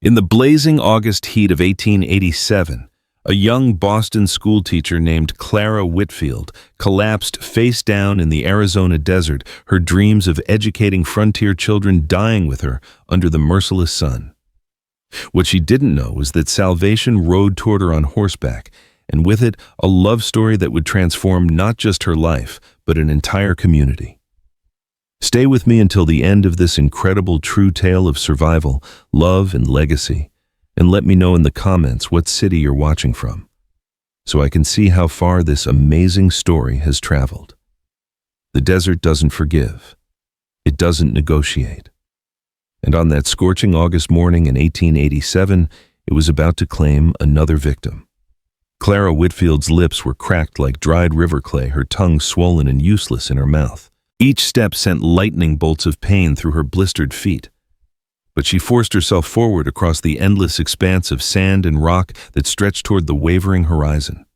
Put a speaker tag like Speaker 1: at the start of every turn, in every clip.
Speaker 1: In the blazing August heat of 1887, a young Boston schoolteacher named Clara Whitfield collapsed face down in the Arizona desert, her dreams of educating frontier children dying with her under the merciless sun. What she didn't know was that salvation rode toward her on horseback, and with it, a love story that would transform not just her life, but an entire community. Stay with me until the end of this incredible true tale of survival, love, and legacy, and let me know in the comments what city you're watching from, so I can see how far this amazing story has traveled. The desert doesn't forgive. It doesn't negotiate. And on that scorching August morning in 1887, it was about to claim another victim. Clara Whitfield's lips were cracked like dried river clay, her tongue swollen and useless in her mouth. Each step sent lightning bolts of pain through her blistered feet. But she forced herself forward across the endless expanse of sand and rock that stretched toward the wavering horizon.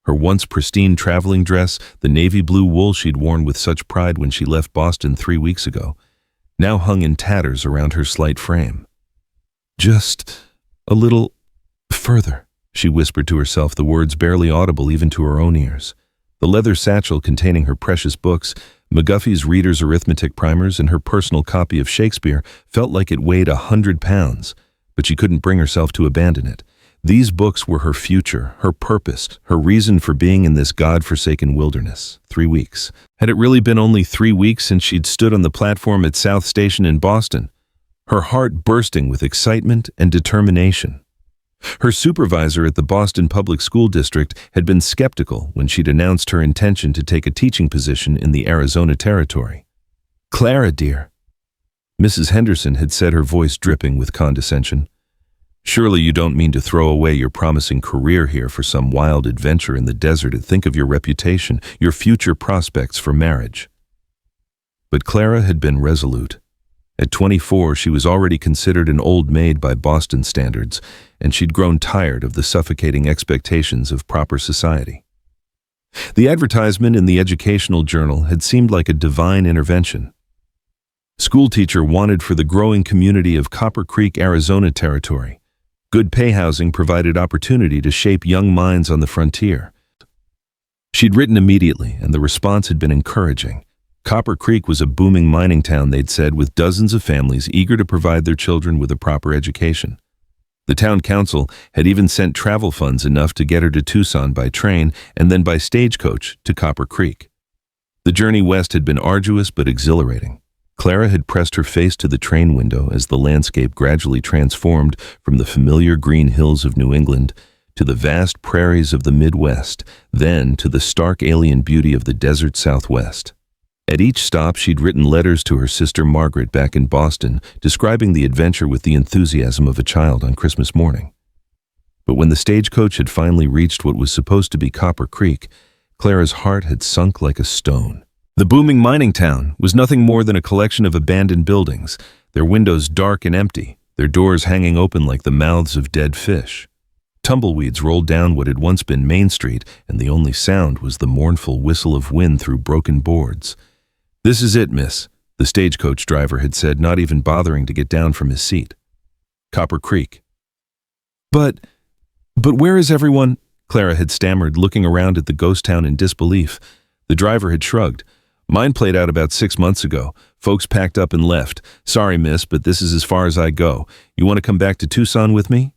Speaker 1: Her once pristine traveling dress, the navy blue wool she'd worn with such pride when she left Boston 3 weeks ago, now hung in tatters around her slight frame. "Just a little further," she whispered to herself, the words barely audible even to her own ears. The leather satchel containing her precious books, McGuffey's Reader's Arithmetic Primers, and her personal copy of Shakespeare felt like it weighed 100 pounds, but she couldn't bring herself to abandon it. These books were her future, her purpose, her reason for being in this God-forsaken wilderness. 3 weeks. Had it really been only 3 weeks since she'd stood on the platform at South Station in Boston? Her heart bursting with excitement and determination. Her supervisor at the Boston Public School District had been skeptical when she'd announced her intention to take a teaching position in the Arizona Territory. "Clara, dear," Mrs. Henderson had said, her voice dripping with condescension, "surely you don't mean to throw away your promising career here for some wild adventure in the desert and think of your reputation, your future prospects for marriage." But Clara had been resolute. At 24, she was already considered an old maid by Boston standards, and she'd grown tired of the suffocating expectations of proper society. The advertisement in the educational journal had seemed like a divine intervention. Schoolteacher wanted for the growing community of Copper Creek, Arizona Territory. Good pay housing provided opportunity to shape young minds on the frontier. She'd written immediately, and the response had been encouraging. Copper Creek was a booming mining town, they'd said, with dozens of families eager to provide their children with a proper education. The town council had even sent travel funds enough to get her to Tucson by train and then by stagecoach to Copper Creek. The journey west had been arduous but exhilarating. Clara had pressed her face to the train window as the landscape gradually transformed from the familiar green hills of New England to the vast prairies of the Midwest, then to the stark alien beauty of the desert Southwest. At each stop, she'd written letters to her sister Margaret back in Boston, describing the adventure with the enthusiasm of a child on Christmas morning. But when the stagecoach had finally reached what was supposed to be Copper Creek, Clara's heart had sunk like a stone. The booming mining town was nothing more than a collection of abandoned buildings, their windows dark and empty, their doors hanging open like the mouths of dead fish. Tumbleweeds rolled down what had once been Main Street, and the only sound was the mournful whistle of wind through broken boards. "This is it, miss," the stagecoach driver had said, not even bothering to get down from his seat. "Copper Creek." But where is everyone?" Clara had stammered, looking around at the ghost town in disbelief. The driver had shrugged. "Mine played out about 6 months ago. Folks packed up and left. Sorry, miss, but this is as far as I go. You want to come back to Tucson with me?"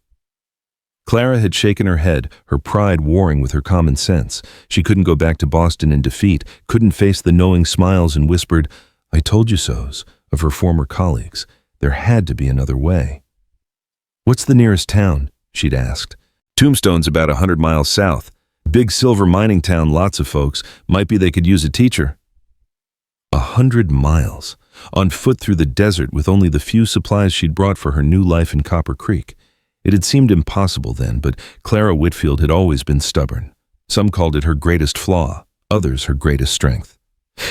Speaker 1: Clara had shaken her head, her pride warring with her common sense. She couldn't go back to Boston in defeat, couldn't face the knowing smiles and whispered, "I told you so's," of her former colleagues. There had to be another way. "What's the nearest town?" she'd asked. "Tombstone's about 100 miles south. Big silver mining town, lots of folks. Might be they could use a teacher." 100 miles, on foot through the desert with only the few supplies she'd brought for her new life in Copper Creek. It had seemed impossible then, but Clara Whitfield had always been stubborn. Some called it her greatest flaw, others her greatest strength.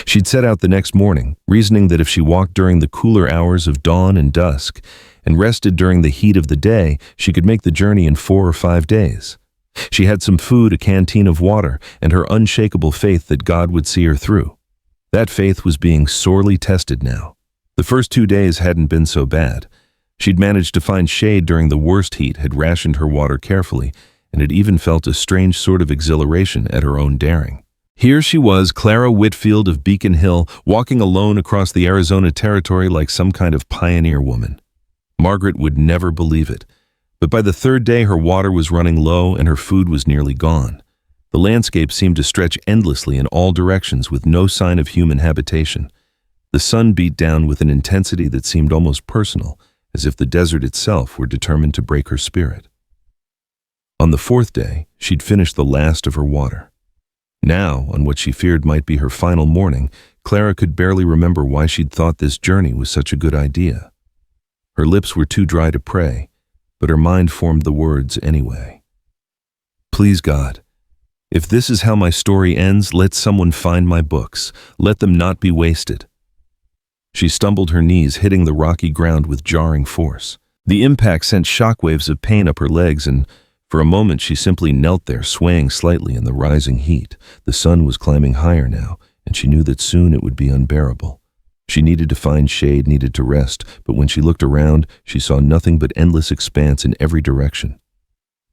Speaker 1: She'd set out the next morning, reasoning that if she walked during the cooler hours of dawn and dusk, and rested during the heat of the day, she could make the journey in 4 or 5 days. She had some food, a canteen of water, and her unshakable faith that God would see her through. That faith was being sorely tested now. The first 2 days hadn't been so bad. She'd managed to find shade during the worst heat, had rationed her water carefully, and had even felt a strange sort of exhilaration at her own daring. Here she was, Clara Whitfield of Beacon Hill, walking alone across the Arizona territory like some kind of pioneer woman. Margaret would never believe it, but by the third day her water was running low and her food was nearly gone. The landscape seemed to stretch endlessly in all directions with no sign of human habitation. The sun beat down with an intensity that seemed almost personal, as if the desert itself were determined to break her spirit. On the fourth day, she'd finished the last of her water. Now, on what she feared might be her final morning, Clara could barely remember why she'd thought this journey was such a good idea. Her lips were too dry to pray, but her mind formed the words anyway. Please God, if this is how my story ends, let someone find my books. Let them not be wasted. She stumbled, her knees hitting the rocky ground with jarring force. The impact sent shockwaves of pain up her legs, and for a moment she simply knelt there, swaying slightly in the rising heat. The sun was climbing higher now, and she knew that soon it would be unbearable. She needed to find shade, needed to rest, but when she looked around, she saw nothing but endless expanse in every direction.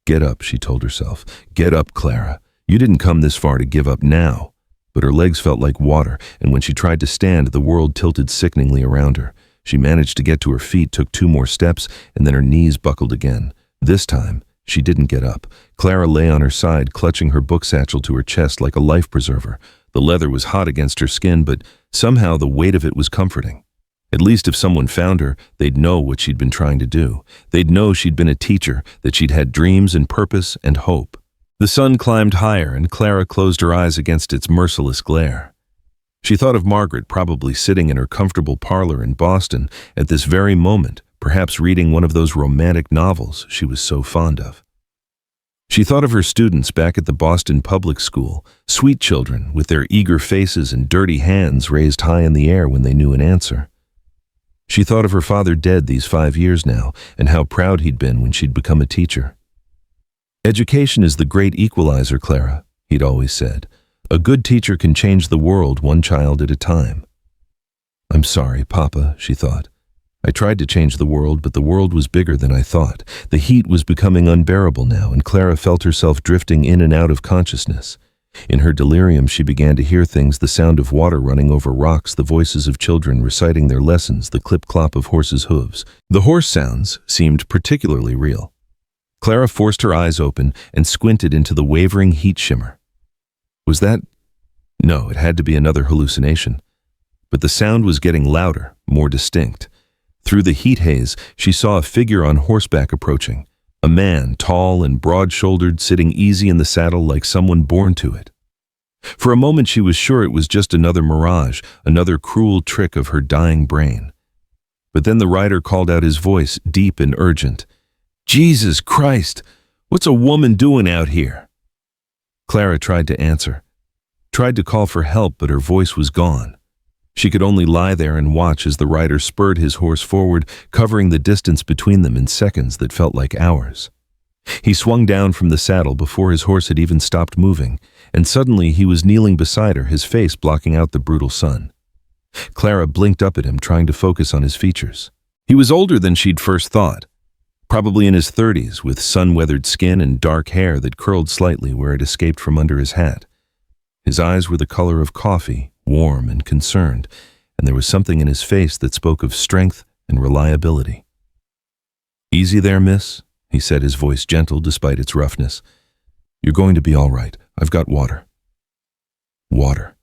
Speaker 1: Get up, she told herself. Get up, Clara. You didn't come this far to give up now. But her legs felt like water, and when she tried to stand, the world tilted sickeningly around her. She managed to get to her feet, took 2 more steps, and then her knees buckled again. This time, she didn't get up. Clara lay on her side, clutching her book satchel to her chest like a life preserver. The leather was hot against her skin, but somehow the weight of it was comforting. At least if someone found her, they'd know what she'd been trying to do. They'd know she'd been a teacher, that she'd had dreams and purpose and hope. The sun climbed higher, and Clara closed her eyes against its merciless glare. She thought of Margaret, probably sitting in her comfortable parlor in Boston at this very moment, perhaps reading one of those romantic novels she was so fond of. She thought of her students back at the Boston public school, sweet children with their eager faces and dirty hands raised high in the air when they knew an answer. She thought of her father dead these 5 years now, and how proud he'd been when she'd become a teacher. Education is the great equalizer, Clara, he'd always said. A good teacher can change the world one child at a time. I'm sorry, Papa, she thought. I tried to change the world, but the world was bigger than I thought. The heat was becoming unbearable now, and Clara felt herself drifting in and out of consciousness. In her delirium, she began to hear things: the sound of water running over rocks, the voices of children reciting their lessons, the clip-clop of horses' hooves. The horse sounds seemed particularly real. Clara forced her eyes open and squinted into the wavering heat shimmer. Was that? No, it had to be another hallucination. But the sound was getting louder, more distinct. Through the heat haze, she saw a figure on horseback approaching. A man, tall and broad-shouldered, sitting easy in the saddle like someone born to it. For a moment she was sure it was just another mirage, another cruel trick of her dying brain. But then the rider called out, his voice deep and urgent. Jesus Christ! What's a woman doing out here? Clara tried to answer, tried to call for help, but her voice was gone. She could only lie there and watch as the rider spurred his horse forward, covering the distance between them in seconds that felt like hours. He swung down from the saddle before his horse had even stopped moving, and suddenly he was kneeling beside her, his face blocking out the brutal sun. Clara blinked up at him, trying to focus on his features. He was older than she'd first thought, probably in his 30s, with sun-weathered skin and dark hair that curled slightly where it escaped from under his hat. His eyes were the color of coffee, warm and concerned, and there was something in his face that spoke of strength and reliability. Easy there, miss, he said, his voice gentle despite its roughness. You're going to be all right. I've got water. Water.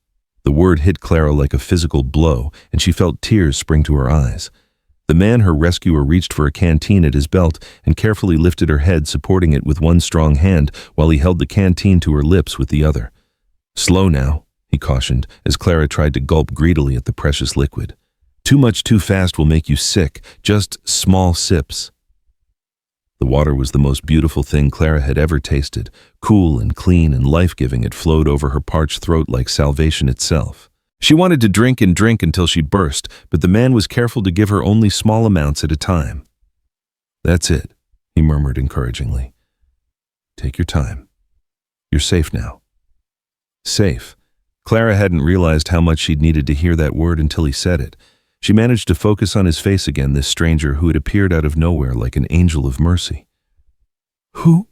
Speaker 1: The word hit Clara like a physical blow, and she felt tears spring to her eyes. The man, her rescuer, reached for a canteen at his belt and carefully lifted her head, supporting it with one strong hand while he held the canteen to her lips with the other. Slow now, he cautioned, as Clara tried to gulp greedily at the precious liquid. Too much too fast will make you sick, just small sips. The water was the most beautiful thing Clara had ever tasted. Cool and clean and life-giving, it flowed over her parched throat like salvation itself. She wanted to drink and drink until she burst, but the man was careful to give her only small amounts at a time. That's it, he murmured encouragingly. Take your time. You're safe now. Safe. Clara hadn't realized how much she'd needed to hear that word until he said it. She managed to focus on his face again, this stranger who had appeared out of nowhere like an angel of mercy. "Who?"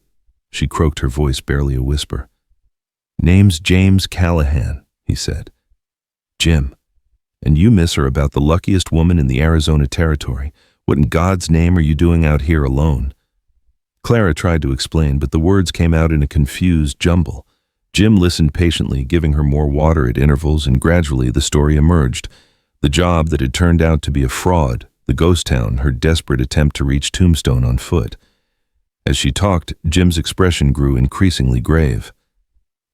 Speaker 1: she croaked, her voice barely a whisper. "Name's James Callahan," he said. "Jim. And you, miss, are about the luckiest woman in the Arizona territory. What in God's name are you doing out here alone?" Clara tried to explain, but the words came out in a confused jumble. Jim listened patiently, giving her more water at intervals, and gradually the story emerged. The job that had turned out to be a fraud, the ghost town, her desperate attempt to reach Tombstone on foot. As she talked, Jim's expression grew increasingly grave.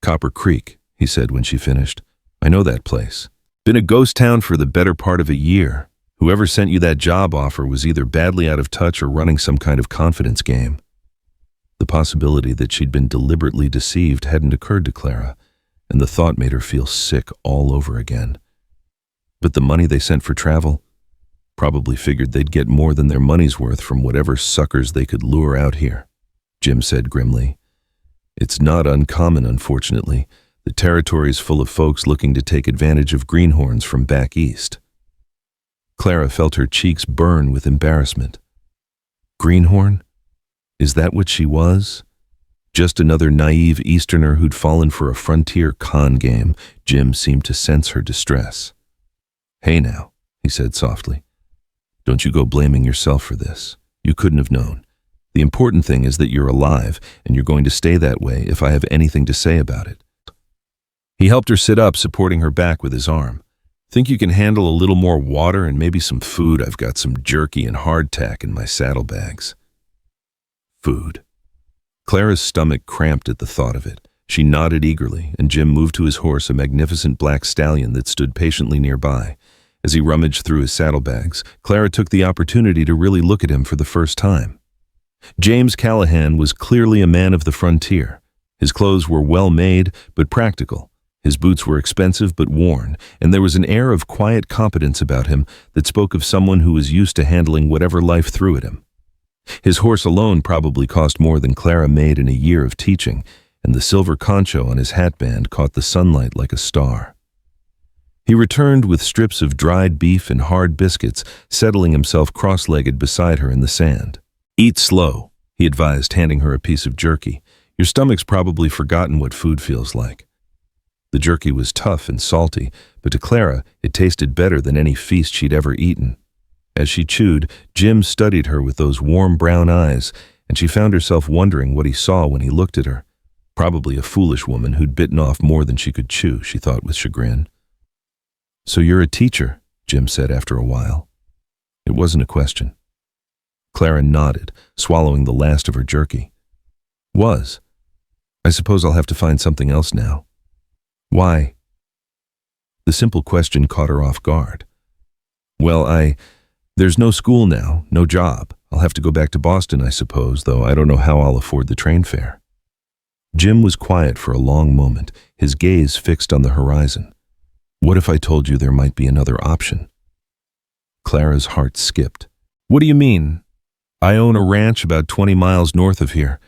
Speaker 1: "Copper Creek," he said when she finished. "I know that place. Been a ghost town for the better part of a year. Whoever sent you that job offer was either badly out of touch or running some kind of confidence game." The possibility that she'd been deliberately deceived hadn't occurred to Clara, and the thought made her feel sick all over again. But the money they sent for travel? Probably figured they'd get more than their money's worth from whatever suckers they could lure out here, Jim said grimly. "It's not uncommon, unfortunately. The territory's full of folks looking to take advantage of greenhorns from back east." Clara felt her cheeks burn with embarrassment. Greenhorn? Is that what she was? Just another naive Easterner who'd fallen for a frontier con game. Jim seemed to sense her distress. "Hey now," he said softly. "Don't you go blaming yourself for this. You couldn't have known. The important thing is that you're alive, and you're going to stay that way if I have anything to say about it." He helped her sit up, supporting her back with his arm. "Think you can handle a little more water and maybe some food? I've got some jerky and hardtack in my saddlebags." Food. Clara's stomach cramped at the thought of it. She nodded eagerly, and Jim moved to his horse, a magnificent black stallion that stood patiently nearby. As he rummaged through his saddlebags, Clara took the opportunity to really look at him for the first time. James Callahan was clearly a man of the frontier. His clothes were well made, but practical. His boots were expensive but worn, and there was an air of quiet competence about him that spoke of someone who was used to handling whatever life threw at him. His horse alone probably cost more than Clara made in a year of teaching, and the silver concho on his hatband caught the sunlight like a star. He returned with strips of dried beef and hard biscuits, settling himself cross-legged beside her in the sand. "Eat slow," he advised, handing her a piece of jerky. "Your stomach's probably forgotten what food feels like." The jerky was tough and salty, but to Clara it tasted better than any feast she'd ever eaten. As she chewed, Jim studied her with those warm brown eyes, and she found herself wondering what he saw when he looked at her. Probably a foolish woman who'd bitten off more than she could chew, she thought with chagrin. "So you're a teacher," Jim said after a while. It wasn't a question. Clara nodded, swallowing the last of her jerky. "Was. I suppose I'll have to find something else now." "Why?" The simple question caught her off guard. "Well, there's no school now, no job. I'll have to go back to Boston, I suppose, though I don't know how I'll afford the train fare." Jim was quiet for a long moment, his gaze fixed on the horizon. "What if I told you there might be another option?" Clara's heart skipped. "What do you mean?" "I own a ranch about 20 miles north of here,"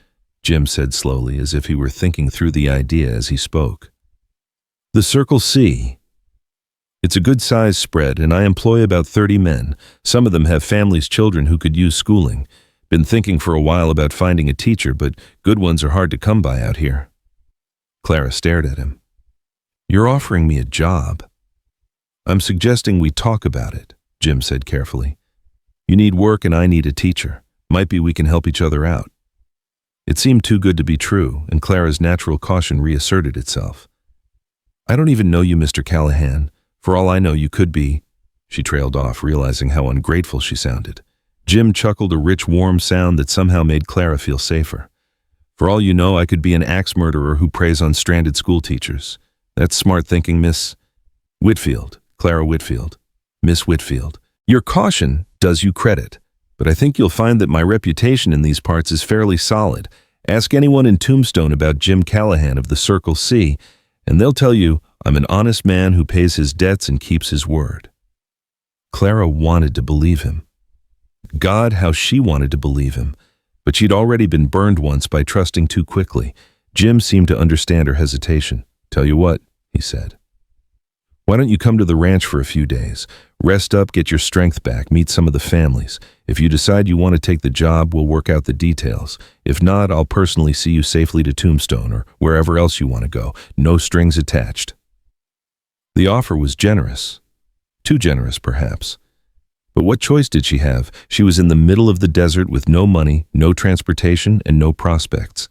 Speaker 1: Jim said slowly, as if he were thinking through the idea as he spoke. "The Circle C. It's a good-sized spread, and I employ about 30 men. Some of them have families, children who could use schooling. Been thinking for a while about finding a teacher, but good ones are hard to come by out here." Clara stared at him. "You're offering me a job." "I'm suggesting we talk about it," Jim said carefully. "You need work and I need a teacher. Might be we can help each other out." It seemed too good to be true, and Clara's natural caution reasserted itself. "I don't even know you, Mr. Callahan. For all I know, you could be—" She trailed off, realizing how ungrateful she sounded. Jim chuckled, a rich, warm sound that somehow made Clara feel safer. "For all you know, I could be an axe murderer who preys on stranded school teachers. That's smart thinking, Miss Whitfield, Clara Whitfield. Miss Whitfield. Your caution does you credit, but I think you'll find that my reputation in these parts is fairly solid. Ask anyone in Tombstone about Jim Callahan of the Circle C, and they'll tell you I'm an honest man who pays his debts and keeps his word." Clara wanted to believe him. God, how she wanted to believe him, but she'd already been burned once by trusting too quickly. Jim seemed to understand her hesitation. "Tell you what," he said. Why don't you come to the ranch for a few days? Rest up, get your strength back, meet some of the families. If you decide you want to take the job, we'll work out the details. If not, I'll personally see you safely to Tombstone or wherever else you want to go. No strings attached." The offer was generous. Too generous, perhaps. But what choice did she have? She was in the middle of the desert with no money, no transportation, and no prospects.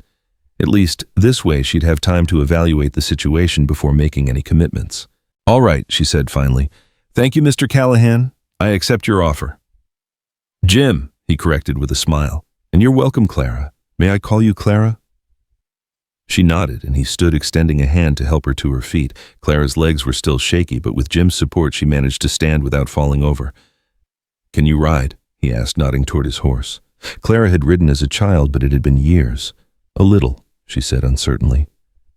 Speaker 1: At least, this way she'd have time to evaluate the situation before making any commitments. "All right," she said finally. "Thank you, Mr. Callahan. I accept your offer." "Jim," he corrected with a smile. "And you're welcome, Clara. May I call you Clara?" She nodded, and he stood extending a hand to help her to her feet. Clara's legs were still shaky, but with Jim's support she managed to stand without falling over. "Can you ride?" he asked, nodding toward his horse. Clara had ridden as a child, but it had been years. "A little," she said uncertainly.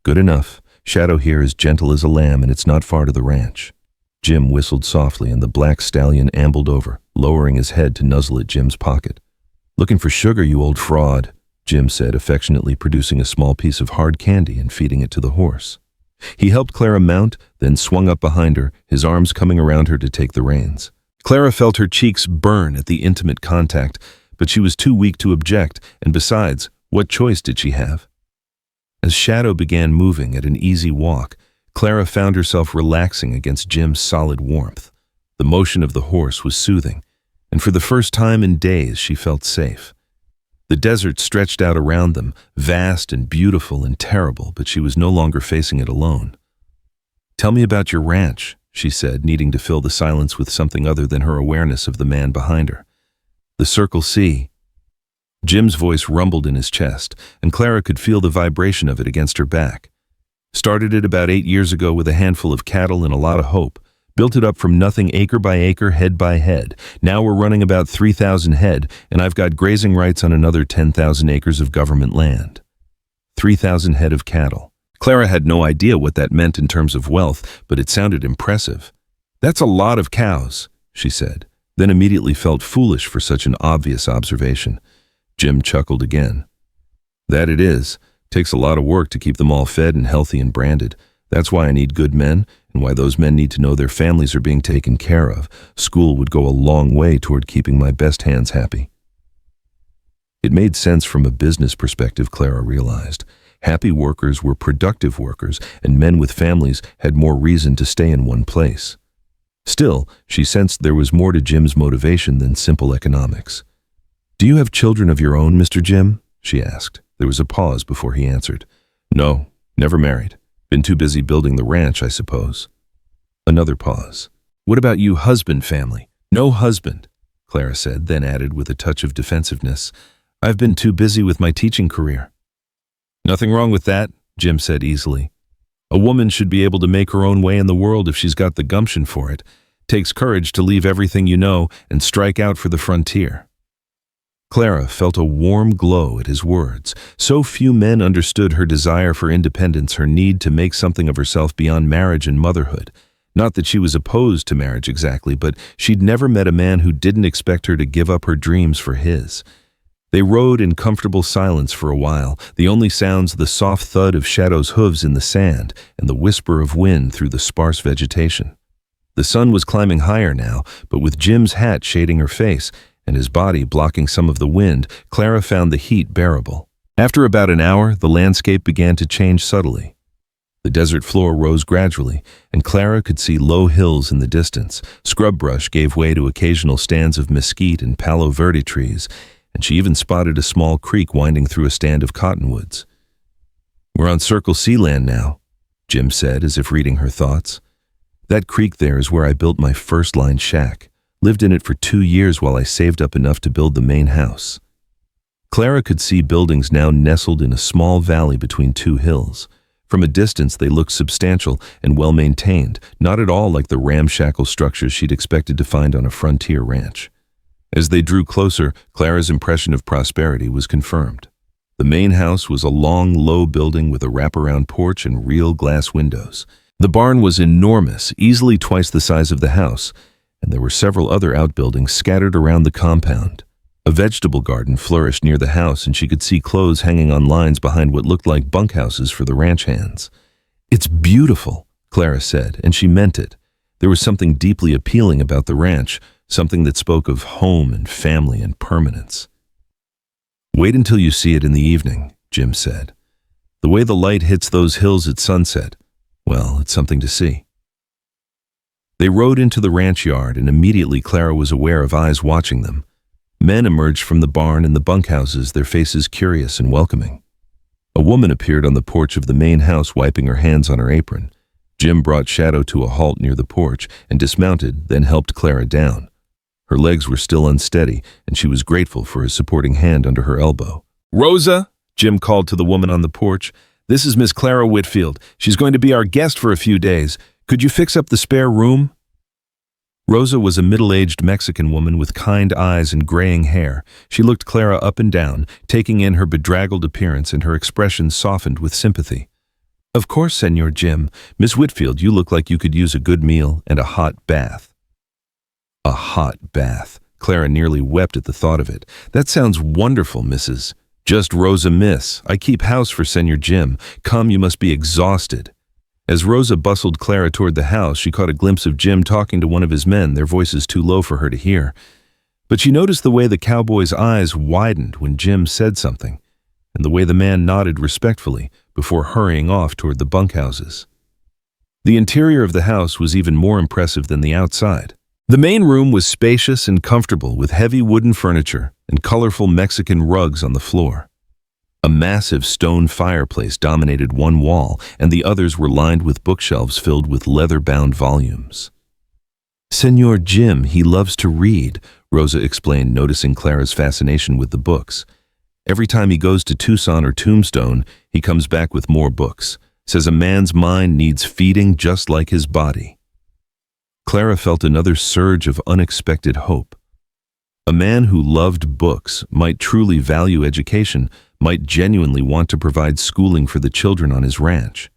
Speaker 1: "Good enough. Shadow here is gentle as a lamb, and it's not far to the ranch." Jim whistled softly, and the black stallion ambled over, lowering his head to nuzzle at Jim's pocket. "Looking for sugar, you old fraud," Jim said, affectionately producing a small piece of hard candy and feeding it to the horse. He helped Clara mount, then swung up behind her, his arms coming around her to take the reins. Clara felt her cheeks burn at the intimate contact, but she was too weak to object, and besides, what choice did she have? As Shadow began moving at an easy walk, Clara found herself relaxing against Jim's solid warmth. The motion of the horse was soothing, and for the first time in days she felt safe. The desert stretched out around them, vast and beautiful and terrible, but she was no longer facing it alone. "Tell me about your ranch," she said, needing to fill the silence with something other than her awareness of the man behind her. "The Circle C." Jim's voice rumbled in his chest, and Clara could feel the vibration of it against her back. "Started it about 8 years ago with a handful of cattle and a lot of hope. Built it up from nothing acre by acre, head by head. Now we're running about 3,000 head, and I've got grazing rights on another 10,000 acres of government land." 3,000 head of cattle. Clara had no idea what that meant in terms of wealth, but it sounded impressive. "That's a lot of cows," she said, then immediately felt foolish for such an obvious observation. Jim chuckled again. "That it is. Takes a lot of work to keep them all fed and healthy and branded. That's why I need good men, and why those men need to know their families are being taken care of. School would go a long way toward keeping my best hands happy." It made sense from a business perspective, Clara realized. Happy workers were productive workers, and men with families had more reason to stay in one place. Still, she sensed there was more to Jim's motivation than simple economics. "Do you have children of your own, Mr. Jim?" she asked. There was a pause before he answered. "No, never married. Been too busy building the ranch, I suppose." Another pause. "What about you, husband family?" "No husband," Clara said, then added with a touch of defensiveness, "I've been too busy with my teaching career." "Nothing wrong with that," Jim said easily. "A woman should be able to make her own way in the world if she's got the gumption for it. Takes courage to leave everything you know and strike out for the frontier." Clara felt a warm glow at his words. So few men understood her desire for independence, her need to make something of herself beyond marriage and motherhood. Not that she was opposed to marriage exactly, but she'd never met a man who didn't expect her to give up her dreams for his. They rode in comfortable silence for a while, the only sounds the soft thud of Shadow's hooves in the sand and the whisper of wind through the sparse vegetation. The sun was climbing higher now, but with Jim's hat shading her face and his body blocking some of the wind, Clara found the heat bearable. After about an hour, the landscape began to change subtly. The desert floor rose gradually, and Clara could see low hills in the distance. Scrub brush gave way to occasional stands of mesquite and palo verde trees, and she even spotted a small creek winding through a stand of cottonwoods. "We're on Circle C land now," Jim said, as if reading her thoughts. "That creek there is where I built my first-line shack. Lived in it for 2 years while I saved up enough to build the main house." Clara could see buildings now nestled in a small valley between 2 hills. From a distance they looked substantial and well-maintained, not at all like the ramshackle structures she'd expected to find on a frontier ranch. As they drew closer, Clara's impression of prosperity was confirmed. The main house was a long, low building with a wraparound porch and real glass windows. The barn was enormous, easily twice the size of the house, and there were several other outbuildings scattered around the compound. A vegetable garden flourished near the house, and she could see clothes hanging on lines behind what looked like bunkhouses for the ranch hands. "It's beautiful," Clara said, and she meant it. There was something deeply appealing about the ranch, something that spoke of home and family and permanence. "Wait until you see it in the evening," Jim said. "The way the light hits those hills at sunset, well, it's something to see." They rode into the ranch yard, and immediately Clara was aware of eyes watching them. Men emerged from the barn and the bunkhouses, their faces curious and welcoming. A woman appeared on the porch of the main house, wiping her hands on her apron. Jim brought Shadow to a halt near the porch and dismounted, then helped Clara down. Her legs were still unsteady, and she was grateful for his supporting hand under her elbow. "Rosa," Jim called to the woman on the porch, "this is Miss Clara Whitfield. She's going to be our guest for a few days. Could you fix up the spare room?" Rosa was a middle-aged Mexican woman with kind eyes and graying hair. She looked Clara up and down, taking in her bedraggled appearance, and her expression softened with sympathy. "Of course, Senor Jim. Miss Whitfield, you look like you could use a good meal and a hot bath." A hot bath. Clara nearly wept at the thought of it. "That sounds wonderful, Mrs. Just Rosa, miss. I keep house for Senor Jim. Come, you must be exhausted." As Rosa bustled Clara toward the house, she caught a glimpse of Jim talking to one of his men, their voices too low for her to hear. But she noticed the way the cowboy's eyes widened when Jim said something, and the way the man nodded respectfully before hurrying off toward the bunkhouses. The interior of the house was even more impressive than the outside. The main room was spacious and comfortable, with heavy wooden furniture and colorful Mexican rugs on the floor. A massive stone fireplace dominated one wall, and the others were lined with bookshelves filled with leather-bound volumes. "Senor Jim, he loves to read," Rosa explained, noticing Clara's fascination with the books. "Every time he goes to Tucson or Tombstone, he comes back with more books. Says a man's mind needs feeding just like his body." Clara felt another surge of unexpected hope. A man who loved books, might truly value education, might genuinely want to provide schooling for the children on his ranch.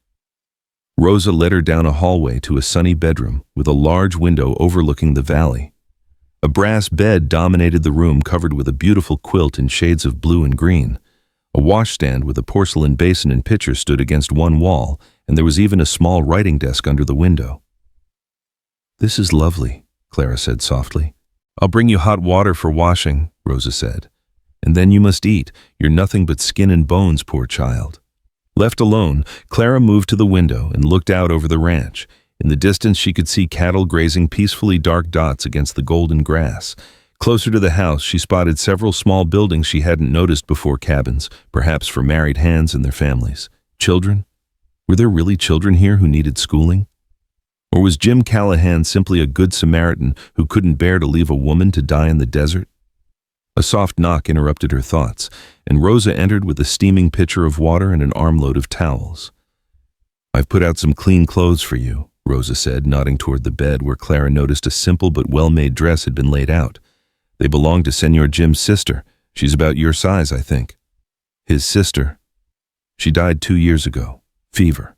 Speaker 1: Rosa led her down a hallway to a sunny bedroom with a large window overlooking the valley. A brass bed dominated the room, covered with a beautiful quilt in shades of blue and green. A washstand with a porcelain basin and pitcher stood against one wall, and there was even a small writing desk under the window. "This is lovely," Clara said softly. "I'll bring you hot water for washing," Rosa said. "And then you must eat. You're nothing but skin and bones, poor child." Left alone, Clara moved to the window and looked out over the ranch. In the distance, she could see cattle grazing peacefully, dark dots against the golden grass. Closer to the house, she spotted several small buildings she hadn't noticed before, cabins, perhaps for married hands and their families. Children? Were there really children here who needed schooling? Or was Jim Callahan simply a good Samaritan who couldn't bear to leave a woman to die in the desert? A soft knock interrupted her thoughts, and Rosa entered with a steaming pitcher of water and an armload of towels. "I've put out some clean clothes for you," Rosa said, nodding toward the bed where Clara noticed a simple but well-made dress had been laid out. "They belong to Senor Jim's sister. She's about your size, I think." "His sister? She died 2 years ago. Fever."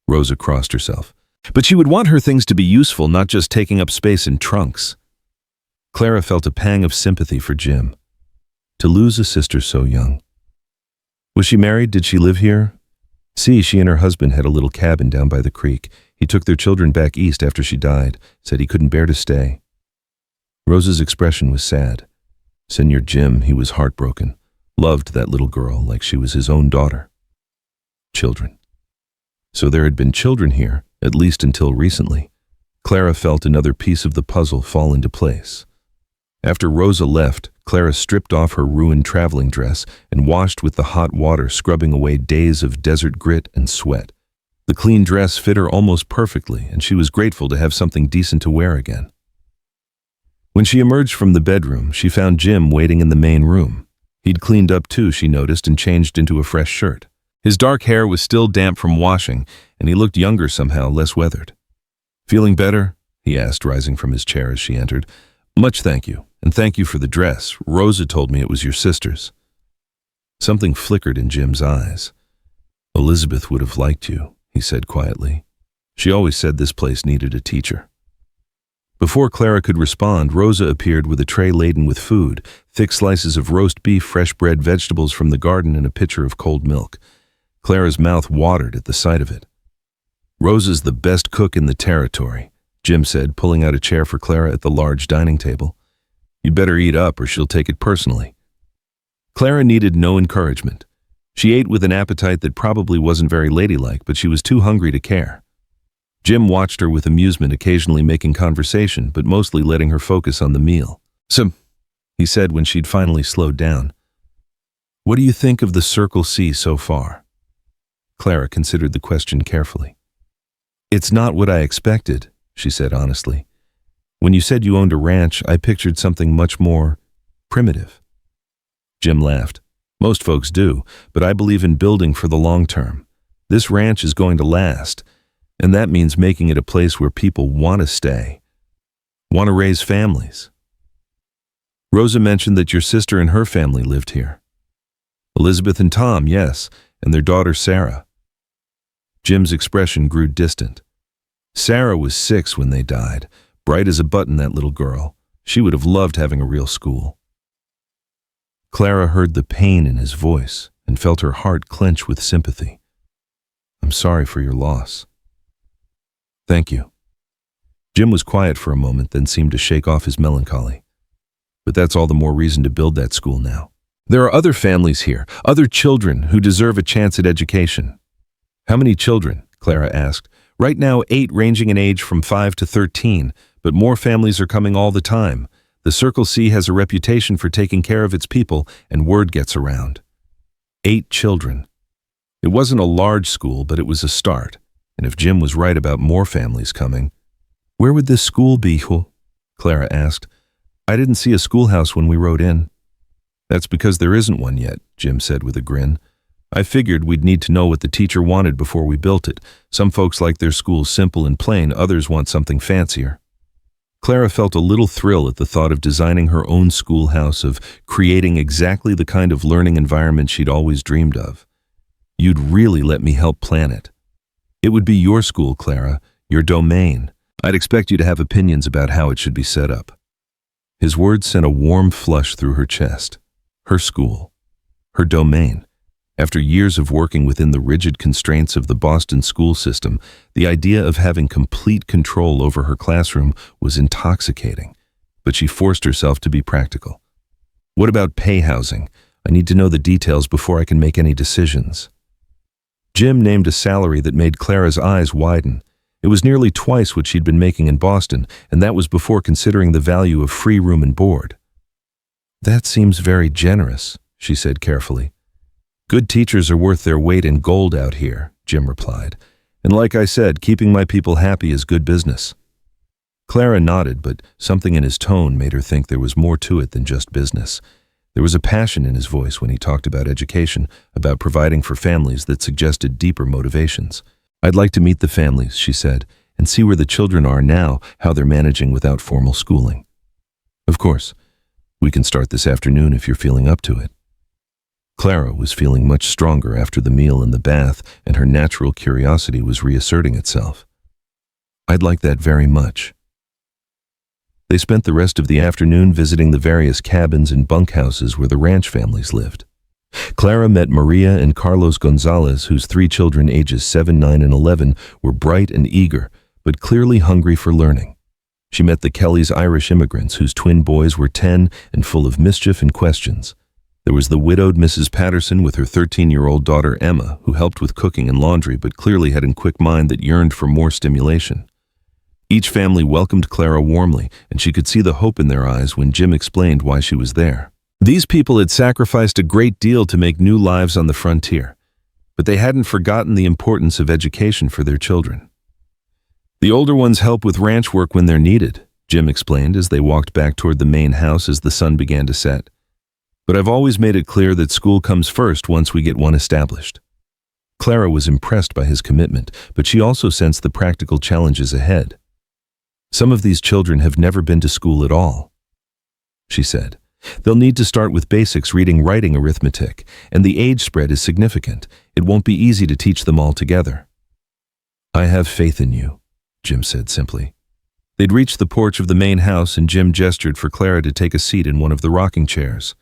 Speaker 1: Rosa crossed herself. "But she would want her things to be useful, not just taking up space in trunks." Clara felt a pang of sympathy for Jim. To lose a sister so young. "Was she married? Did she live here?" "See, she and her husband had a little cabin down by the creek. He took their children back east after she died, said he couldn't bear to stay." Rosa's expression was sad. Senor Jim, he was heartbroken, loved that little girl like she was his own daughter. Children. So there had been children here, at least until recently. Clara felt another piece of the puzzle fall into place. After Rosa left, Clara stripped off her ruined traveling dress and washed with the hot water, scrubbing away days of desert grit and sweat. The clean dress fit her almost perfectly, and she was grateful to have something decent to wear again. When she emerged from the bedroom, she found Jim waiting in the main room. He'd cleaned up too, she noticed, and changed into a fresh shirt. His dark hair was still damp from washing, and he looked younger somehow, less weathered. "Feeling better?" he asked, rising from his chair as she entered. "Much thank you, and thank you for the dress. Rosa told me it was your sister's." Something flickered in Jim's eyes. "Elizabeth would have liked you," he said quietly. "She always said this place needed a teacher." Before Clara could respond, Rosa appeared with a tray laden with food, thick slices of roast beef, fresh bread, vegetables from the garden, and a pitcher of cold milk. Clara's mouth watered at the sight of it. "Rosa's the best cook in the territory. Jim said, pulling out a chair for Clara at the large dining table. "You'd better eat up or she'll take it personally." Clara needed no encouragement. She ate with an appetite that probably wasn't very ladylike, but she was too hungry to care. Jim watched her with amusement, occasionally making conversation, but mostly letting her focus on the meal. "So," he said when she'd finally slowed down, "what do you think of the Circle C so far?" Clara considered the question carefully. "It's not what I expected," she said honestly. "When you said you owned a ranch, I pictured something much more primitive." Jim laughed. "Most folks do, but I believe in building for the long term. This ranch is going to last, and that means making it a place where people want to stay, want to raise families." "Rosa mentioned that your sister and her family lived here." "Elizabeth and Tom, yes, and their daughter Sarah." Jim's expression grew distant. "Sarah was 6 when they died, bright as a button, that little girl. She would have loved having a real school." Clara heard the pain in his voice and felt her heart clench with sympathy. "I'm sorry for your loss." "Thank you." Jim was quiet for a moment, then seemed to shake off his melancholy. "But that's all the more reason to build that school now. There are other families here, other children who deserve a chance at education." "How many children?" Clara asked. "Right now, 8, ranging in age from 5 to 13, but more families are coming all the time. The Circle C has a reputation for taking care of its people, and word gets around." 8 children. It wasn't a large school, but it was a start. And if Jim was right about more families coming, "Where would this school be?" Clara asked. "I didn't see a schoolhouse when we rode in." "That's because there isn't one yet," Jim said with a grin. "I figured we'd need to know what the teacher wanted before we built it. Some folks like their schools simple and plain, others want something fancier." Clara felt a little thrill at the thought of designing her own schoolhouse, of creating exactly the kind of learning environment she'd always dreamed of. "You'd really let me help plan it." "It would be your school, Clara, your domain. I'd expect you to have opinions about how it should be set up." His words sent a warm flush through her chest. Her school. Her domain. After years of working within the rigid constraints of the Boston school system, the idea of having complete control over her classroom was intoxicating, but she forced herself to be practical. "What about pay housing? I need to know the details before I can make any decisions." Jim named a salary that made Clara's eyes widen. It was nearly twice what she'd been making in Boston, and that was before considering the value of free room and board. "That seems very generous," she said carefully. "Good teachers are worth their weight in gold out here," Jim replied. "And like I said, keeping my people happy is good business." Clara nodded, but something in his tone made her think there was more to it than just business. There was a passion in his voice when he talked about education, about providing for families that suggested deeper motivations. "I'd like to meet the families," she said, "and see where the children are now, how they're managing without formal schooling." "Of course. We can start this afternoon if you're feeling up to it." Clara was feeling much stronger after the meal and the bath, and her natural curiosity was reasserting itself. "I'd like that very much." They spent the rest of the afternoon visiting the various cabins and bunkhouses where the ranch families lived. Clara met Maria and Carlos Gonzalez, whose 3 children, ages 7, 9, and 11, were bright and eager, but clearly hungry for learning. She met the Kellys' Irish immigrants, whose twin boys were 10 and full of mischief and questions. There was the widowed Mrs. Patterson with her 13-year-old daughter Emma, who helped with cooking and laundry but clearly had a quick mind that yearned for more stimulation. Each family welcomed Clara warmly, and she could see the hope in their eyes when Jim explained why she was there. These people had sacrificed a great deal to make new lives on the frontier, but they hadn't forgotten the importance of education for their children. "The older ones help with ranch work when they're needed," Jim explained as they walked back toward the main house as the sun began to set. "But I've always made it clear that school comes first once we get one established." Clara was impressed by his commitment, but she also sensed the practical challenges ahead. "Some of these children have never been to school at all," she said. "They'll need to start with basics, reading, writing, arithmetic, and the age spread is significant. It won't be easy to teach them all together." "I have faith in you," Jim said simply. They'd reached the porch of the main house, and Jim gestured for Clara to take a seat in one of the rocking chairs.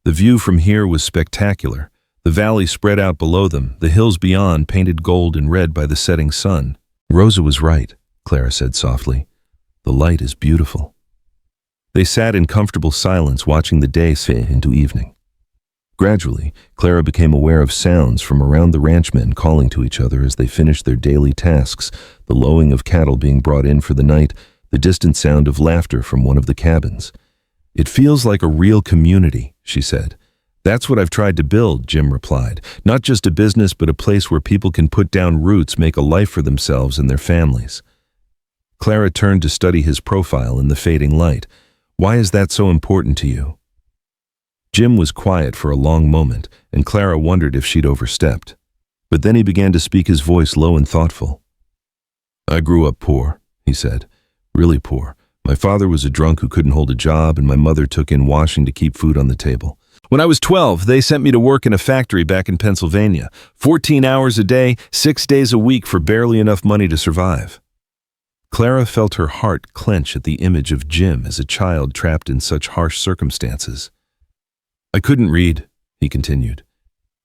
Speaker 1: The view from here was spectacular. The valley spread out below them, the hills beyond painted gold and red by the setting sun. "Rosa was right," Clara said softly. The light is beautiful." They sat in comfortable silence, watching the day fade into evening. Gradually, Clara became aware of sounds from around the ranchmen calling to each other as they finished their daily tasks, the lowing of cattle being brought in for the night, the distant sound of laughter from one of the cabins. "It feels like a real community," she said. "That's what I've tried to build," Jim replied. "Not just a business, but a place where people can put down roots, make a life for themselves and their families." Clara turned to study his profile in the fading light. "Why is that so important to you?" Jim was quiet for a long moment, and Clara wondered if she'd overstepped. But then he began to speak, his voice low and thoughtful. "I grew up poor," he said. "Really poor. My father was a drunk who couldn't hold a job, and my mother took in washing to keep food on the table. When I was 12, they sent me to work in a factory back in Pennsylvania. 14 hours a day, 6 days a week for barely enough money to survive." Clara felt her heart clench at the image of Jim as a child trapped in such harsh circumstances. "I couldn't read," he continued.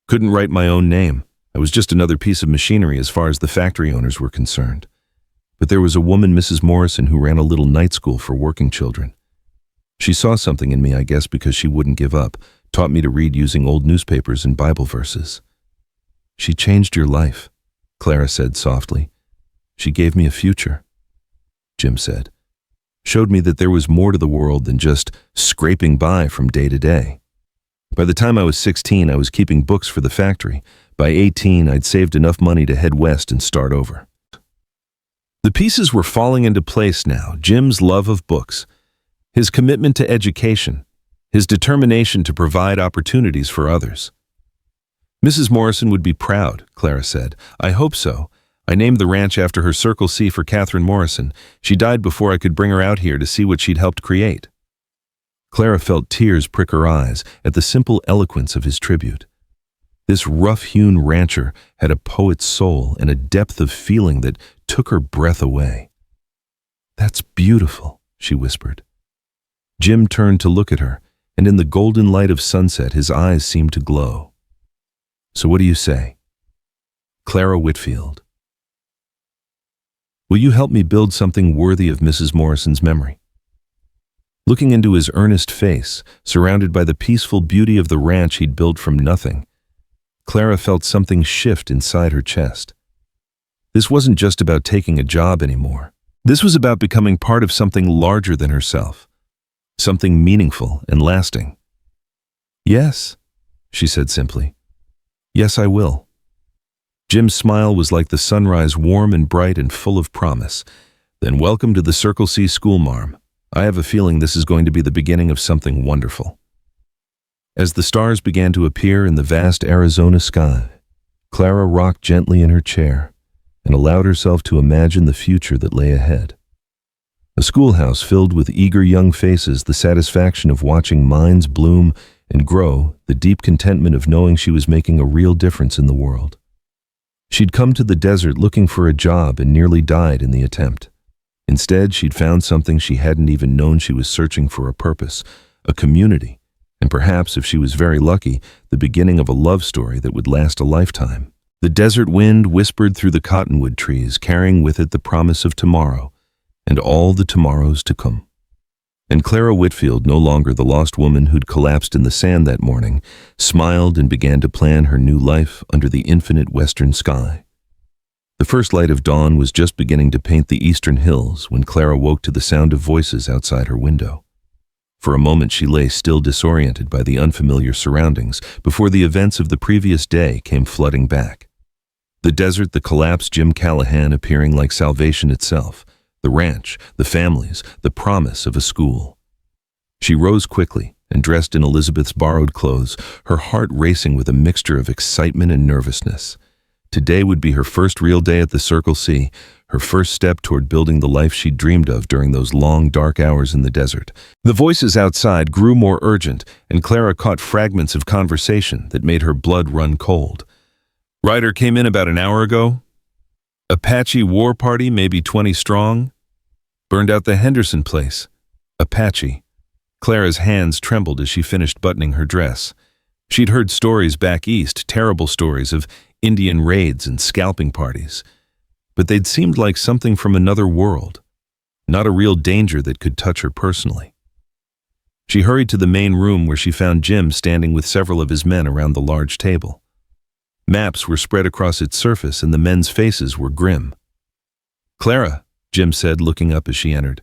Speaker 1: "Couldn't write my own name. I was just another piece of machinery as far as the factory owners were concerned. But there was a woman, Mrs. Morrison, who ran a little night school for working children. She saw something in me, I guess because she wouldn't give up, taught me to read using old newspapers and Bible verses." "She changed your life," Clara said softly. "She gave me a future," Jim said. "Showed me that there was more to the world than just scraping by from day to day. By the time I was 16, I was keeping books for the factory. By 18, I'd saved enough money to head west and start over." The pieces were falling into place now. Jim's love of books, his commitment to education, his determination to provide opportunities for others. "Mrs. Morrison would be proud," Clara said. "I hope so. I named the ranch after her, Circle C, for Catherine Morrison. She died before I could bring her out here to see what she'd helped create." Clara felt tears prick her eyes at the simple eloquence of his tribute. This rough-hewn rancher had a poet's soul and a depth of feeling that took her breath away. "That's beautiful," she whispered. Jim turned to look at her, and in the golden light of sunset his eyes seemed to glow. "So what do you say?" "Clara Whitfield. Will you help me build something worthy of Mrs. Morrison's memory?" Looking into his earnest face, surrounded by the peaceful beauty of the ranch he'd built from nothing, Clara felt something shift inside her chest. This wasn't just about taking a job anymore. This was about becoming part of something larger than herself, something meaningful and lasting. "Yes," she said simply. "Yes, I will." Jim's smile was like the sunrise, warm and bright and full of promise. "Then welcome to the Circle C school, Marm. I have a feeling this is going to be the beginning of something wonderful." As the stars began to appear in the vast Arizona sky, Clara rocked gently in her chair and allowed herself to imagine the future that lay ahead. A schoolhouse filled with eager young faces, the satisfaction of watching minds bloom and grow, the deep contentment of knowing she was making a real difference in the world. She'd come to the desert looking for a job and nearly died in the attempt. Instead, she'd found something she hadn't even known she was searching for: a purpose, a community, and perhaps, if she was very lucky, the beginning of a love story that would last a lifetime. The desert wind whispered through the cottonwood trees, carrying with it the promise of tomorrow and all the tomorrows to come. And Clara Whitfield, no longer the lost woman who'd collapsed in the sand that morning, smiled and began to plan her new life under the infinite western sky. The first light of dawn was just beginning to paint the eastern hills when Clara woke to the sound of voices outside her window. For a moment she lay still, disoriented by the unfamiliar surroundings, before the events of the previous day came flooding back. The desert, the collapsed Jim Callahan appearing like salvation itself, the ranch, the families, the promise of a school. She rose quickly and dressed in Elizabeth's borrowed clothes, her heart racing with a mixture of excitement and nervousness. Today would be her first real day at the Circle C, her first step toward building the life she'd dreamed of during those long, dark hours in the desert. The voices outside grew more urgent, and Clara caught fragments of conversation that made her blood run cold. "Ryder came in about an hour ago. Apache war party, maybe 20 strong. Burned out the Henderson place. Apache." Clara's hands trembled as she finished buttoning her dress. She'd heard stories back east, terrible stories of Indian raids and scalping parties, but they'd seemed like something from another world. not a real danger that could touch her personally. She hurried to the main room where she found Jim standing with several of his men around the large table. Maps were spread across its surface and the men's faces were grim. "Clara," Jim said, looking up as she entered.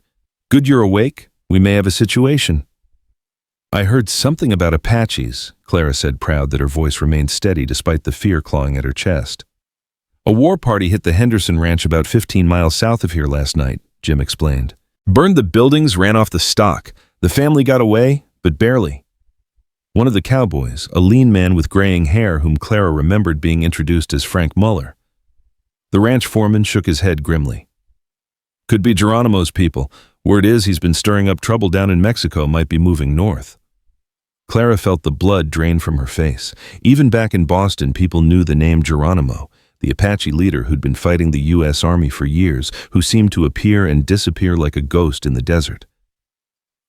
Speaker 1: "Good you're awake. We may have a situation." "I heard something about Apaches," Clara said, proud that her voice remained steady despite the fear clawing at her chest. "A war party hit the Henderson Ranch about 15 miles south of here last night," Jim explained. "Burned the buildings, ran off the stock. The family got away, but barely." One of the cowboys, a lean man with graying hair whom Clara remembered being introduced as Frank Muller. The ranch foreman shook his head grimly. "Could be Geronimo's people. Word is he's been stirring up trouble down in Mexico, might be moving north." Clara felt the blood drain from her face. Even back in Boston, people knew the name Geronimo, the Apache leader who'd been fighting the U.S. Army for years, who seemed to appear and disappear like a ghost in the desert.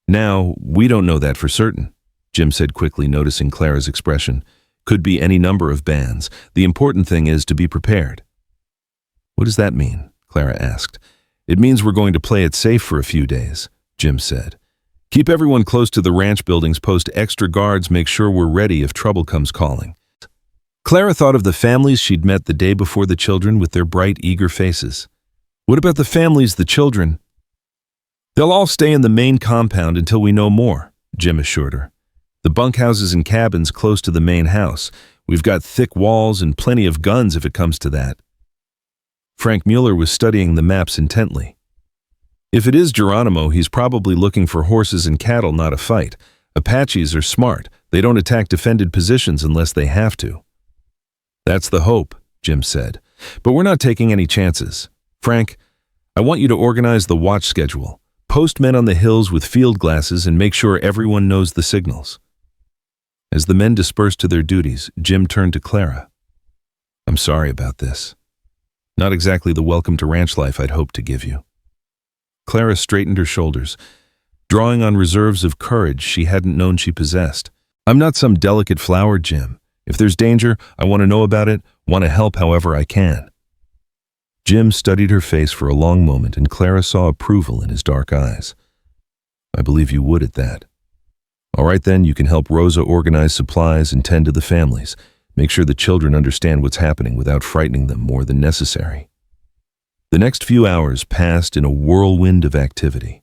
Speaker 1: "Now, we don't know that for certain," Jim said quickly, noticing Clara's expression. "Could be any number of bands. The important thing is to be prepared." "What does that mean?" Clara asked. "It means we're going to play it safe for a few days," Jim said. "Keep everyone close to the ranch buildings, post extra guards, make sure we're ready if trouble comes calling." Clara thought of the families she'd met the day before the children with their bright, eager faces. "What about the families, the children?" "They'll all stay in the main compound until we know more," Jim assured her. "The bunkhouses and cabins close to the main house. We've got thick walls and plenty of guns if it comes to that." Frank Mueller was studying the maps intently. "If it is Geronimo, he's probably looking for horses and cattle, not a fight. Apaches are smart. They don't attack defended positions unless they have to." "That's the hope," Jim said. "But we're not taking any chances. Frank, I want you to organize the watch schedule. Post men on the hills with field glasses and make sure everyone knows the signals." As the men dispersed to their duties, Jim turned to Clara. "I'm sorry about this. Not exactly the welcome to ranch life I'd hoped to give you." Clara straightened her shoulders, drawing on reserves of courage she hadn't known she possessed. "I'm not some delicate flower, Jim. If there's danger, I want to know about it, want to help however I can." Jim studied her face for a long moment, and Clara saw approval in his dark eyes. "I believe you would at that. All right then, you can help Rosa organize supplies and tend to the families. Make sure the children understand what's happening without frightening them more than necessary." The next few hours passed in a whirlwind of activity.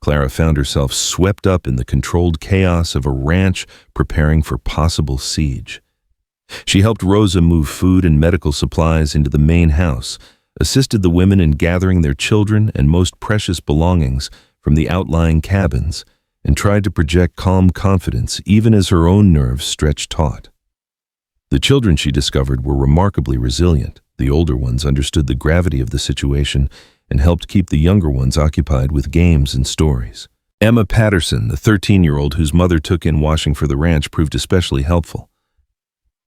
Speaker 1: Clara found herself swept up in the controlled chaos of a ranch preparing for possible siege. She helped Rosa move food and medical supplies into the main house, assisted the women in gathering their children and most precious belongings from the outlying cabins, and tried to project calm confidence even as her own nerves stretched taut. The children, she discovered, were remarkably resilient. The older ones understood the gravity of the situation and helped keep the younger ones occupied with games and stories. Emma Patterson, the 13-year-old whose mother took in washing for the ranch, proved especially helpful.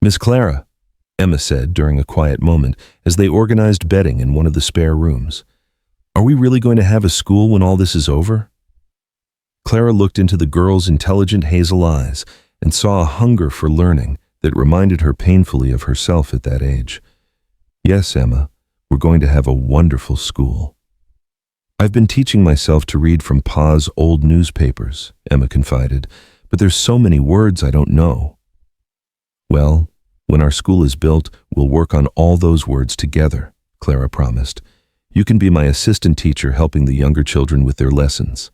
Speaker 1: "Miss Clara," Emma said during a quiet moment as they organized bedding in one of the spare rooms, "are we really going to have a school when all this is over?" Clara looked into the girl's intelligent hazel eyes and saw a hunger for learning that reminded her painfully of herself at that age. "Yes, Emma, we're going to have a wonderful school." "I've been teaching myself to read from Pa's old newspapers," Emma confided, "but there's so many words I don't know." "Well, when our school is built, we'll work on all those words together," Clara promised. "You can be my assistant teacher helping the younger children with their lessons."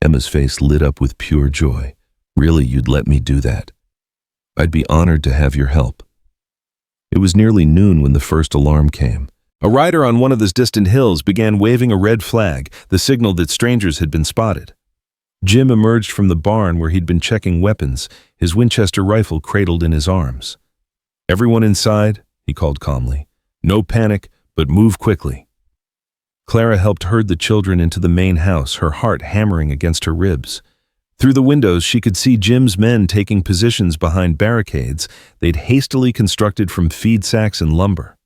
Speaker 1: Emma's face lit up with pure joy. "Really, you'd let me do that?" "I'd be honored to have your help." It was nearly noon when the first alarm came. A rider on one of the distant hills began waving a red flag, the signal that strangers had been spotted. Jim emerged from the barn where he'd been checking weapons, his Winchester rifle cradled in his arms. "Everyone inside," he called calmly. "No panic, but move quickly." Clara helped herd the children into the main house, her heart hammering against her ribs. Through the windows, she could see Jim's men taking positions behind barricades they'd hastily constructed from feed sacks and lumber.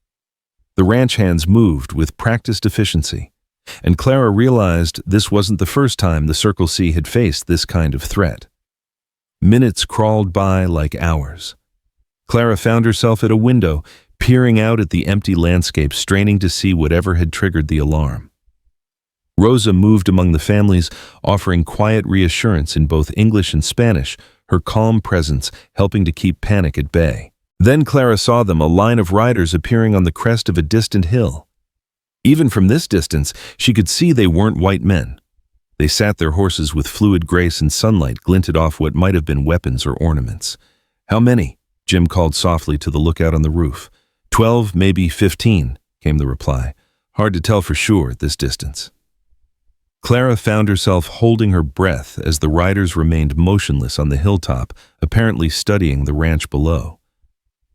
Speaker 1: The ranch hands moved with practiced efficiency, and Clara realized this wasn't the first time the Circle C had faced this kind of threat. Minutes crawled by like hours. Clara found herself at a window, peering out at the empty landscape, straining to see whatever had triggered the alarm. Rosa moved among the families, offering quiet reassurance in both English and Spanish, her calm presence helping to keep panic at bay. Then Clara saw them, a line of riders appearing on the crest of a distant hill. Even from this distance, she could see they weren't white men. They sat their horses with fluid grace, and sunlight glinted off what might have been weapons or ornaments. "How many?" Jim called softly to the lookout on the roof. 12, maybe 15, came the reply. Hard to tell for sure at this distance. Clara found herself holding her breath as the riders remained motionless on the hilltop, apparently studying the ranch below.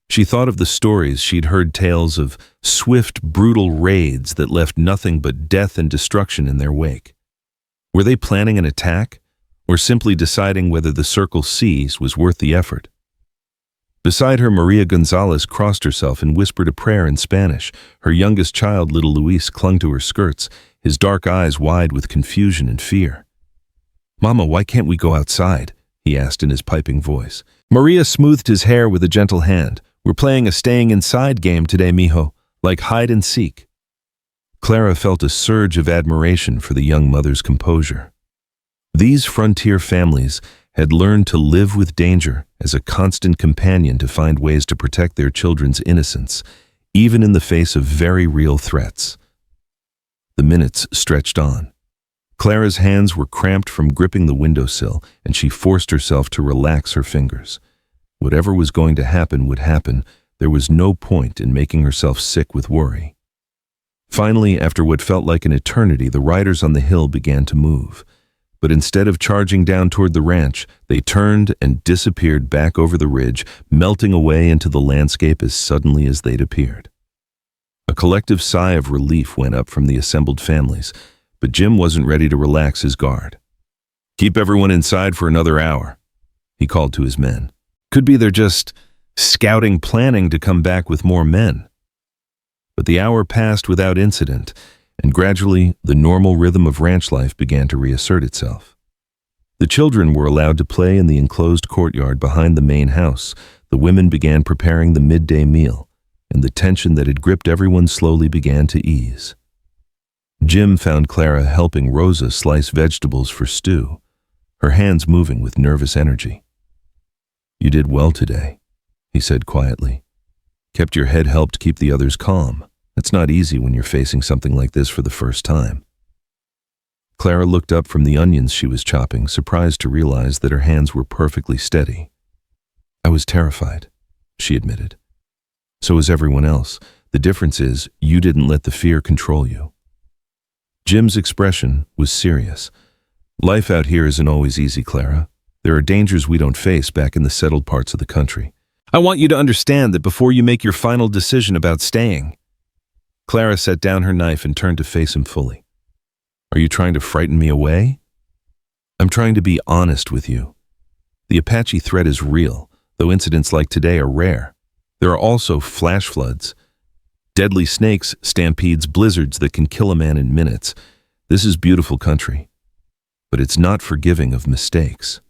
Speaker 1: She thought of the stories she'd heard, tales of swift, brutal raids that left nothing but death and destruction in their wake. Were they planning an attack, or simply deciding whether the Circle C's was worth the effort? Beside her, Maria Gonzalez crossed herself and whispered a prayer in Spanish. Her youngest child, little Luis, clung to her skirts, his dark eyes wide with confusion and fear. "Mama, why can't we go outside?" he asked in his piping voice. Maria smoothed his hair with a gentle hand. "We're playing a staying inside game today, mijo, like hide and seek." Clara felt a surge of admiration for the young mother's composure. These frontier families had learned to live with danger as a constant companion to find ways to protect their children's innocence, even in the face of very real threats. The minutes stretched on. Clara's hands were cramped from gripping the windowsill, and she forced herself to relax her fingers. Whatever was going to happen would happen. There was no point in making herself sick with worry. Finally, after what felt like an eternity, the riders on the hill began to move. But instead of charging down toward the ranch, they turned and disappeared back over the ridge, melting away into the landscape as suddenly as they'd appeared. A collective sigh of relief went up from the assembled families, but Jim wasn't ready to relax his guard. "Keep everyone inside for another hour," he called to his men. Could be they're just scouting, planning to come back with more men. But the hour passed without incident, and gradually the normal rhythm of ranch life began to reassert itself. The children were allowed to play in the enclosed courtyard behind the main house. The women began preparing the midday meal, and the tension that had gripped everyone slowly began to ease. Jim found Clara helping Rosa slice vegetables for stew, her hands moving with nervous energy. "You did well today," he said quietly. "Kept your head, helped keep the others calm. It's not easy when you're facing something like this for the first time." Clara looked up from the onions she was chopping, surprised to realize that her hands were perfectly steady. "I was terrified," she admitted. "So was everyone else. The difference is you didn't let the fear control you." Jim's expression was serious. "Life out here isn't always easy, Clara. There are dangers we don't face back in the settled parts of the country. I want you to understand that before you make your final decision about staying." Clara set down her knife and turned to face him fully. "Are you trying to frighten me away?" "I'm trying to be honest with you. The Apache threat is real, though incidents like today are rare. There are also flash floods, deadly snakes, stampedes, blizzards that can kill a man in minutes. This is beautiful country, but it's not forgiving of mistakes."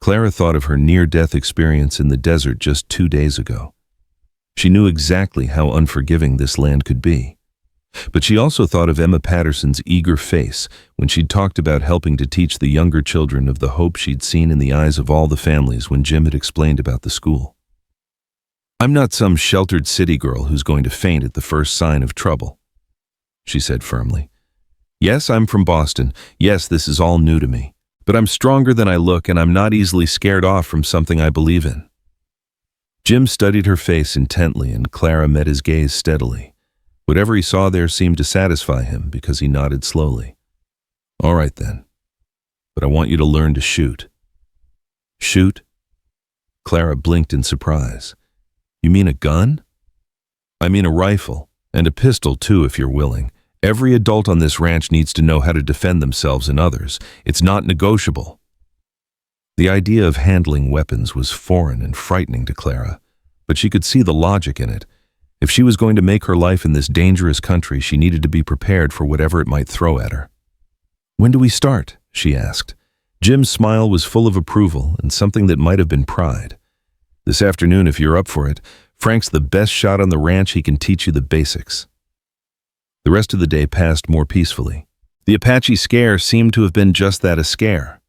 Speaker 1: Clara thought of her near-death experience in the desert just 2 days ago. She knew exactly how unforgiving this land could be. But she also thought of Emma Patterson's eager face when she'd talked about helping to teach the younger children of the hope she'd seen in the eyes of all the families when Jim had explained about the school. "I'm not some sheltered city girl who's going to faint at the first sign of trouble," she said firmly. "Yes, I'm from Boston. Yes, this is all new to me. But I'm stronger than I look, and I'm not easily scared off from something I believe in." Jim studied her face intently, and Clara met his gaze steadily. Whatever he saw there seemed to satisfy him because he nodded slowly. "All right then. But I want you to learn to shoot." "Shoot?" Clara blinked in surprise. "You mean a gun?" "I mean a rifle, and a pistol too if you're willing. Every adult on this ranch needs to know how to defend themselves and others. It's not negotiable." The idea of handling weapons was foreign and frightening to Clara, but she could see the logic in it. If she was going to make her life in this dangerous country, she needed to be prepared for whatever it might throw at her. "When do we start?" she asked. Jim's smile was full of approval and something that might have been pride. "This afternoon, if you're up for it. Frank's the best shot on the ranch. He can teach you the basics." The rest of the day passed more peacefully. The Apache scare seemed to have been just that, a scare.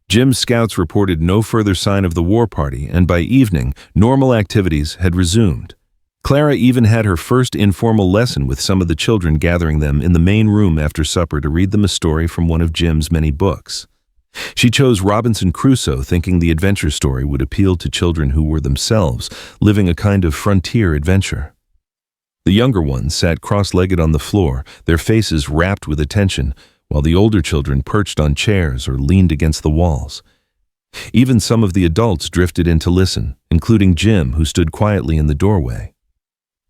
Speaker 1: Jim's scouts reported no further sign of the war party, and by evening, normal activities had resumed. Clara even had her first informal lesson with some of the children, gathering them in the main room after supper to read them a story from one of Jim's many books. She chose Robinson Crusoe, thinking the adventure story would appeal to children who were themselves living a kind of frontier adventure. The younger ones sat cross-legged on the floor, their faces rapt with attention, while the older children perched on chairs or leaned against the walls. Even some of the adults drifted in to listen, including Jim, who stood quietly in the doorway.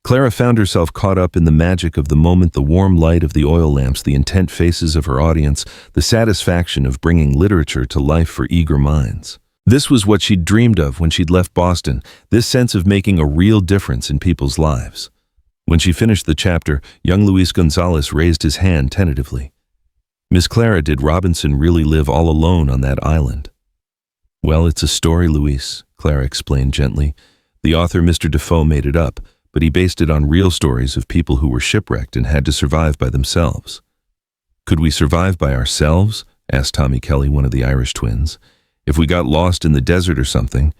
Speaker 1: Clara found herself caught up in the magic of the moment, the warm light of the oil lamps, the intent faces of her audience, the satisfaction of bringing literature to life for eager minds. This was what she'd dreamed of when she'd left Boston, this sense of making a real difference in people's lives. When she finished the chapter, young Luis Gonzalez raised his hand tentatively. "Miss Clara, did Robinson really live all alone on that island?" "Well, it's a story, Luis," Clara explained gently. "The author, Mr. Defoe, made it up, but he based it on real stories of people who were shipwrecked and had to survive by themselves." "Could we survive by ourselves?" asked Tommy Kelly, one of the Irish twins. "If we got lost in the desert or something?"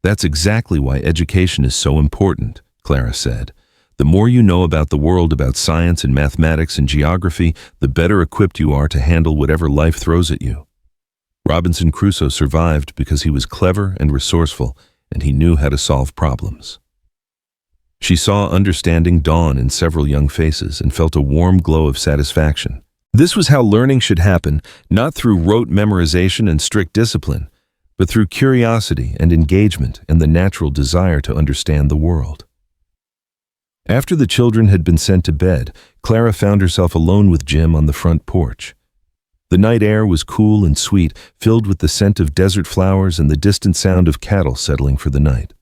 Speaker 1: "That's exactly why education is so important," Clara said. "The more you know about the world, about science and mathematics and geography, the better equipped you are to handle whatever life throws at you. Robinson Crusoe survived because he was clever and resourceful, and he knew how to solve problems." She saw understanding dawn in several young faces and felt a warm glow of satisfaction. This was how learning should happen, not through rote memorization and strict discipline, but through curiosity and engagement and the natural desire to understand the world. After the children had been sent to bed, Clara found herself alone with Jim on the front porch. The night air was cool and sweet, filled with the scent of desert flowers and the distant sound of cattle settling for the night.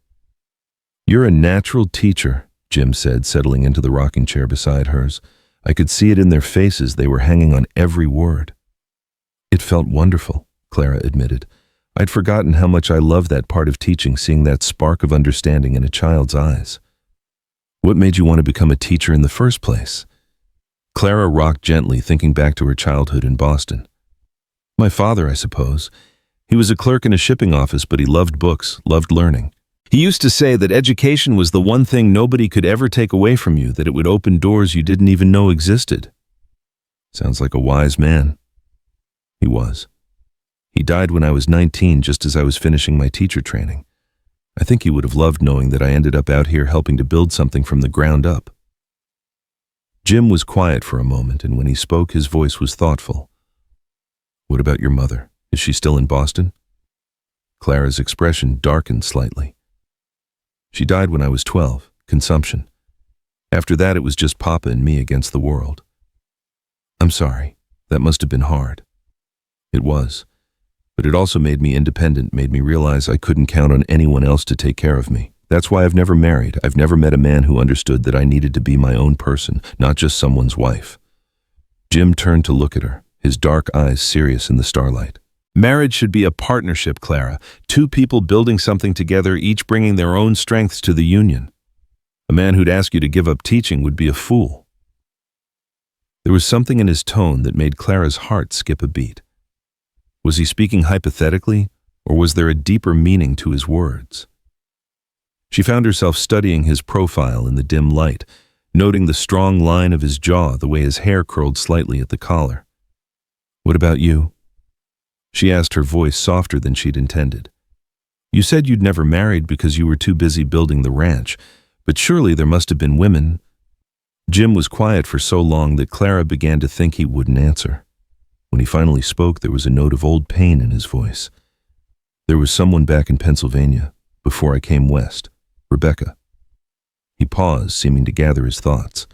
Speaker 1: "You're a natural teacher," Jim said, settling into the rocking chair beside hers. I could see it in their faces. They were hanging on every word. "It felt wonderful," Clara admitted. "I'd forgotten how much I loved that part of teaching, seeing that spark of understanding in a child's eyes." "What made you want to become a teacher in the first place?" Clara rocked gently, thinking back to her childhood in Boston. "My father, I suppose. He was a clerk in a shipping office, but he loved books, loved learning. He used to say that education was the one thing nobody could ever take away from you, that it would open doors you didn't even know existed." "Sounds like a wise man." "He was. He died when I was 19, just as I was finishing my teacher training. I think he would have loved knowing that I ended up out here helping to build something from the ground up." Jim was quiet for a moment, and when he spoke, his voice was thoughtful. "What about your mother? Is she still in Boston?" Clara's expression darkened slightly. "She died when I was 12, consumption. After that, it was just Papa and me against the world." "I'm sorry. That must have been hard." "It was. But it also made me independent, made me realize I couldn't count on anyone else to take care of me. That's why I've never married. I've never met a man who understood that I needed to be my own person, not just someone's wife." Jim turned to look at her, his dark eyes serious in the starlight. "Marriage should be a partnership, Clara. Two people building something together, each bringing their own strengths to the union. A man who'd ask you to give up teaching would be a fool." There was something in his tone that made Clara's heart skip a beat. Was he speaking hypothetically, or was there a deeper meaning to his words? She found herself studying his profile in the dim light, noting the strong line of his jaw, the way his hair curled slightly at the collar. "What about you?" She asked, her voice softer than she'd intended. "You said you'd never married because you were too busy building the ranch, but surely there must have been women." Jim was quiet for so long that Clara began to think he wouldn't answer. When he finally spoke, there was a note of old pain in his voice. "There was someone back in Pennsylvania, before I came west. Rebecca." He paused, seeming to gather his thoughts.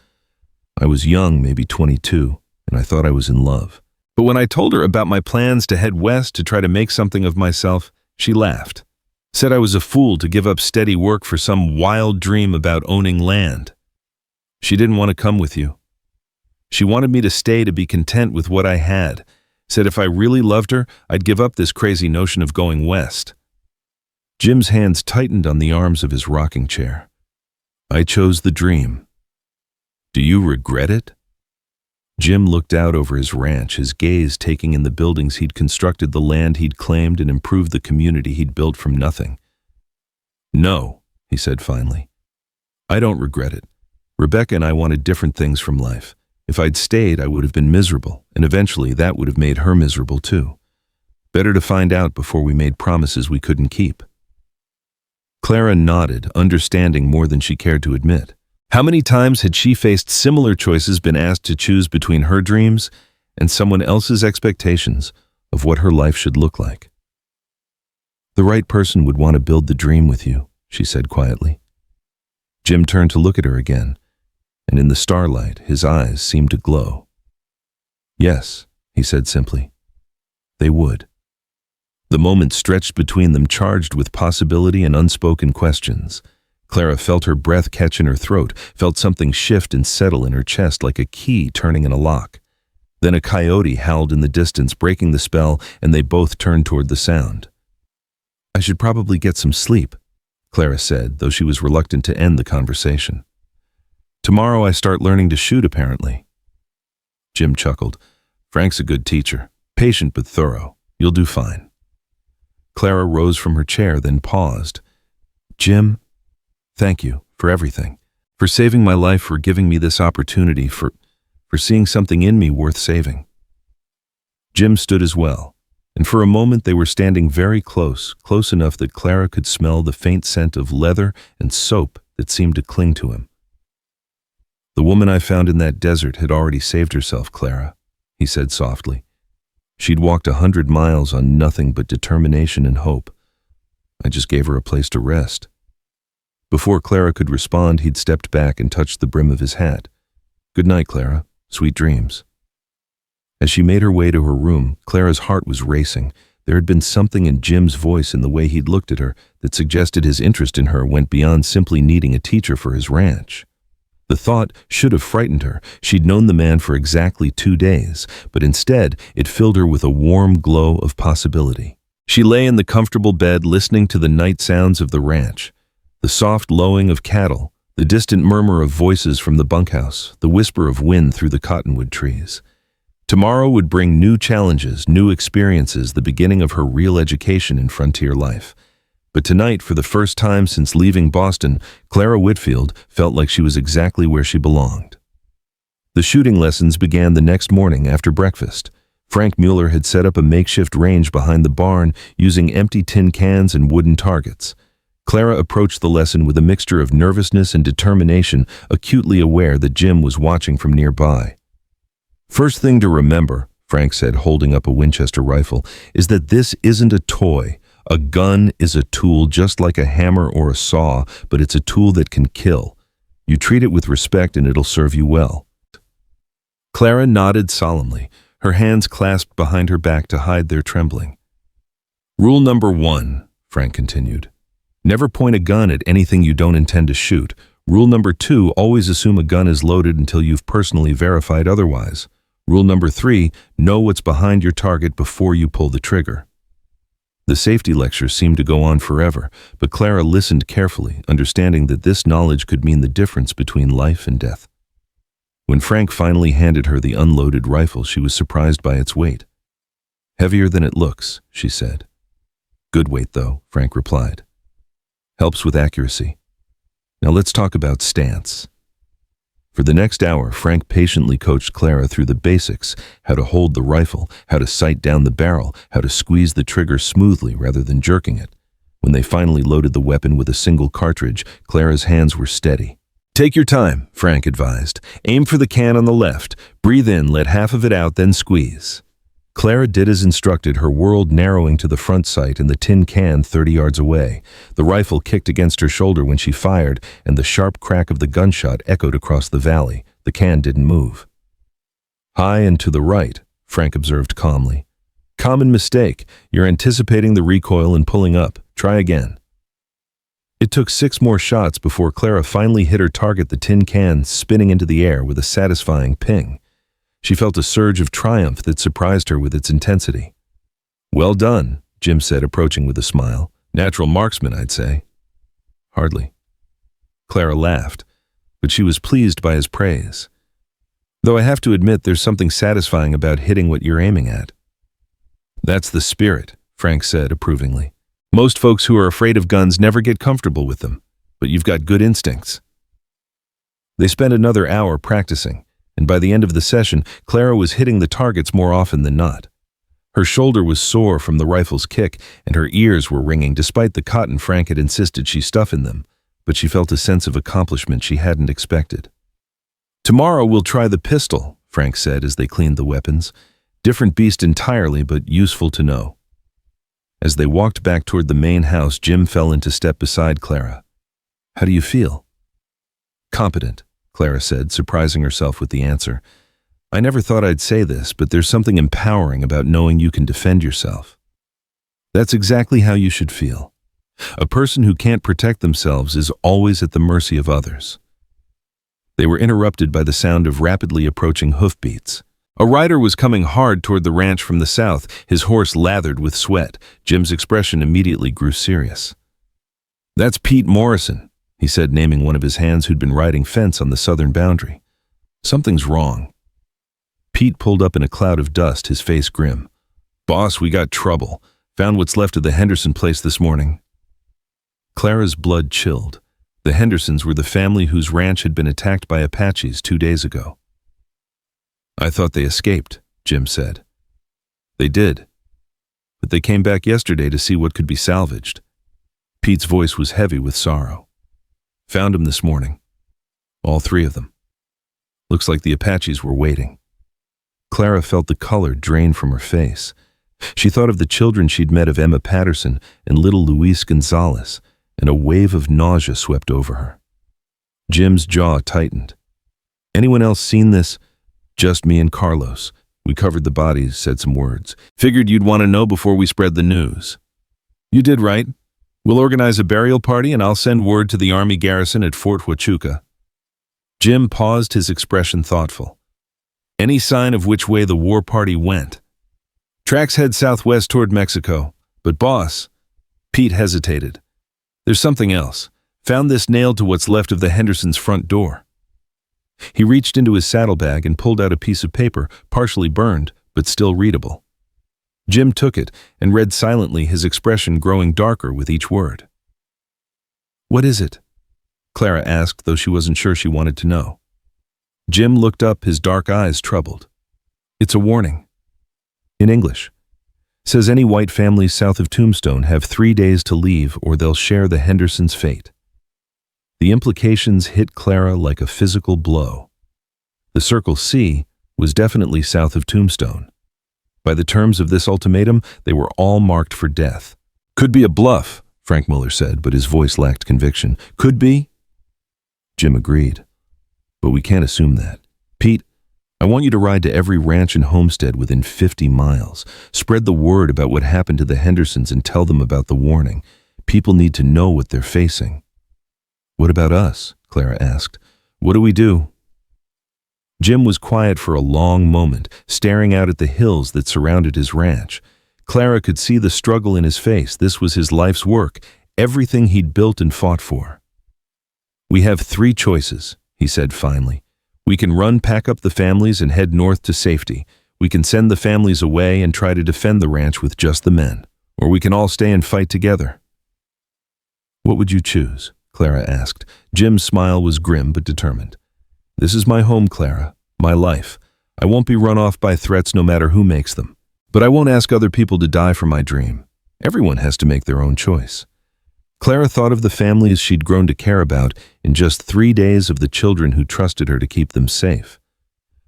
Speaker 1: "I was young, maybe 22, and I thought I was in love. But when I told her about my plans to head west to try to make something of myself, she laughed. Said I was a fool to give up steady work for some wild dream about owning land. She didn't want to come with you. She wanted me to stay, to be content with what I had. Said if I really loved her, I'd give up this crazy notion of going west." Jim's hands tightened on the arms of his rocking chair. "I chose the dream. Do you regret it?" Jim looked out over his ranch, his gaze taking in the buildings he'd constructed, the land he'd claimed, and improved the community he'd built from nothing. "No," he said finally. "I don't regret it. Rebecca and I wanted different things from life. If I'd stayed, I would have been miserable, and eventually that would have made her miserable too. Better to find out before we made promises we couldn't keep." Clara nodded, understanding more than she cared to admit. How many times had she faced similar choices, been asked to choose between her dreams and someone else's expectations of what her life should look like? "The right person would want to build the dream with you," she said quietly. Jim turned to look at her again, and in the starlight, his eyes seemed to glow. "Yes," he said simply. "They would." The moment stretched between them, charged with possibility and unspoken questions. Clara felt her breath catch in her throat, felt something shift and settle in her chest like a key turning in a lock. Then a coyote howled in the distance, breaking the spell, and they both turned toward the sound. "I should probably get some sleep," Clara said, though she was reluctant to end the conversation. "Tomorrow I start learning to shoot, apparently." Jim chuckled. "Frank's a good teacher, patient but thorough. You'll do fine." Clara rose from her chair, then paused. "Jim, thank you for everything, for saving my life, for giving me this opportunity, for seeing something in me worth saving." Jim stood as well, and for a moment they were standing very close, close enough that Clara could smell the faint scent of leather and soap that seemed to cling to him. "The woman I found in that desert had already saved herself, Clara," he said softly. "She'd walked 100 miles on nothing but determination and hope. I just gave her a place to rest." Before Clara could respond, he'd stepped back and touched the brim of his hat. "Good night, Clara. Sweet dreams." As she made her way to her room, Clara's heart was racing. There had been something in Jim's voice and the way he'd looked at her that suggested his interest in her went beyond simply needing a teacher for his ranch. The thought should have frightened her. She'd known the man for exactly 2 days, but instead it filled her with a warm glow of possibility. She lay in the comfortable bed, listening to the night sounds of the ranch, the soft lowing of cattle, the distant murmur of voices from the bunkhouse, the whisper of wind through the cottonwood trees. Tomorrow would bring new challenges, new experiences, the beginning of her real education in frontier life. But tonight, for the first time since leaving Boston, Clara Whitfield felt like she was exactly where she belonged. The shooting lessons began the next morning after breakfast. Frank Mueller had set up a makeshift range behind the barn using empty tin cans and wooden targets. Clara approached the lesson with a mixture of nervousness and determination, acutely aware that Jim was watching from nearby. "First thing to remember," Frank said, holding up a Winchester rifle, "is that this isn't a toy. A gun is a tool just like a hammer or a saw, but it's a tool that can kill. You treat it with respect and it'll serve you well." Clara nodded solemnly, her hands clasped behind her back to hide their trembling. "Rule number 1, Frank continued. Never point a gun at anything you don't intend to shoot. Rule number 2, always assume a gun is loaded until you've personally verified otherwise. Rule number 3, know what's behind your target before you pull the trigger." The safety lecture seemed to go on forever, but Clara listened carefully, understanding that this knowledge could mean the difference between life and death. When Frank finally handed her the unloaded rifle, she was surprised by its weight. "Heavier than it looks," she said. "Good weight, though," Frank replied. "Helps with accuracy. Now let's talk about stance." For the next hour, Frank patiently coached Clara through the basics: how to hold the rifle, how to sight down the barrel, how to squeeze the trigger smoothly rather than jerking it. When they finally loaded the weapon with a single cartridge, Clara's hands were steady. "Take your time," Frank advised. "Aim for the can on the left. Breathe in, let half of it out, then squeeze." Clara did as instructed, her world narrowing to the front sight and the tin can 30 yards away. The rifle kicked against her shoulder when she fired, and the sharp crack of the gunshot echoed across the valley. The can didn't move. "High and to the right," Frank observed calmly. "Common mistake. You're anticipating the recoil and pulling up. Try again." It took 6 more shots before Clara finally hit her target, the tin can spinning into the air with a satisfying ping. She felt a surge of triumph that surprised her with its intensity. "Well done," Jim said, approaching with a smile. "Natural marksman, I'd say." "Hardly." Clara laughed, but she was pleased by his praise. Though I have to admit there's something satisfying about hitting what you're aiming at. That's the spirit, Frank said approvingly. Most folks who are afraid of guns never get comfortable with them, but you've got good instincts. They spent another hour practicing, and by the end of the session, Clara was hitting the targets more often than not. Her shoulder was sore from the rifle's kick, and her ears were ringing despite the cotton Frank had insisted she stuff in them, but she felt a sense of accomplishment she hadn't expected. Tomorrow we'll try the pistol, Frank said as they cleaned the weapons. Different beast entirely, but useful to know. As they walked back toward the main house, Jim fell into step beside Clara. How do you feel? Competent, Clara said, surprising herself with the answer. I never thought I'd say this, but there's something empowering about knowing you can defend yourself. That's exactly how you should feel. A person who can't protect themselves is always at the mercy of others. They were interrupted by the sound of rapidly approaching hoofbeats. A rider was coming hard toward the ranch from the south, his horse lathered with sweat. Jim's expression immediately grew serious. That's Pete Morrison, he said, naming one of his hands who'd been riding fence on the southern boundary. Something's wrong. Pete pulled up in a cloud of dust, his face grim. Boss, we got trouble. Found what's left of the Henderson place this morning. Clara's blood chilled. The Hendersons were the family whose ranch had been attacked by Apaches 2 days ago. I thought they escaped, Jim said. They did. But they came back yesterday to see what could be salvaged. Pete's voice was heavy with sorrow. Found them this morning. All 3 of them. Looks like the Apaches were waiting. Clara felt the color drain from her face. She thought of the children she'd met of Emma Patterson and little Luis Gonzalez, and a wave of nausea swept over her. Jim's jaw tightened. Anyone else seen this? Just me and Carlos. We covered the bodies, said some words. Figured you'd want to know before we spread the news. You did right. We'll organize a burial party and I'll send word to the Army garrison at Fort Huachuca. Jim paused, his expression thoughtful. Any sign of which way the war party went? Tracks head southwest toward Mexico. But boss, Pete hesitated. There's something else. Found this nailed to what's left of the Hendersons' front door. He reached into his saddlebag and pulled out a piece of paper, partially burned, but still readable. Jim took it and read silently, his expression growing darker with each word. What is it? Clara asked, though she wasn't sure she wanted to know. Jim looked up, his dark eyes troubled. It's a warning. In English. Says any white families south of Tombstone have 3 days to leave or they'll share the Hendersons' fate. The implications hit Clara like a physical blow. The Circle C was definitely south of Tombstone. By the terms of this ultimatum, they were all marked for death. Could be a bluff, Frank Muller said, but his voice lacked conviction. Could be? Jim agreed. But we can't assume that. Pete, I want you to ride to every ranch and homestead within 50 miles. Spread the word about what happened to the Hendersons and tell them about the warning. People need to know what they're facing. What about us? Clara asked. What do we do? Jim was quiet for a long moment, staring out at the hills that surrounded his ranch. Clara could see the struggle in his face. This was his life's work, everything he'd built and fought for. We have 3 choices, he said finally. We can run, pack up the families, and head north to safety. We can send the families away and try to defend the ranch with just the men. Or we can all stay and fight together. What would you choose? Clara asked. Jim's smile was grim but determined. This is my home, Clara. My life. I won't be run off by threats no matter who makes them. But I won't ask other people to die for my dream. Everyone has to make their own choice. Clara thought of the families she'd grown to care about in just 3 days, of the children who trusted her to keep them safe.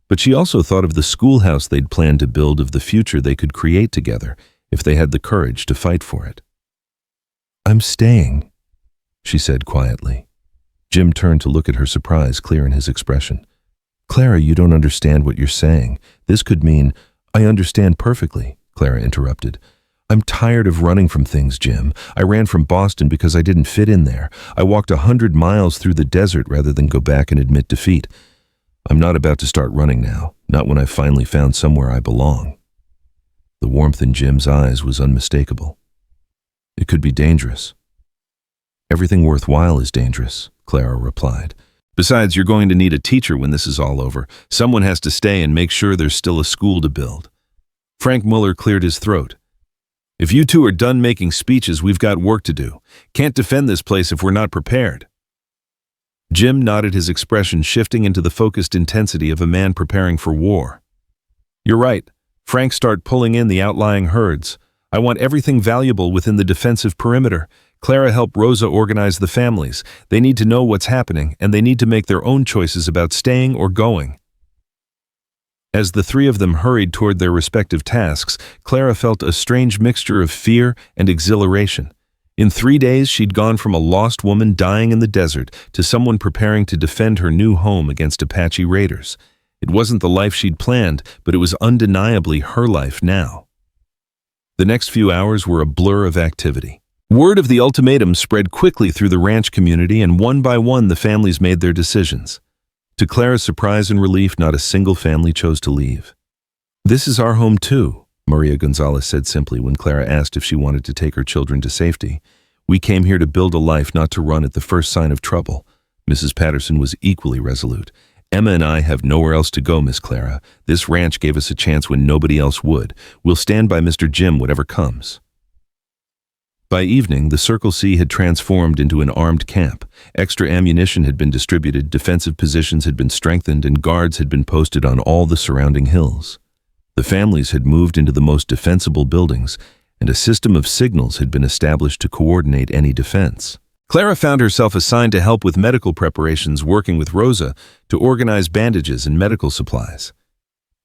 Speaker 1: But she also thought of the schoolhouse they'd planned to build, of the future they could create together if they had the courage to fight for it. I'm staying, she said quietly. Jim turned to look at her, surprise clear in his expression. Clara, you don't understand what you're saying. This could mean— I understand perfectly, Clara interrupted. I'm tired of running from things, Jim. I ran from Boston because I didn't fit in there. I walked 100 miles through the desert rather than go back and admit defeat. I'm not about to start running now, not when I've finally found somewhere I belong. The warmth in Jim's eyes was unmistakable. It could be dangerous. Everything worthwhile is dangerous, Clara replied. Besides, you're going to need a teacher when this is all over. Someone has to stay and make sure there's still a school to build. Frank Muller cleared his throat. If you two are done making speeches, we've got work to do. Can't defend this place if we're not prepared. Jim nodded, his expression shifting into the focused intensity of a man preparing for war. You're right. Frank, start pulling in the outlying herds. I want everything valuable within the defensive perimeter. Clara, help Rosa organize the families. They need to know what's happening, and they need to make their own choices about staying or going. As the three of them hurried toward their respective tasks, Clara felt a strange mixture of fear and exhilaration. In 3 days, she'd gone from a lost woman dying in the desert to someone preparing to defend her new home against Apache raiders. It wasn't the life she'd planned, but it was undeniably her life now. The next few hours were a blur of activity. Word of the ultimatum spread quickly through the ranch community, and one by one the families made their decisions. To Clara's surprise and relief, not a single family chose to leave. This is our home too, Maria Gonzalez said simply when Clara asked if she wanted to take her children to safety. We came here to build a life, not to run at the first sign of trouble. Mrs. Patterson was equally resolute. Emma and I have nowhere else to go, Miss Clara. This ranch gave us a chance when nobody else would. We'll stand by Mr. Jim whatever comes. By evening, the Circle C had transformed into an armed camp. Extra ammunition had been distributed, defensive positions had been strengthened, and guards had been posted on all the surrounding hills. The families had moved into the most defensible buildings, and a system of signals had been established to coordinate any defense. Clara found herself assigned to help with medical preparations, working with Rosa to organize bandages and medical supplies.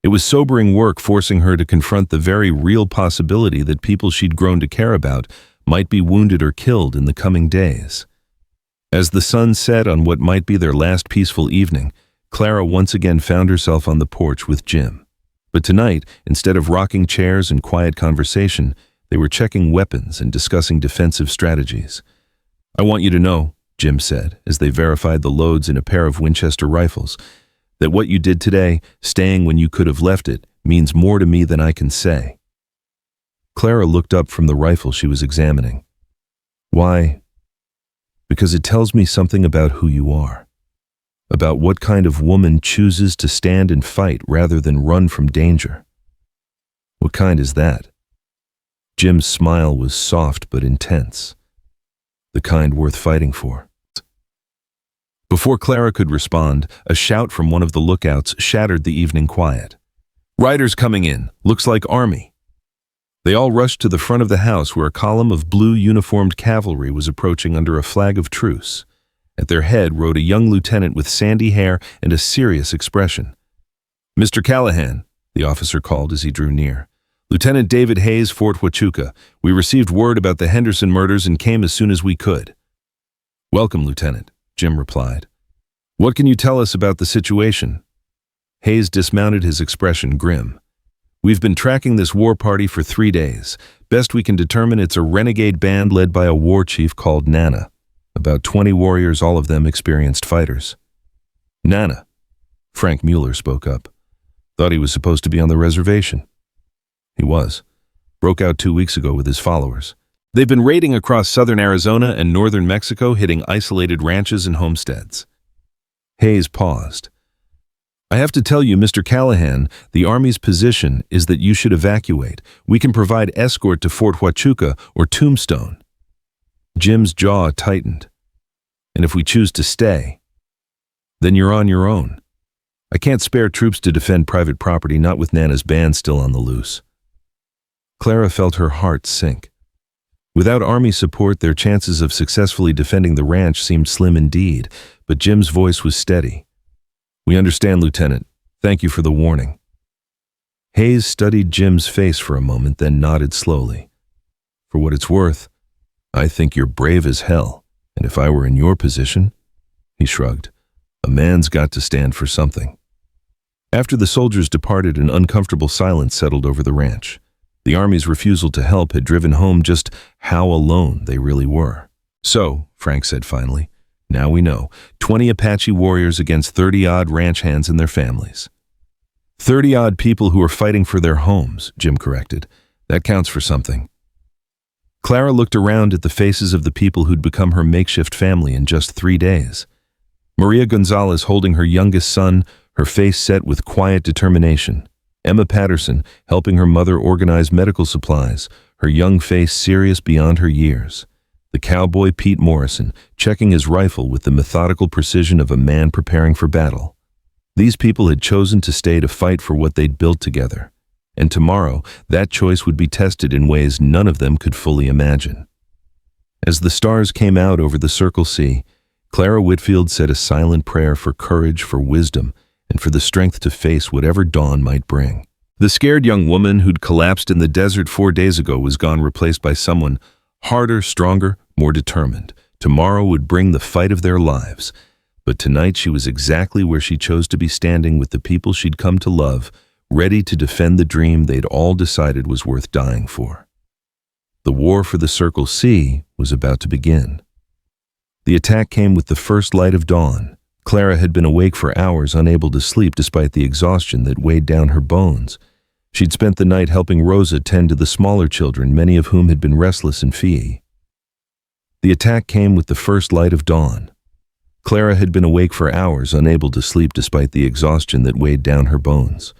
Speaker 1: It was sobering work, forcing her to confront the very real possibility that people she'd grown to care about might be wounded or killed in the coming days. As the sun set on what might be their last peaceful evening, Clara once again found herself on the porch with Jim. But tonight, instead of rocking chairs and quiet conversation, they were checking weapons and discussing defensive strategies. I want you to know, Jim said, as they verified the loads in a pair of Winchester rifles, that what you did today, staying when you could have left it, means more to me than I can say. Clara looked up from the rifle she was examining. Why? Because it tells me something about who you are, about what kind of woman chooses to stand and fight rather than run from danger. What kind is that? Jim's smile was soft but intense. The kind worth fighting for. Before Clara could respond, a shout from one of the lookouts shattered the evening quiet. Riders coming in, looks like army. They all rushed to the front of the house where a column of blue uniformed cavalry was approaching under a flag of truce. At their head rode a young lieutenant with sandy hair and a serious expression. Mr. Callahan, the officer called as he drew near. Lieutenant David Hayes, Fort Huachuca. We received word about the Henderson murders and came as soon as we could. Welcome, Lieutenant, Jim replied. What can you tell us about the situation? Hayes dismounted, his expression grim. We've been tracking this war party for 3 days. Best we can determine, it's a renegade band led by a war chief called Nana. About 20 warriors, all of them experienced fighters. Nana, Frank Muller spoke up. Thought he was supposed to be on the reservation. He was. Broke out 2 weeks ago with his followers. They've been raiding across southern Arizona and northern Mexico, hitting isolated ranches and homesteads. Hayes paused. I have to tell you, Mr. Callahan, the Army's position is that you should evacuate. We can provide escort to Fort Huachuca or Tombstone. Jim's jaw tightened. And if we choose to stay, then you're on your own. I can't spare troops to defend private property, not with Nana's band still on the loose. Clara felt her heart sink. Without Army support, their chances of successfully defending the ranch seemed slim indeed, but Jim's voice was steady. We understand, Lieutenant. Thank you for the warning. Hayes studied Jim's face for a moment, then nodded slowly. For what it's worth, I think you're brave as hell, and if I were in your position, he shrugged, a man's got to stand for something. After the soldiers departed, an uncomfortable silence settled over the ranch. The Army's refusal to help had driven home just how alone they really were. So, Frank said finally, now we know, 20 Apache warriors against 30-odd ranch hands and their families. 30-odd people who are fighting for their homes, Jim corrected. That counts for something. Clara looked around at the faces of the people who'd become her makeshift family in just 3 days. Maria Gonzalez holding her youngest son, her face set with quiet determination. Emma Patterson helping her mother organize medical supplies, her young face serious beyond her years. The cowboy Pete Morrison checking his rifle with the methodical precision of a man preparing for battle. These people had chosen to stay to fight for what they'd built together. And tomorrow, that choice would be tested in ways none of them could fully imagine. As the stars came out over the Circle C, Clara Whitfield said a silent prayer for courage, for wisdom, and for the strength to face whatever dawn might bring. The scared young woman who'd collapsed in the desert 4 days ago was gone, replaced by someone harder, stronger, more determined. Tomorrow would bring the fight of their lives. But tonight she was exactly where she chose to be, standing with the people she'd come to love, ready to defend the dream they'd all decided was worth dying for. The war for the Circle C was about to begin. The attack came with the first light of dawn. Clara had been awake for hours, unable to sleep despite the exhaustion that weighed down her bones. She'd spent the night helping Rosa tend to the smaller children, many of whom had been restless and fee. The attack came with the first light of dawn. Clara had been awake for hours, unable to sleep despite the exhaustion that weighed down her bones.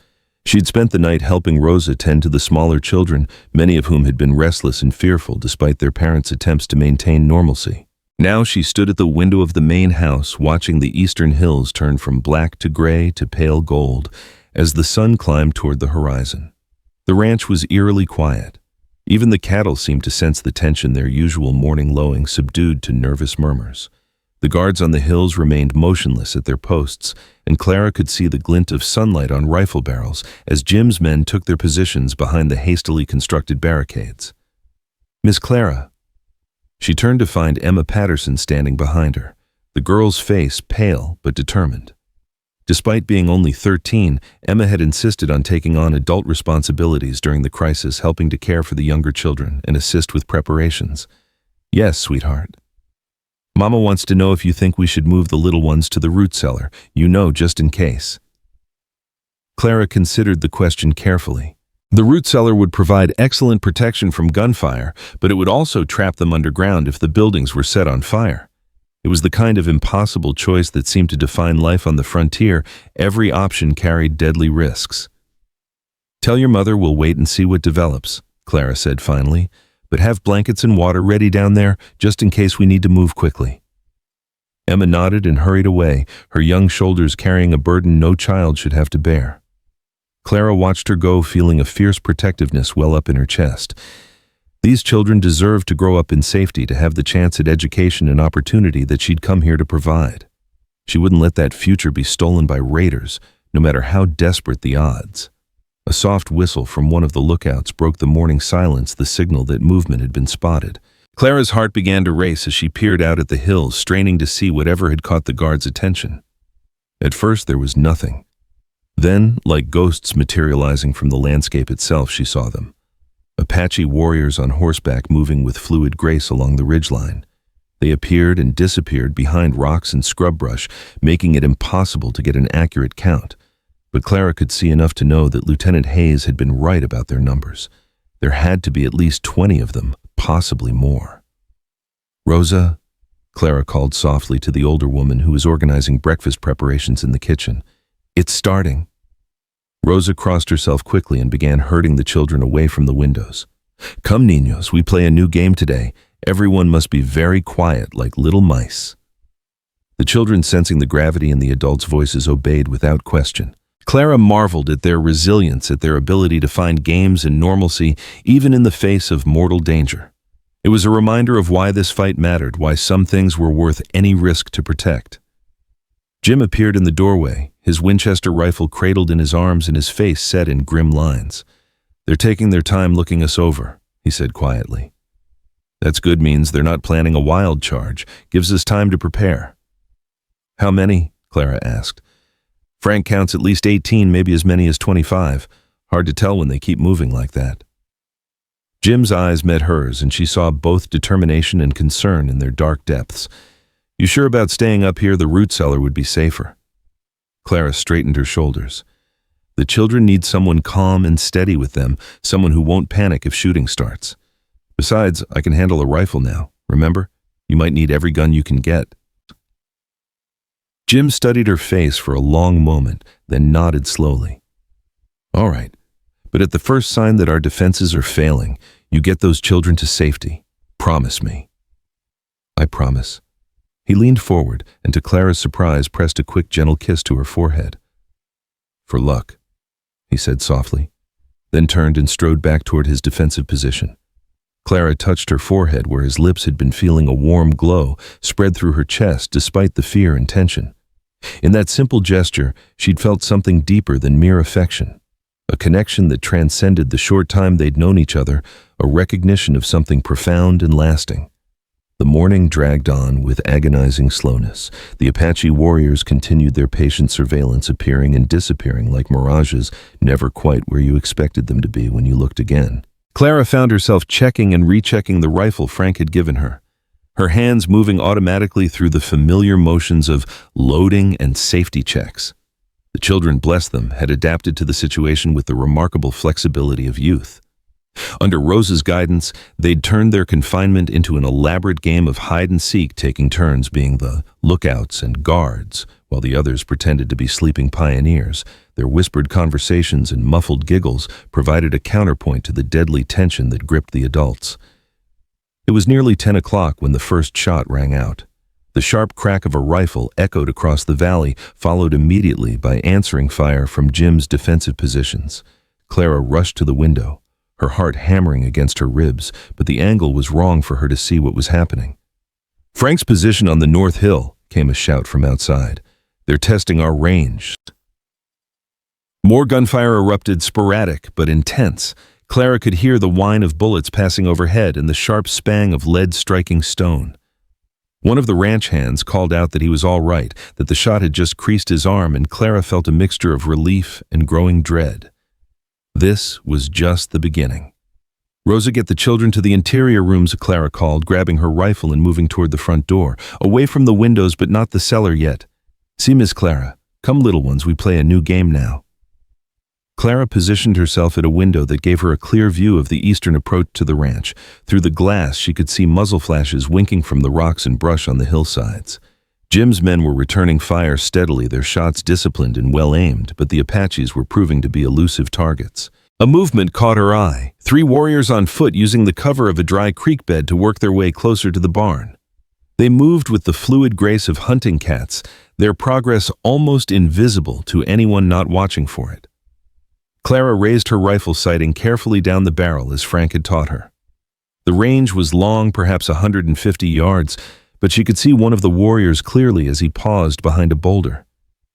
Speaker 1: She'd spent the night helping Rosa tend to the smaller children, many of whom had been restless and fearful despite their parents' attempts to maintain normalcy. Now she stood at the window of the main house, watching the eastern hills turn from black to gray to pale gold as the sun climbed toward the horizon. The ranch was eerily quiet. Even the cattle seemed to sense the tension, their usual morning lowing subdued to nervous murmurs. The guards on the hills remained motionless at their posts, and Clara could see the glint of sunlight on rifle barrels as Jim's men took their positions behind the hastily constructed barricades. "Miss Clara." She turned to find Emma Patterson standing behind her, the girl's face pale but determined. Despite being only 13, Emma had insisted on taking on adult responsibilities during the crisis, helping to care for the younger children and assist with preparations. "Yes, sweetheart. Mama wants to know if you think we should move the little ones to the root cellar, just in case." Clara considered the question carefully. The root cellar would provide excellent protection from gunfire, but it would also trap them underground if the buildings were set on fire. It was the kind of impossible choice that seemed to define life on the frontier. Every option carried deadly risks. "Tell your mother we'll wait and see what develops," Clara said finally, "but have blankets and water ready down there just in case we need to move quickly." Emma nodded and hurried away, her young shoulders carrying a burden no child should have to bear. Clara watched her go, feeling a fierce protectiveness well up in her chest. These children deserved to grow up in safety, to have the chance at education and opportunity that she'd come here to provide. She wouldn't let that future be stolen by raiders, no matter how desperate the odds. A soft whistle from one of the lookouts broke the morning silence, the signal that movement had been spotted. Clara's heart began to race as she peered out at the hills, straining to see whatever had caught the guards' attention. At first there was nothing. Then, like ghosts materializing from the landscape itself, she saw them. Apache warriors on horseback moving with fluid grace along the ridgeline. They appeared and disappeared behind rocks and scrub brush, making it impossible to get an accurate count. But Clara could see enough to know that Lieutenant Hayes had been right about their numbers. There had to be at least 20 of them, possibly more. "Rosa," Clara called softly to the older woman who was organizing breakfast preparations in the kitchen. "It's starting." Rosa crossed herself quickly and began herding the children away from the windows. "Come, niños, we play a new game today. Everyone must be very quiet, like little mice." The children, sensing the gravity in the adults' voices, obeyed without question. Clara marveled at their resilience, at their ability to find games and normalcy even in the face of mortal danger. It was a reminder of why this fight mattered, why some things were worth any risk to protect. Jim appeared in the doorway, his Winchester rifle cradled in his arms and his face set in grim lines. "They're taking their time looking us over," he said quietly. "That's good, means they're not planning a wild charge, gives us time to prepare." "How many?" Clara asked. "Frank counts at least 18, maybe as many as 25. Hard to tell when they keep moving like that." Jim's eyes met hers, and she saw both determination and concern in their dark depths. "You sure about staying up here? The root cellar would be safer." Clara straightened her shoulders. "The children need someone calm and steady with them, someone who won't panic if shooting starts. Besides, I can handle a rifle now, remember? You might need every gun you can get." Jim studied her face for a long moment, then nodded slowly. All right, but at the first sign that our defenses are failing, you get those children to safety. Promise me. I promise. He leaned forward and, to Clara's surprise, pressed a quick, gentle kiss to her forehead. For luck, he said softly, then turned and strode back toward his defensive position. Clara touched her forehead where his lips had been feeling a warm glow spread through her chest despite the fear and tension. In that simple gesture, she'd felt something deeper than mere affection, a connection that transcended the short time they'd known each other, a recognition of something profound and lasting. The morning dragged on with agonizing slowness. The Apache warriors continued their patient surveillance, appearing and disappearing like mirages, never quite where you expected them to be when you looked again. Clara found herself checking and rechecking the rifle Frank had given her, her hands moving automatically through the familiar motions of loading and safety checks. The children, bless them, had adapted to the situation with the remarkable flexibility of youth. Under Rose's guidance, they'd turned their confinement into an elaborate game of hide-and-seek, taking turns being the lookouts and guards, while the others pretended to be sleeping pioneers. Their whispered conversations and muffled giggles provided a counterpoint to the deadly tension that gripped the adults. It was nearly 10 o'clock when the first shot rang out. The sharp crack of a rifle echoed across the valley, followed immediately by answering fire from Jim's defensive positions. Clara rushed to the window, her heart hammering against her ribs, but the angle was wrong for her to see what was happening. "Frank's position on the North Hill," came a shout from outside. "They're testing our range." More gunfire erupted, sporadic but intense. Clara could hear the whine of bullets passing overhead and the sharp spang of lead striking stone. One of the ranch hands called out that he was all right, that the shot had just creased his arm, and Clara felt a mixture of relief and growing dread. This was just the beginning. "Rosa, get the children to the interior rooms," Clara called, grabbing her rifle and moving toward the front door. "Away from the windows, but not the cellar yet. See, Miss Clara, come little ones, we play a new game now." Clara positioned herself at a window that gave her a clear view of the eastern approach to the ranch. Through the glass, she could see muzzle flashes winking from the rocks and brush on the hillsides. Jim's men were returning fire steadily, their shots disciplined and well-aimed, but the Apaches were proving to be elusive targets. A movement caught her eye, 3 warriors on foot using the cover of a dry creek bed to work their way closer to the barn. They moved with the fluid grace of hunting cats, their progress almost invisible to anyone not watching for it. Clara raised her rifle sighting carefully down the barrel as Frank had taught her. The range was long, perhaps 150 yards, but she could see one of the warriors clearly as he paused behind a boulder.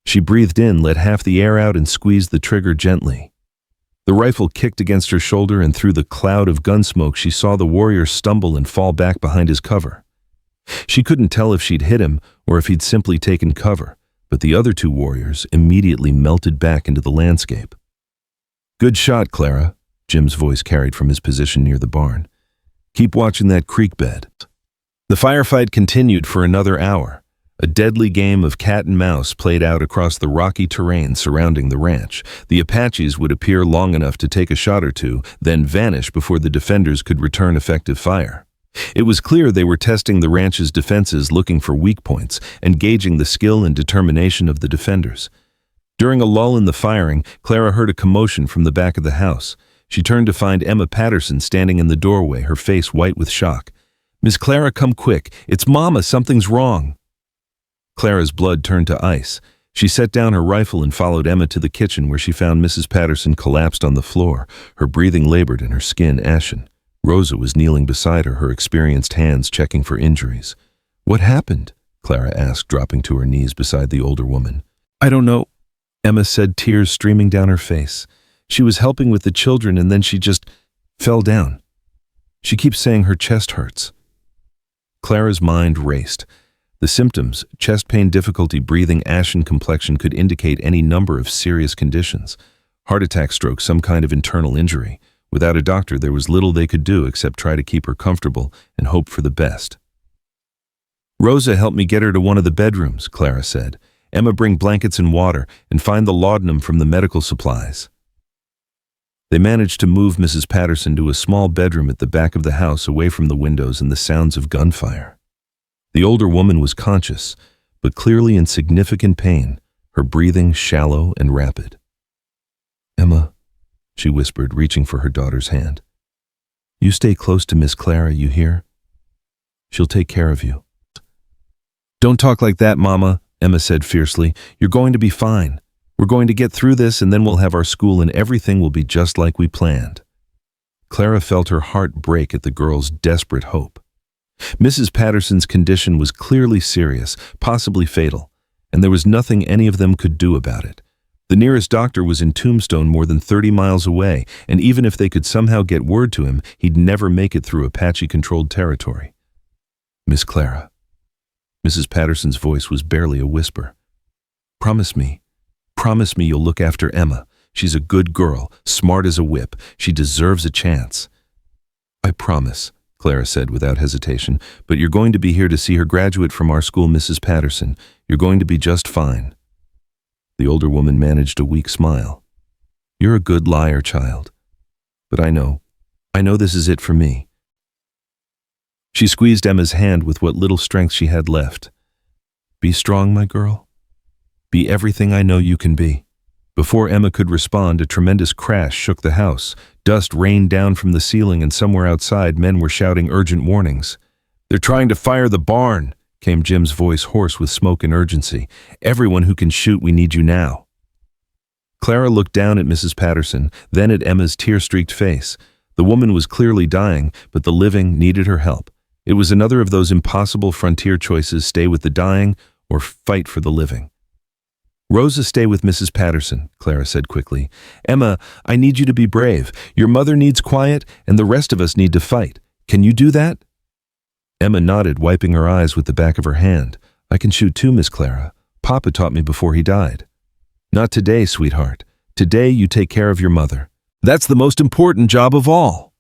Speaker 1: She breathed in, let half the air out, and squeezed the trigger gently. The rifle kicked against her shoulder, and through the cloud of gun smoke she saw the warrior stumble and fall back behind his cover. She couldn't tell if she'd hit him or if he'd simply taken cover, but the other 2 warriors immediately melted back into the landscape. "Good shot, Clara," Jim's voice carried from his position near the barn. "Keep watching that creek bed." The firefight continued for another hour. A deadly game of cat and mouse played out across the rocky terrain surrounding the ranch. The Apaches would appear long enough to take a shot or two, then vanish before the defenders could return effective fire. It was clear they were testing the ranch's defenses, looking for weak points, and gauging the skill and determination of the defenders. During a lull in the firing, Clara heard a commotion from the back of the house. She turned to find Emma Patterson standing in the doorway, her face white with shock. "Miss Clara, come quick. It's Mama. Something's wrong." Clara's blood turned to ice. She set down her rifle and followed Emma to the kitchen, where she found Mrs. Patterson collapsed on the floor, her breathing labored and her skin ashen. Rosa was kneeling beside her, her experienced hands checking for injuries. "What happened?" Clara asked, dropping to her knees beside the older woman. "I don't know," Emma said, tears streaming down her face. "She was helping with the children and then she just fell down. She keeps saying her chest hurts." Clara's mind raced. The symptoms, chest pain, difficulty breathing, ashen complexion, could indicate any number of serious conditions. Heart attack, stroke, some kind of internal injury. Without a doctor, there was little they could do except try to keep her comfortable and hope for the best. "Rosa helped me get her to one of the bedrooms," Clara said. "Emma, bring blankets and water, and find the laudanum from the medical supplies." They managed to move Mrs. Patterson to a small bedroom at the back of the house, away from the windows and the sounds of gunfire. The older woman was conscious, but clearly in significant pain, her breathing shallow and rapid. "Emma," she whispered, reaching for her daughter's hand. "You stay close to Miss Clara, you hear? She'll take care of you." "Don't talk like that, Mama," Emma said fiercely. "You're going to be fine. We're going to get through this, and then we'll have our school and everything will be just like we planned." Clara felt her heart break at the girl's desperate hope. Mrs. Patterson's condition was clearly serious, possibly fatal, and there was nothing any of them could do about it. The nearest doctor was in Tombstone, more than 30 miles away, and even if they could somehow get word to him, he'd never make it through Apache-controlled territory. "Miss Clara." Mrs. Patterson's voice was barely a whisper. Promise me you'll look after Emma. She's a good girl, smart as a whip. She deserves a chance." "I promise," Clara said without hesitation, "but you're going to be here to see her graduate from our school, Mrs. Patterson. You're going to be just fine." The older woman managed a weak smile. "You're a good liar, child. But I know this is it for me." She squeezed Emma's hand with what little strength she had left. "Be strong, my girl. Be everything I know you can be." Before Emma could respond, a tremendous crash shook the house. Dust rained down from the ceiling, and somewhere outside, men were shouting urgent warnings. "They're trying to fire the barn," came Jim's voice, hoarse with smoke and urgency. "Everyone who can shoot, we need you now." Clara looked down at Mrs. Patterson, then at Emma's tear-streaked face. The woman was clearly dying, but the living needed her help. It was another of those impossible frontier choices: stay with the dying or fight for the living. "Rosa, stay with Mrs. Patterson," Clara said quickly. "Emma, I need you to be brave. Your mother needs quiet, and the rest of us need to fight. Can you do that?" Emma nodded, wiping her eyes with the back of her hand. "I can shoot too, Miss Clara. Papa taught me before he died." "Not today, sweetheart. Today you take care of your mother. That's the most important job of all."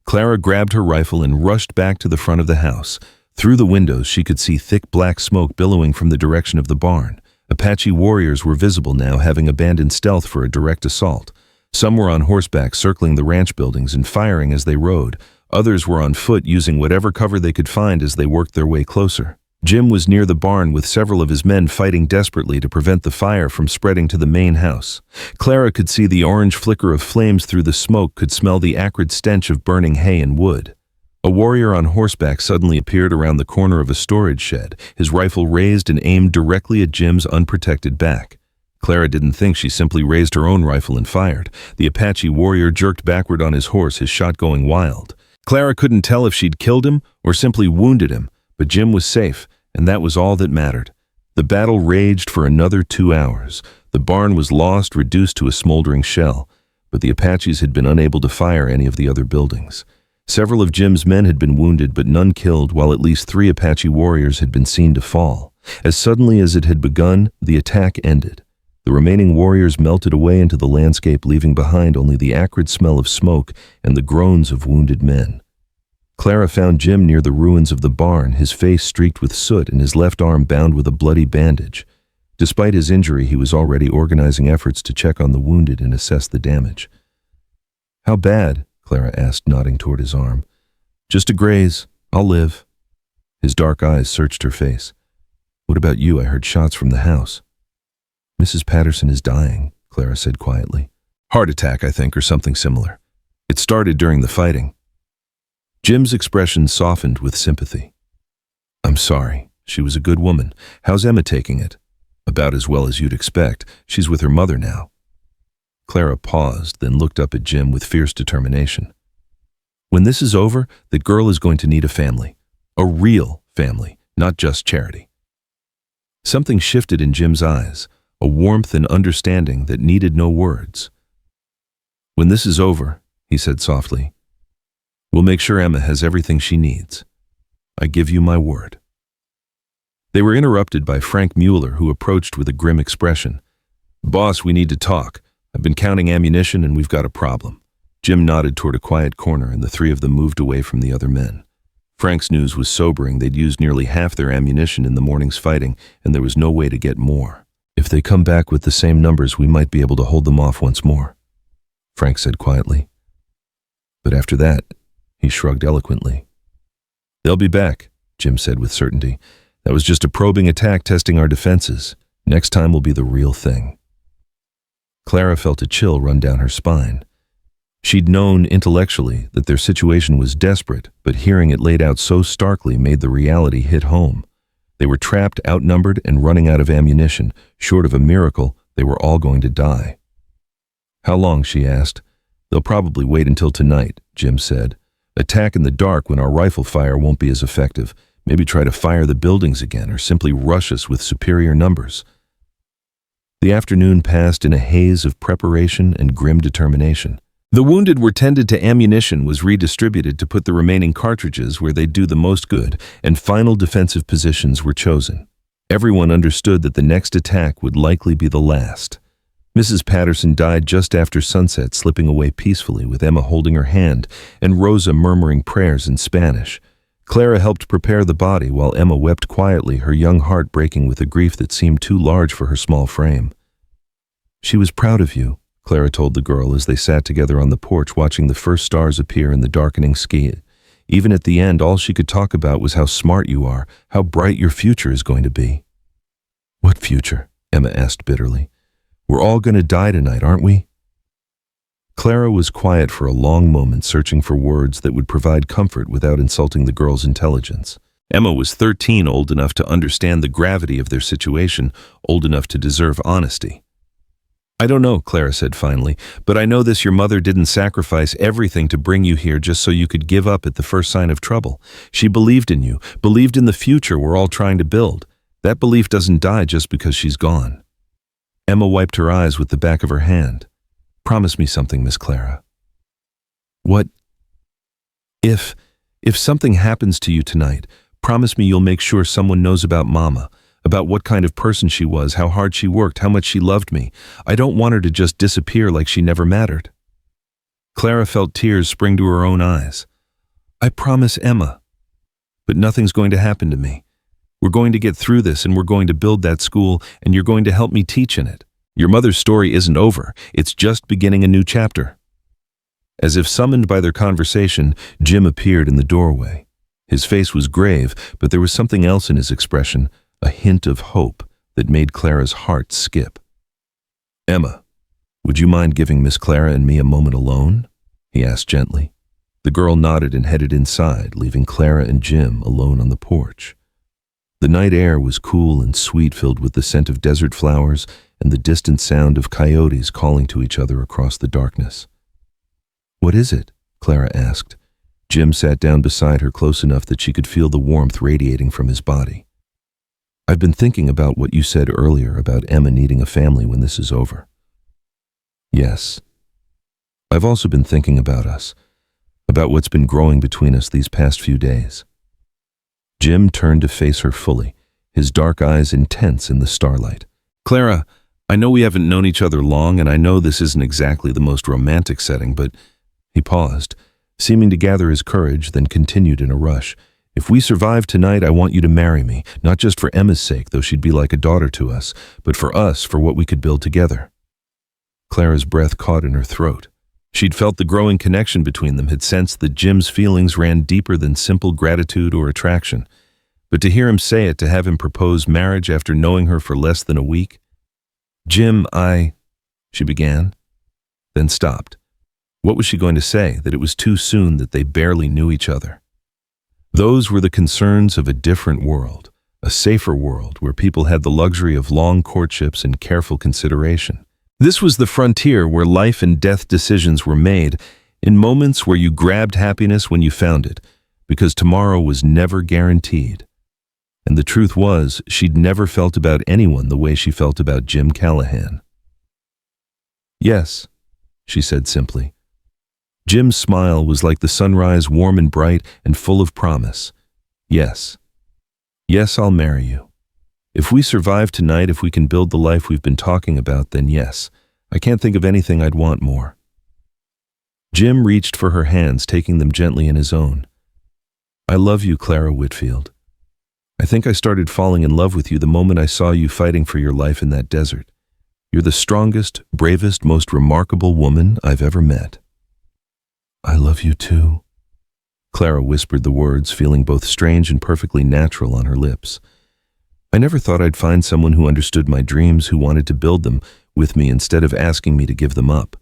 Speaker 1: Clara grabbed her rifle and rushed back to the front of the house. Through the windows, she could see thick black smoke billowing from the direction of the barn. Apache warriors were visible now, having abandoned stealth for a direct assault. Some were on horseback, circling the ranch buildings and firing as they rode. Others were on foot, using whatever cover they could find as they worked their way closer. Jim was near the barn with several of his men fighting desperately to prevent the fire from spreading to the main house. Clara could see the orange flicker of flames through the smoke, could smell the acrid stench of burning hay and wood. A warrior on horseback suddenly appeared around the corner of a storage shed, his rifle raised and aimed directly at Jim's unprotected back. Clara didn't think, she simply raised her own rifle and fired. The Apache warrior jerked backward on his horse, his shot going wild. Clara couldn't tell if she'd killed him or simply wounded him, but Jim was safe, and that was all that mattered. The battle raged for another 2 hours. The barn was lost, reduced to a smoldering shell, but the Apaches had been unable to fire any of the other buildings. Several of Jim's men had been wounded, but none killed, while at least 3 Apache warriors had been seen to fall. As suddenly as it had begun, the attack ended. The remaining warriors melted away into the landscape, leaving behind only the acrid smell of smoke and the groans of wounded men. Clara found Jim near the ruins of the barn, his face streaked with soot and his left arm bound with a bloody bandage. Despite his injury, he was already organizing efforts to check on the wounded and assess the damage. "How bad?" Clara asked, nodding toward his arm. "Just a graze. I'll live." His dark eyes searched her face. "What about you? I heard shots from the house." "Mrs. Patterson is dying," Clara said quietly. "Heart attack, I think, or something similar. It started during the fighting." Jim's expression softened with sympathy. "I'm sorry. She was a good woman. How's Emma taking it?" "About as well as you'd expect. She's with her mother now." Clara paused, then looked up at Jim with fierce determination. "When this is over, the girl is going to need a family. A real family, not just charity." Something shifted in Jim's eyes, a warmth and understanding that needed no words. "When this is over," he said softly, "we'll make sure Emma has everything she needs. I give you my word." They were interrupted by Frank Mueller, who approached with a grim expression. "Boss, we need to talk. I've been counting ammunition and we've got a problem." Jim nodded toward a quiet corner, and the 3 of them moved away from the other men. Frank's news was sobering. They'd used nearly half their ammunition in the morning's fighting, and there was no way to get more. "If they come back with the same numbers, we might be able to hold them off once more," Frank said quietly. "But after that," he shrugged eloquently. "They'll be back," Jim said with certainty. That was just a probing attack testing our defenses. Next time will be the real thing." Clara felt a chill run down her spine. She'd known intellectually that their situation was desperate, but hearing it laid out so starkly made the reality hit home. They were trapped, outnumbered, and running out of ammunition. Short of a miracle, they were all going to die. "How long?" she asked. "They'll probably wait until tonight," Jim said. "Attack in the dark when our rifle fire won't be as effective. Maybe try to fire the buildings again, or simply rush us with superior numbers." The afternoon passed in a haze of preparation and grim determination. The wounded were tended to, ammunition was redistributed to put the remaining cartridges where they'd do the most good, and final defensive positions were chosen. Everyone understood that the next attack would likely be the last. Mrs. Patterson died just after sunset, slipping away peacefully with Emma holding her hand and Rosa murmuring prayers in Spanish. Clara helped prepare the body while Emma wept quietly, her young heart breaking with a grief that seemed too large for her small frame. "She was proud of you," Clara told the girl as they sat together on the porch watching the first stars appear in the darkening sky. Even at the end, all she could talk about was how smart you are, how bright your future is going to be. "What future?" Emma asked bitterly. "We're all going to die tonight, aren't we?" Clara was quiet for a long moment, searching for words that would provide comfort without insulting the girl's intelligence. Emma was 13, old enough to understand the gravity of their situation, old enough to deserve honesty. "I don't know," Clara said finally, "but I know this: your mother didn't sacrifice everything to bring you here just so you could give up at the first sign of trouble. She believed in you, believed in the future we're all trying to build. That belief doesn't die just because she's gone." Emma wiped her eyes with the back of her hand. "Promise me something, Miss Clara." "What?" If something happens to you tonight, promise me you'll make sure someone knows about Mama, about what kind of person she was, how hard she worked, how much she loved me. I don't want her to just disappear like she never mattered." Clara felt tears spring to her own eyes. "I promise, Emma. But nothing's going to happen to me. We're going to get through this, and we're going to build that school, and you're going to help me teach in it. Your mother's story isn't over. It's just beginning a new chapter." As if summoned by their conversation, Jim appeared in the doorway. His face was grave, but there was something else in his expression, a hint of hope that made Clara's heart skip. "Emma, would you mind giving Miss Clara and me a moment alone?" he asked gently. The girl nodded and headed inside, leaving Clara and Jim alone on the porch. The night air was cool and sweet, filled with the scent of desert flowers and the distant sound of coyotes calling to each other across the darkness. "What is it?" Clara asked. Jim sat down beside her, close enough that she could feel the warmth radiating from his body. "I've been thinking about what you said earlier about Emma needing a family when this is over." "Yes. I've also been thinking about us, about what's been growing between us these past few days." Jim turned to face her fully, his dark eyes intense in the starlight. "Clara, I know we haven't known each other long, and I know this isn't exactly the most romantic setting, but—" He paused, seeming to gather his courage, then continued in a rush. "If we survive tonight, I want you to marry me, not just for Emma's sake, though she'd be like a daughter to us, but for us, for what we could build together." Clara's breath caught in her throat. She'd felt the growing connection between them, had sensed that Jim's feelings ran deeper than simple gratitude or attraction. But to hear him say it, to have him propose marriage after knowing her for less than a week— "Jim, she began, then stopped. What was she going to say? That it was too soon, that they barely knew each other? Those were the concerns of a different world, a safer world where people had the luxury of long courtships and careful consideration. This was the frontier where life and death decisions were made, in moments where you grabbed happiness when you found it, because tomorrow was never guaranteed. And the truth was, she'd never felt about anyone the way she felt about Jim Callahan. "Yes," she said simply. Jim's smile was like the sunrise, warm and bright and full of promise. "Yes. Yes, I'll marry you. If we survive tonight, if we can build the life we've been talking about, then yes, I can't think of anything I'd want more." Jim reached for her hands, taking them gently in his own. "I love you, Clara Whitfield. I think I started falling in love with you the moment I saw you fighting for your life in that desert. You're the strongest, bravest, most remarkable woman I've ever met." "I love you too." Clara whispered the words, feeling both strange and perfectly natural on her lips. I never thought I'd find someone who understood my dreams, who wanted to build them with me instead of asking me to give them up.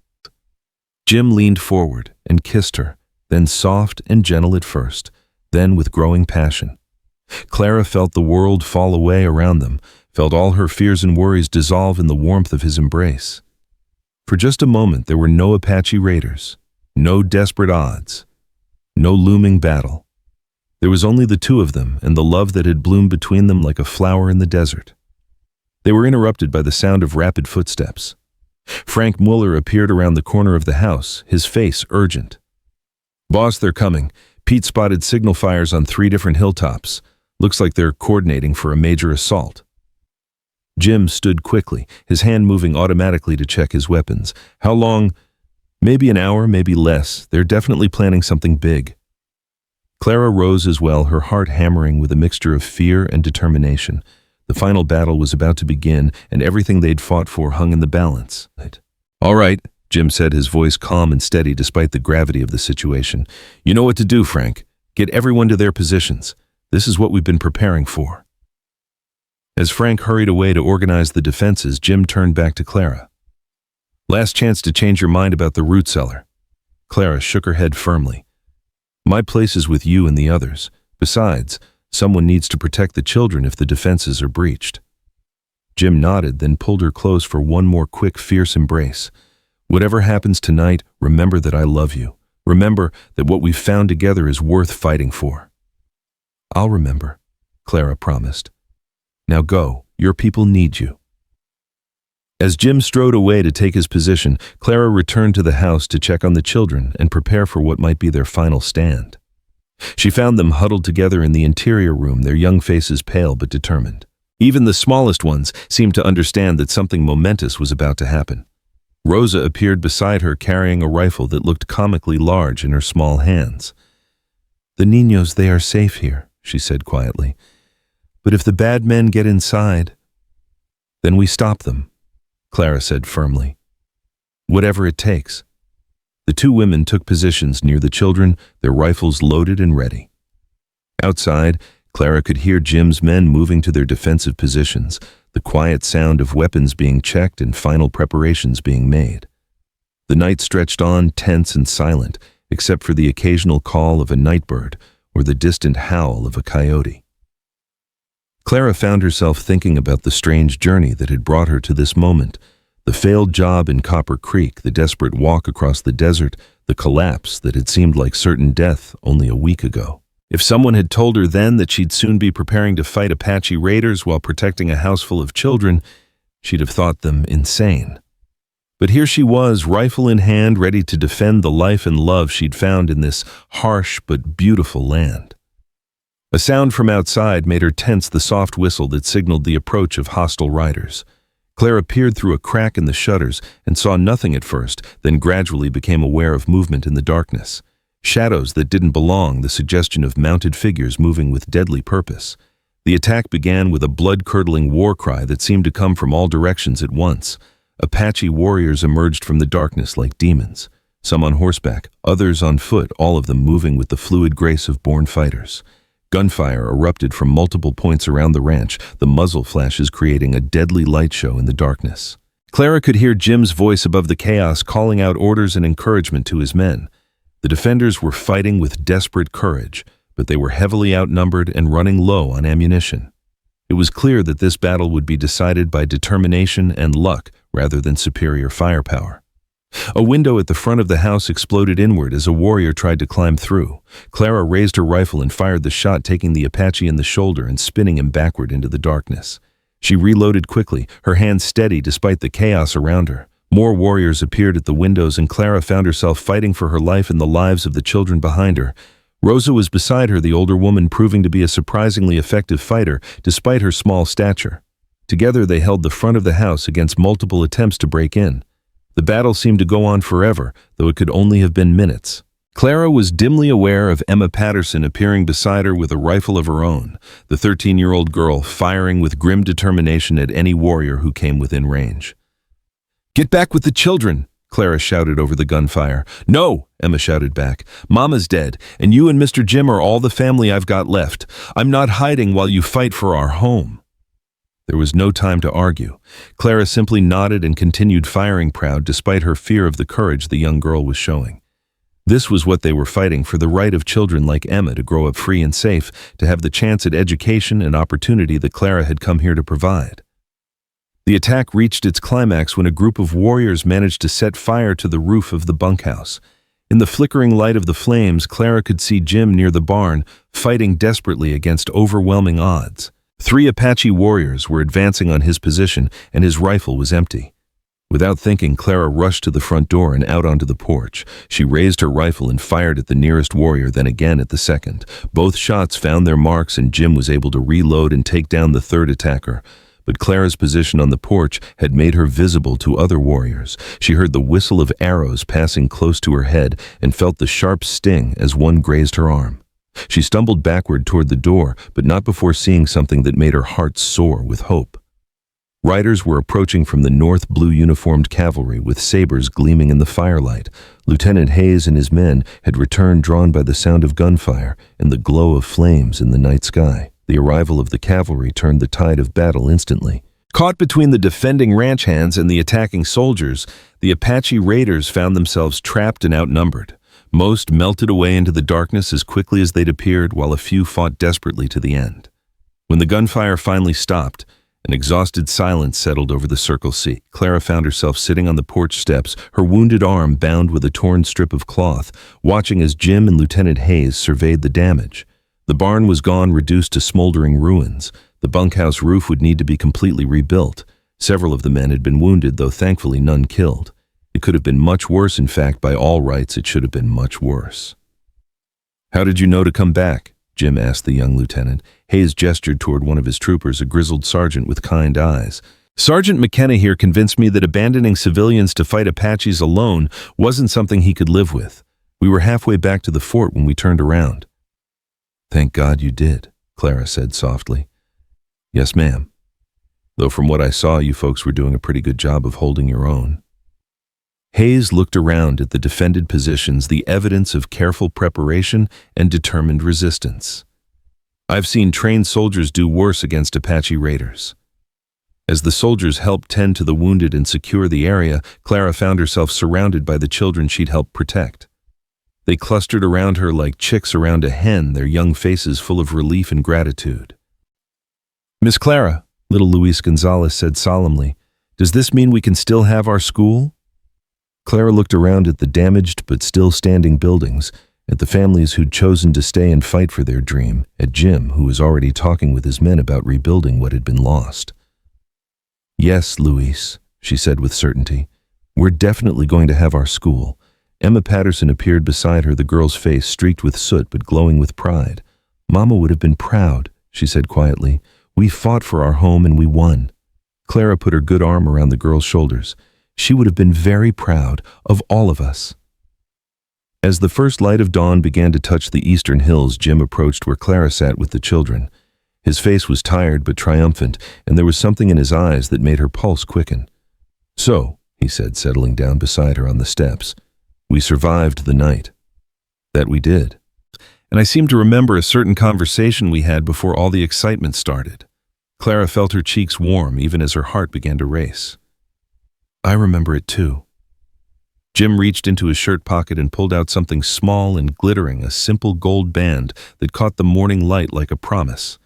Speaker 1: Jim leaned forward and kissed her, then soft and gentle at first, then with growing passion. Clara felt the world fall away around them, felt all her fears and worries dissolve in the warmth of his embrace. For just a moment there were no Apache raiders, no desperate odds, no looming battle. There was only the two of them and the love that had bloomed between them like a flower in the desert. They were interrupted by the sound of rapid footsteps. Frank Mueller appeared around the corner of the house, his face urgent. "Boss, they're coming. Pete spotted signal fires on 3 different hilltops. Looks like they're coordinating for a major assault." Jim stood quickly, his hand moving automatically to check his weapons. "How long?" "Maybe an hour, maybe less. They're definitely planning something big." Clara rose as well, her heart hammering with a mixture of fear and determination. The final battle was about to begin, and everything they'd fought for hung in the balance. "All right," Jim said, his voice calm and steady despite the gravity of the situation. "You know what to do, Frank. Get everyone to their positions. This is what we've been preparing for." As Frank hurried away to organize the defenses, Jim turned back to Clara. "Last chance to change your mind about the root cellar." Clara shook her head firmly. "My place is with you and the others. Besides, someone needs to protect the children if the defenses are breached." Jim nodded, then pulled her close for one more quick, fierce embrace. "Whatever happens tonight, remember that I love you. Remember that what we've found together is worth fighting for." "I'll remember," Clara promised. "Now go, your people need you." As Jim strode away to take his position, Clara returned to the house to check on the children and prepare for what might be their final stand. She found them huddled together in the interior room, their young faces pale but determined. Even the smallest ones seemed to understand that something momentous was about to happen. Rosa appeared beside her carrying a rifle that looked comically large in her small hands. "The niños, they are safe here," she said quietly. "But if the bad men get inside, then we stop them," Clara said firmly. "Whatever it takes." The two women took positions near the children, their rifles loaded and ready. Outside, Clara could hear Jim's men moving to their defensive positions, the quiet sound of weapons being checked and final preparations being made. The night stretched on, tense and silent, except for the occasional call of a nightbird or the distant howl of a coyote. Clara found herself thinking about the strange journey that had brought her to this moment, the failed job in Copper Creek, the desperate walk across the desert, the collapse that had seemed like certain death only a week ago. If someone had told her then that she'd soon be preparing to fight Apache raiders while protecting a house full of children, she'd have thought them insane. But here she was, rifle in hand, ready to defend the life and love she'd found in this harsh but beautiful land. A sound from outside made her tense, the soft whistle that signaled the approach of hostile riders. Clara peered through a crack in the shutters and saw nothing at first, then gradually became aware of movement in the darkness. Shadows that didn't belong, the suggestion of mounted figures moving with deadly purpose. The attack began with a blood-curdling war cry that seemed to come from all directions at once. Apache warriors emerged from the darkness like demons, some on horseback, others on foot, all of them moving with the fluid grace of born fighters. Gunfire erupted from multiple points around the ranch, the muzzle flashes creating a deadly light show in the darkness. Clara could hear Jim's voice above the chaos calling out orders and encouragement to his men. The defenders were fighting with desperate courage, but they were heavily outnumbered and running low on ammunition. It was clear that this battle would be decided by determination and luck rather than superior firepower. A window at the front of the house exploded inward as a warrior tried to climb through. Clara raised her rifle and fired the shot, taking the Apache in the shoulder and spinning him backward into the darkness. She reloaded quickly, her hands steady despite the chaos around her. More warriors appeared at the windows, and Clara found herself fighting for her life and the lives of the children behind her. Rosa was beside her, the older woman proving to be a surprisingly effective fighter despite her small stature. Together they held the front of the house against multiple attempts to break in. The battle seemed to go on forever, though it could only have been minutes. Clara was dimly aware of Emma Patterson appearing beside her with a rifle of her own, the 13-year-old girl firing with grim determination at any warrior who came within range. "Get back with the children!" Clara shouted over the gunfire. "No!" Emma shouted back. "Mama's dead, and you and Mr. Jim are all the family I've got left. I'm not hiding while you fight for our home." There was no time to argue. Clara simply nodded and continued firing, proud despite her fear of the courage the young girl was showing. This was what they were fighting for, the right of children like Emma to grow up free and safe, to have the chance at education and opportunity that Clara had come here to provide. The attack reached its climax when a group of warriors managed to set fire to the roof of the bunkhouse. In the flickering light of the flames, Clara could see Jim near the barn, fighting desperately against overwhelming odds. 3 Apache warriors were advancing on his position, and his rifle was empty. Without thinking, Clara rushed to the front door and out onto the porch. She raised her rifle and fired at the nearest warrior, then again at the second. Both shots found their marks, and Jim was able to reload and take down the third attacker. But Clara's position on the porch had made her visible to other warriors. She heard the whistle of arrows passing close to her head and felt the sharp sting as one grazed her arm. She stumbled backward toward the door, but not before seeing something that made her heart soar with hope. Riders were approaching from the north, blue uniformed cavalry with sabers gleaming in the firelight. Lieutenant Hayes and his men had returned, drawn by the sound of gunfire and the glow of flames in the night sky. The arrival of the cavalry turned the tide of battle instantly. Caught between the defending ranch hands and the attacking soldiers, the Apache raiders found themselves trapped and outnumbered. Most melted away into the darkness as quickly as they'd appeared, while a few fought desperately to the end. When the gunfire finally stopped, an exhausted silence settled over the Circle C. Clara found herself sitting on the porch steps, her wounded arm bound with a torn strip of cloth, watching as Jim and Lieutenant Hayes surveyed the damage. The barn was gone, reduced to smoldering ruins. The bunkhouse roof would need to be completely rebuilt. Several of the men had been wounded, though thankfully none killed. It could have been much worse. In fact, by all rights, it should have been much worse. "How did you know to come back?" Jim asked the young lieutenant. Hayes gestured toward one of his troopers, a grizzled sergeant with kind eyes. "Sergeant McKenna here convinced me that abandoning civilians to fight Apaches alone wasn't something he could live with. We were halfway back to the fort when we turned around." "Thank God you did," Clara said softly. "Yes, ma'am. Though from what I saw, you folks were doing a pretty good job of holding your own." Hayes looked around at the defended positions, the evidence of careful preparation and determined resistance. "I've seen trained soldiers do worse against Apache raiders." As the soldiers helped tend to the wounded and secure the area, Clara found herself surrounded by the children she'd helped protect. They clustered around her like chicks around a hen, their young faces full of relief and gratitude. "Miss Clara," little Luis Gonzalez said solemnly, "does this mean we can still have our school?" Clara looked around at the damaged but still standing buildings, at the families who'd chosen to stay and fight for their dream, at Jim, who was already talking with his men about rebuilding what had been lost. "Yes, Luis," she said with certainty, "we're definitely going to have our school." Emma Patterson appeared beside her, the girl's face streaked with soot but glowing with pride. "Mama would have been proud," she said quietly. "We fought for our home and we won." Clara put her good arm around the girl's shoulders. "She would have been very proud of all of us." As the first light of dawn began to touch the eastern hills, Jim approached where Clara sat with the children. His face was tired but triumphant, and there was something in his eyes that made her pulse quicken. "So," he said, settling down beside her on the steps, "we survived the night." "That we did. And I seem to remember a certain conversation we had before all the excitement started." Clara felt her cheeks warm even as her heart began to race. "I remember it too." Jim reached into his shirt pocket and pulled out something small and glittering, a simple gold band that caught the morning light like a promise.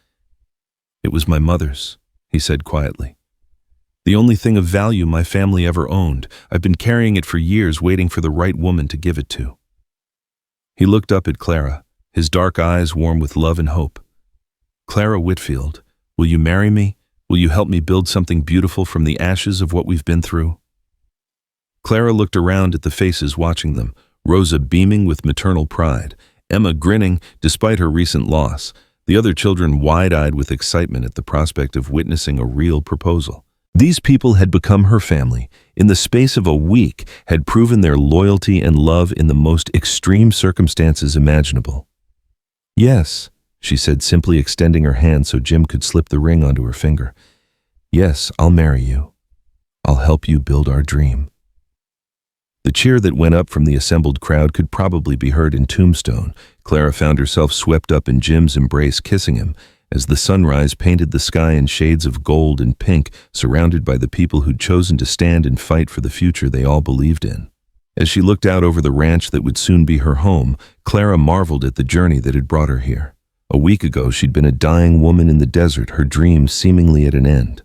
Speaker 1: "It was my mother's," he said quietly. "The only thing of value my family ever owned. I've been carrying it for years, waiting for the right woman to give it to." He looked up at Clara, his dark eyes warm with love and hope. "Clara Whitfield, will you marry me? Will you help me build something beautiful from the ashes of what we've been through?" Clara looked around at the faces watching them, Rosa beaming with maternal pride, Emma grinning despite her recent loss, the other children wide-eyed with excitement at the prospect of witnessing a real proposal. These people had become her family. In the space of a week, had proven their loyalty and love in the most extreme circumstances imaginable. "Yes," she said, simply extending her hand so Jim could slip the ring onto her finger. "Yes, I'll marry you. I'll help you build our dream." The cheer that went up from the assembled crowd could probably be heard in Tombstone. Clara found herself swept up in Jim's embrace, kissing him, as the sunrise painted the sky in shades of gold and pink, surrounded by the people who'd chosen to stand and fight for the future they all believed in. As she looked out over the ranch that would soon be her home, Clara marveled at the journey that had brought her here. A week ago, she'd been a dying woman in the desert, her dreams seemingly at an end.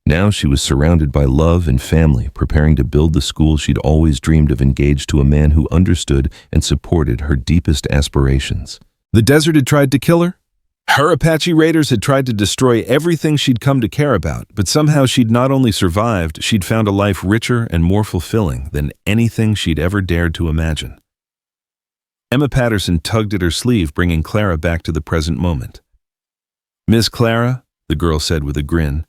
Speaker 1: Now she was surrounded by love and family, preparing to build the school she'd always dreamed of, engaged to a man who understood and supported her deepest aspirations. The desert had tried to kill her. Her Apache raiders had tried to destroy everything she'd come to care about, but somehow she'd not only survived, she'd found a life richer and more fulfilling than anything she'd ever dared to imagine. Emma Patterson tugged at her sleeve, bringing Clara back to the present moment. "Miss Clara," the girl said with a grin,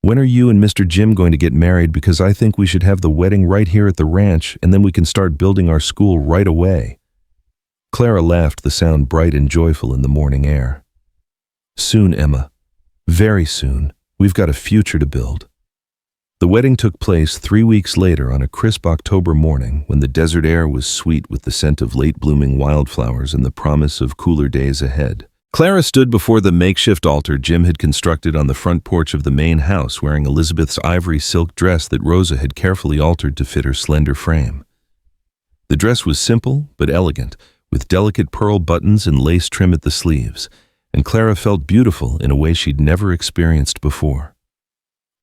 Speaker 1: "when are you and Mr. Jim going to get married? Because I think we should have the wedding right here at the ranch, and then we can start building our school right away." Clara laughed, the sound bright and joyful in the morning air. "Soon, Emma. Very soon. We've got a future to build." The wedding took place 3 weeks later on a crisp October morning when the desert air was sweet with the scent of late-blooming wildflowers and the promise of cooler days ahead. Clara stood before the makeshift altar Jim had constructed on the front porch of the main house, wearing Elizabeth's ivory silk dress that Rosa had carefully altered to fit her slender frame. The dress was simple but elegant, with delicate pearl buttons and lace trim at the sleeves, and Clara felt beautiful in a way she'd never experienced before.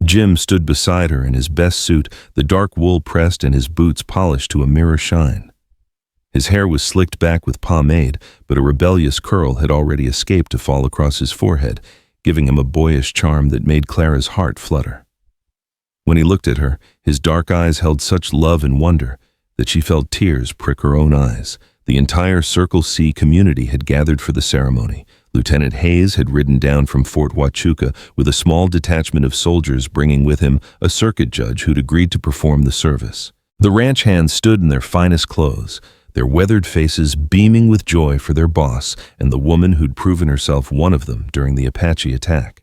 Speaker 1: Jim stood beside her in his best suit, the dark wool pressed and his boots polished to a mirror shine. His hair was slicked back with pomade, but a rebellious curl had already escaped to fall across his forehead, giving him a boyish charm that made Clara's heart flutter. When he looked at her, his dark eyes held such love and wonder that she felt tears prick her own eyes. The entire Circle C community had gathered for the ceremony. Lieutenant Hayes had ridden down from Fort Huachuca with a small detachment of soldiers, bringing with him a circuit judge who'd agreed to perform the service. The ranch hands stood in their finest clothes, their weathered faces beaming with joy for their boss and the woman who'd proven herself one of them during the Apache attack.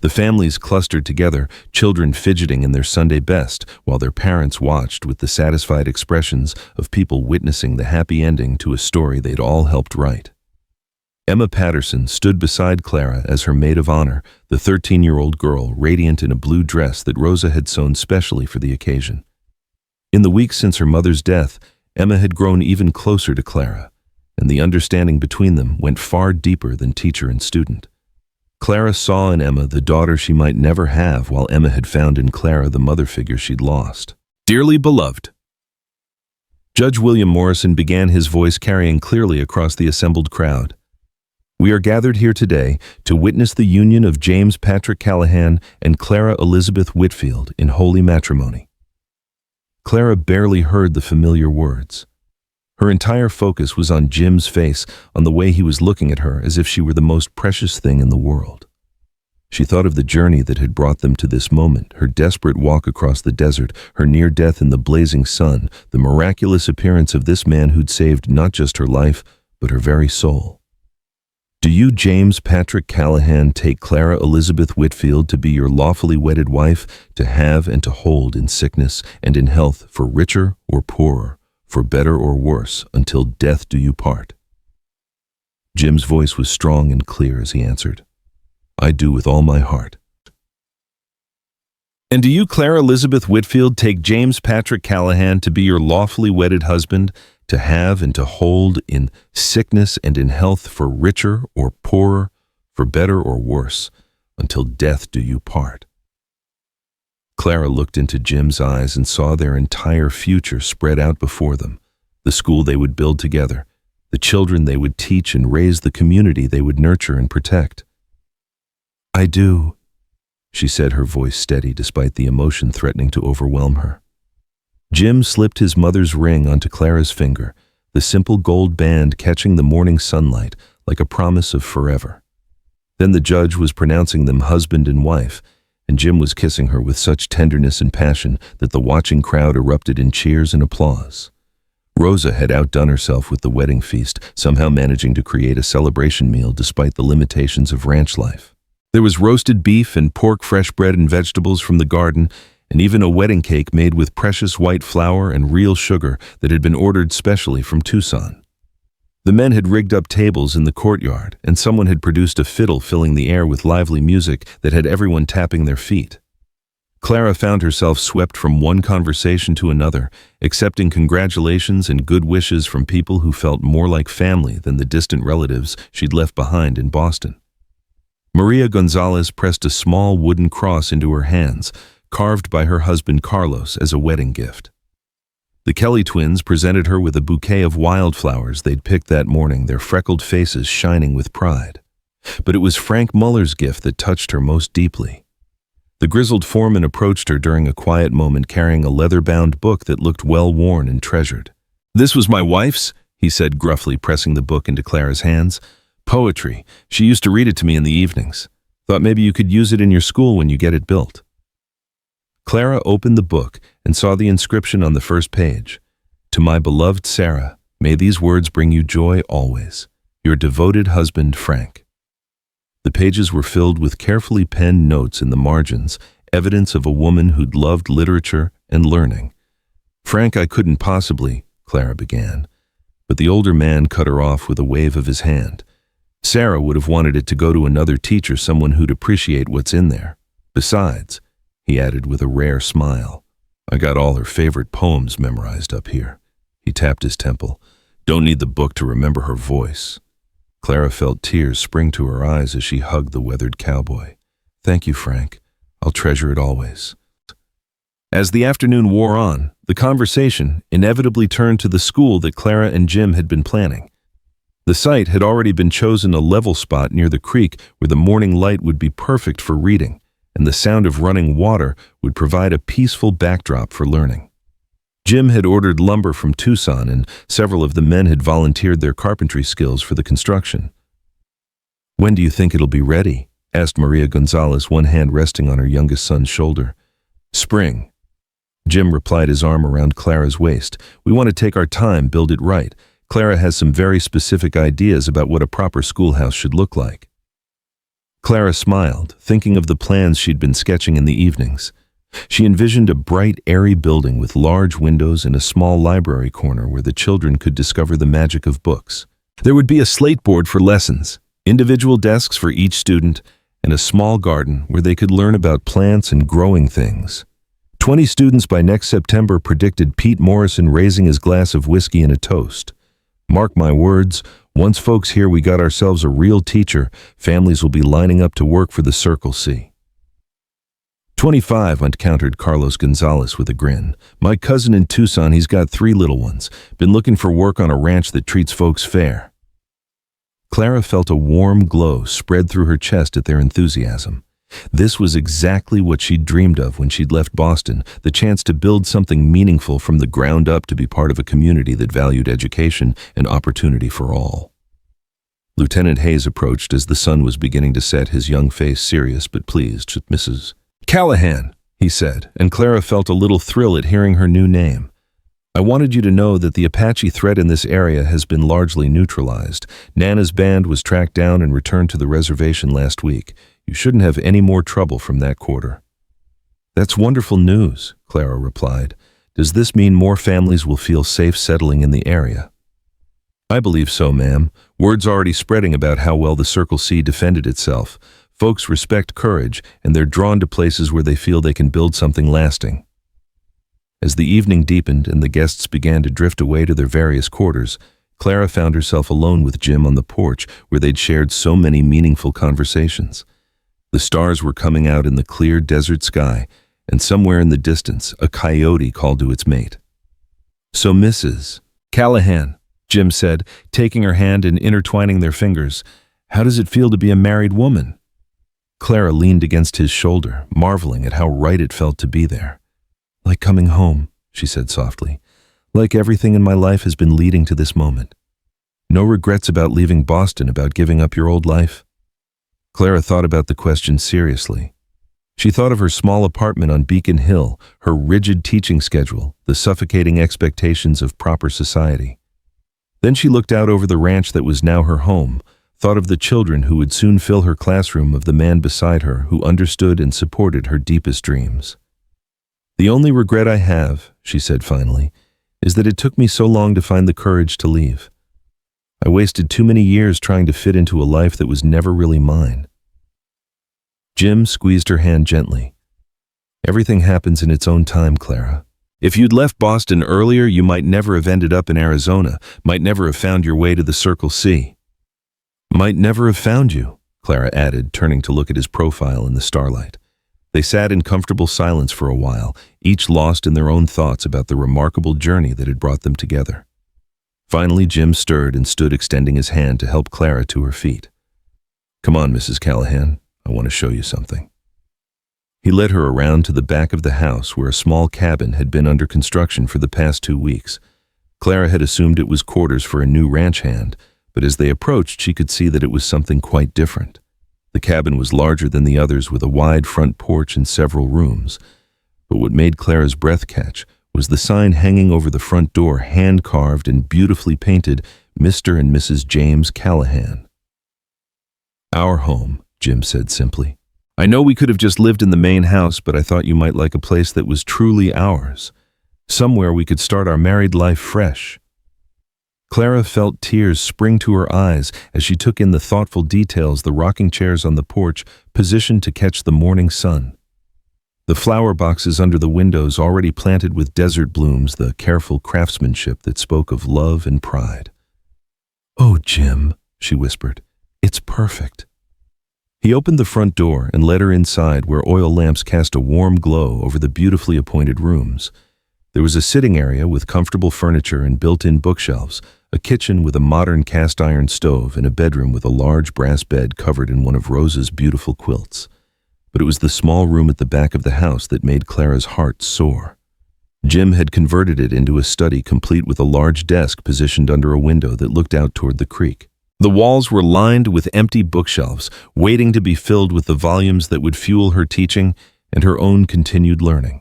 Speaker 1: The families clustered together, children fidgeting in their Sunday best, while their parents watched with the satisfied expressions of people witnessing the happy ending to a story they'd all helped write. Emma Patterson stood beside Clara as her maid of honor, the 13-year-old girl radiant in a blue dress that Rosa had sewn specially for the occasion. In the weeks since her mother's death, Emma had grown even closer to Clara, and the understanding between them went far deeper than teacher and student. Clara saw in Emma the daughter she might never have, while Emma had found in Clara the mother figure she'd lost. "Dearly beloved." Judge William Morrison began, his voice carrying clearly across the assembled crowd. "We are gathered here today to witness the union of James Patrick Callahan and Clara Elizabeth Whitfield in holy matrimony." Clara barely heard the familiar words. Her entire focus was on Jim's face, on the way he was looking at her as if she were the most precious thing in the world. She thought of the journey that had brought them to this moment, her desperate walk across the desert, her near death in the blazing sun, the miraculous appearance of this man who'd saved not just her life, but her very soul. "Do you, James Patrick Callahan, take Clara Elizabeth Whitfield to be your lawfully wedded wife, to have and to hold in sickness and in health, for richer or poorer, for better or worse, until death do you part?" Jim's voice was strong and clear as he answered, "I do with all my heart." "And do you, Clara Elizabeth Whitfield, take James Patrick Callahan to be your lawfully wedded husband, to have and to hold in sickness and in health, for richer or poorer, for better or worse, until death do you part?" Clara looked into Jim's eyes and saw their entire future spread out before them, the school they would build together, the children they would teach and raise, the community they would nurture and protect. "I do," she said, her voice steady despite the emotion threatening to overwhelm her. Jim slipped his mother's ring onto Clara's finger, the simple gold band catching the morning sunlight like a promise of forever. Then the judge was pronouncing them husband and wife, and Jim was kissing her with such tenderness and passion that the watching crowd erupted in cheers and applause. Rosa had outdone herself with the wedding feast, somehow managing to create a celebration meal despite the limitations of ranch life. There was roasted beef and pork, fresh bread and vegetables from the garden, and even a wedding cake made with precious white flour and real sugar that had been ordered specially from Tucson. The men had rigged up tables in the courtyard, and someone had produced a fiddle filling the air with lively music that had everyone tapping their feet. Clara found herself swept from one conversation to another, accepting congratulations and good wishes from people who felt more like family than the distant relatives she'd left behind in Boston. Maria Gonzalez pressed a small wooden cross into her hands, carved by her husband Carlos as a wedding gift. The Kelly twins presented her with a bouquet of wildflowers they'd picked that morning, their freckled faces shining with pride. But it was Frank Muller's gift that touched her most deeply. The grizzled foreman approached her during a quiet moment carrying a leather-bound book that looked well-worn and treasured. "This was my wife's," he said gruffly, pressing the book into Clara's hands. "Poetry. She used to read it to me in the evenings. Thought maybe you could use it in your school when you get it built." Clara opened the book and saw the inscription on the first page. "To my beloved Sarah, may these words bring you joy always. Your devoted husband, Frank." The pages were filled with carefully penned notes in the margins, evidence of a woman who'd loved literature and learning. "Frank, I couldn't possibly," Clara began, but the older man cut her off with a wave of his hand. "Sarah would have wanted it to go to another teacher, someone who'd appreciate what's in there. Besides," he added with a rare smile, "I got all her favorite poems memorized up here." He tapped his temple. "Don't need the book to remember her voice." Clara felt tears spring to her eyes as she hugged the weathered cowboy. "Thank you, Frank. I'll treasure it always." As the afternoon wore on, the conversation inevitably turned to the school that Clara and Jim had been planning. The site had already been chosen, a level spot near the creek where the morning light would be perfect for reading, and the sound of running water would provide a peaceful backdrop for learning. Jim had ordered lumber from Tucson, and several of the men had volunteered their carpentry skills for the construction. "When do you think it'll be ready?" asked Maria Gonzalez, one hand resting on her youngest son's shoulder. "Spring." Jim replied, his arm around Clara's waist. "We want to take our time, build it right. Clara has some very specific ideas about what a proper schoolhouse should look like." Clara smiled, thinking of the plans she'd been sketching in the evenings. She envisioned a bright, airy building with large windows and a small library corner where the children could discover the magic of books. There would be a slate board for lessons, individual desks for each student, and a small garden where they could learn about plants and growing things. 20 students by next September, predicted Pete Morrison, raising his glass of whiskey in a toast. "Mark my words, once folks hear we got ourselves a real teacher, families will be lining up to work for the Circle C." 25, countered Carlos Gonzalez with a grin. "My cousin in Tucson, he's got 3 little ones. Been looking for work on a ranch that treats folks fair." Clara felt a warm glow spread through her chest at their enthusiasm. This was exactly what she'd dreamed of when she'd left Boston, the chance to build something meaningful from the ground up, to be part of a community that valued education and opportunity for all. Lieutenant Hayes approached as the sun was beginning to set, his young face serious but pleased. "Mrs. Callahan," he said, and Clara felt a little thrill at hearing her new name. "I wanted you to know that the Apache threat in this area has been largely neutralized. Nana's band was tracked down and returned to the reservation last week. You shouldn't have any more trouble from that quarter." "That's wonderful news," Clara replied. "Does this mean more families will feel safe settling in the area?" "I believe so, ma'am. Word's already spreading about how well the Circle C defended itself. Folks respect courage, and they're drawn to places where they feel they can build something lasting." As the evening deepened and the guests began to drift away to their various quarters, Clara found herself alone with Jim on the porch where they'd shared so many meaningful conversations. The stars were coming out in the clear desert sky, and somewhere in the distance, a coyote called to its mate. "So Mrs. Callahan," Jim said, taking her hand and intertwining their fingers, "how does it feel to be a married woman?" Clara leaned against his shoulder, marveling at how right it felt to be there. "Like coming home," she said softly. "Like everything in my life has been leading to this moment. No regrets about leaving Boston, about giving up your old life?" Clara thought about the question seriously. She thought of her small apartment on Beacon Hill, her rigid teaching schedule, the suffocating expectations of proper society. Then she looked out over the ranch that was now her home, thought of the children who would soon fill her classroom, of the man beside her who understood and supported her deepest dreams. "The only regret I have," she said finally, "is that it took me so long to find the courage to leave. I wasted too many years trying to fit into a life that was never really mine." Jim squeezed her hand gently. "Everything happens in its own time, Clara. If you'd left Boston earlier, you might never have ended up in Arizona, might never have found your way to the Circle C." "Might never have found you," Clara added, turning to look at his profile in the starlight. They sat in comfortable silence for a while, each lost in their own thoughts about the remarkable journey that had brought them together. Finally, Jim stirred and stood extending his hand to help Clara to her feet. "Come on, Mrs. Callahan, I want to show you something." He led her around to the back of the house where a small cabin had been under construction for the past 2 weeks. Clara had assumed it was quarters for a new ranch hand, but as they approached, she could see that it was something quite different. The cabin was larger than the others with a wide front porch and several rooms. But what made Clara's breath catch was the sign hanging over the front door, hand-carved and beautifully painted, Mr. and Mrs. James Callahan. "Our home," Jim said simply. "I know we could have just lived in the main house, but I thought you might like a place that was truly ours. Somewhere we could start our married life fresh." Clara felt tears spring to her eyes as she took in the thoughtful details, the rocking chairs on the porch positioned to catch the morning sun. The flower boxes under the windows already planted with desert blooms, the careful craftsmanship that spoke of love and pride. "Oh, Jim," she whispered, "it's perfect." He opened the front door and led her inside where oil lamps cast a warm glow over the beautifully appointed rooms. There was a sitting area with comfortable furniture and built-in bookshelves, a kitchen with a modern cast-iron stove, and a bedroom with a large brass bed covered in one of Rose's beautiful quilts. But it was the small room at the back of the house that made Clara's heart soar. Jim had converted it into a study complete with a large desk positioned under a window that looked out toward the creek. The walls were lined with empty bookshelves, waiting to be filled with the volumes that would fuel her teaching and her own continued learning.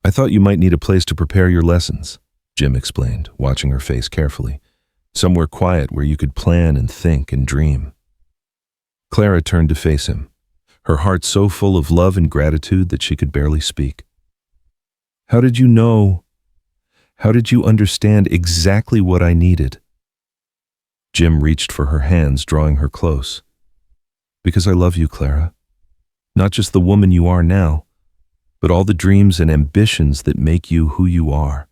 Speaker 1: "I thought you might need a place to prepare your lessons," Jim explained, watching her face carefully. "Somewhere quiet where you could plan and think and dream." Clara turned to face him, her heart so full of love and gratitude that she could barely speak. "How did you know? How did you understand exactly what I needed?" Jim reached for her hands, drawing her close. "Because I love you, Clara. Not just the woman you are now, but all the dreams and ambitions that make you who you are.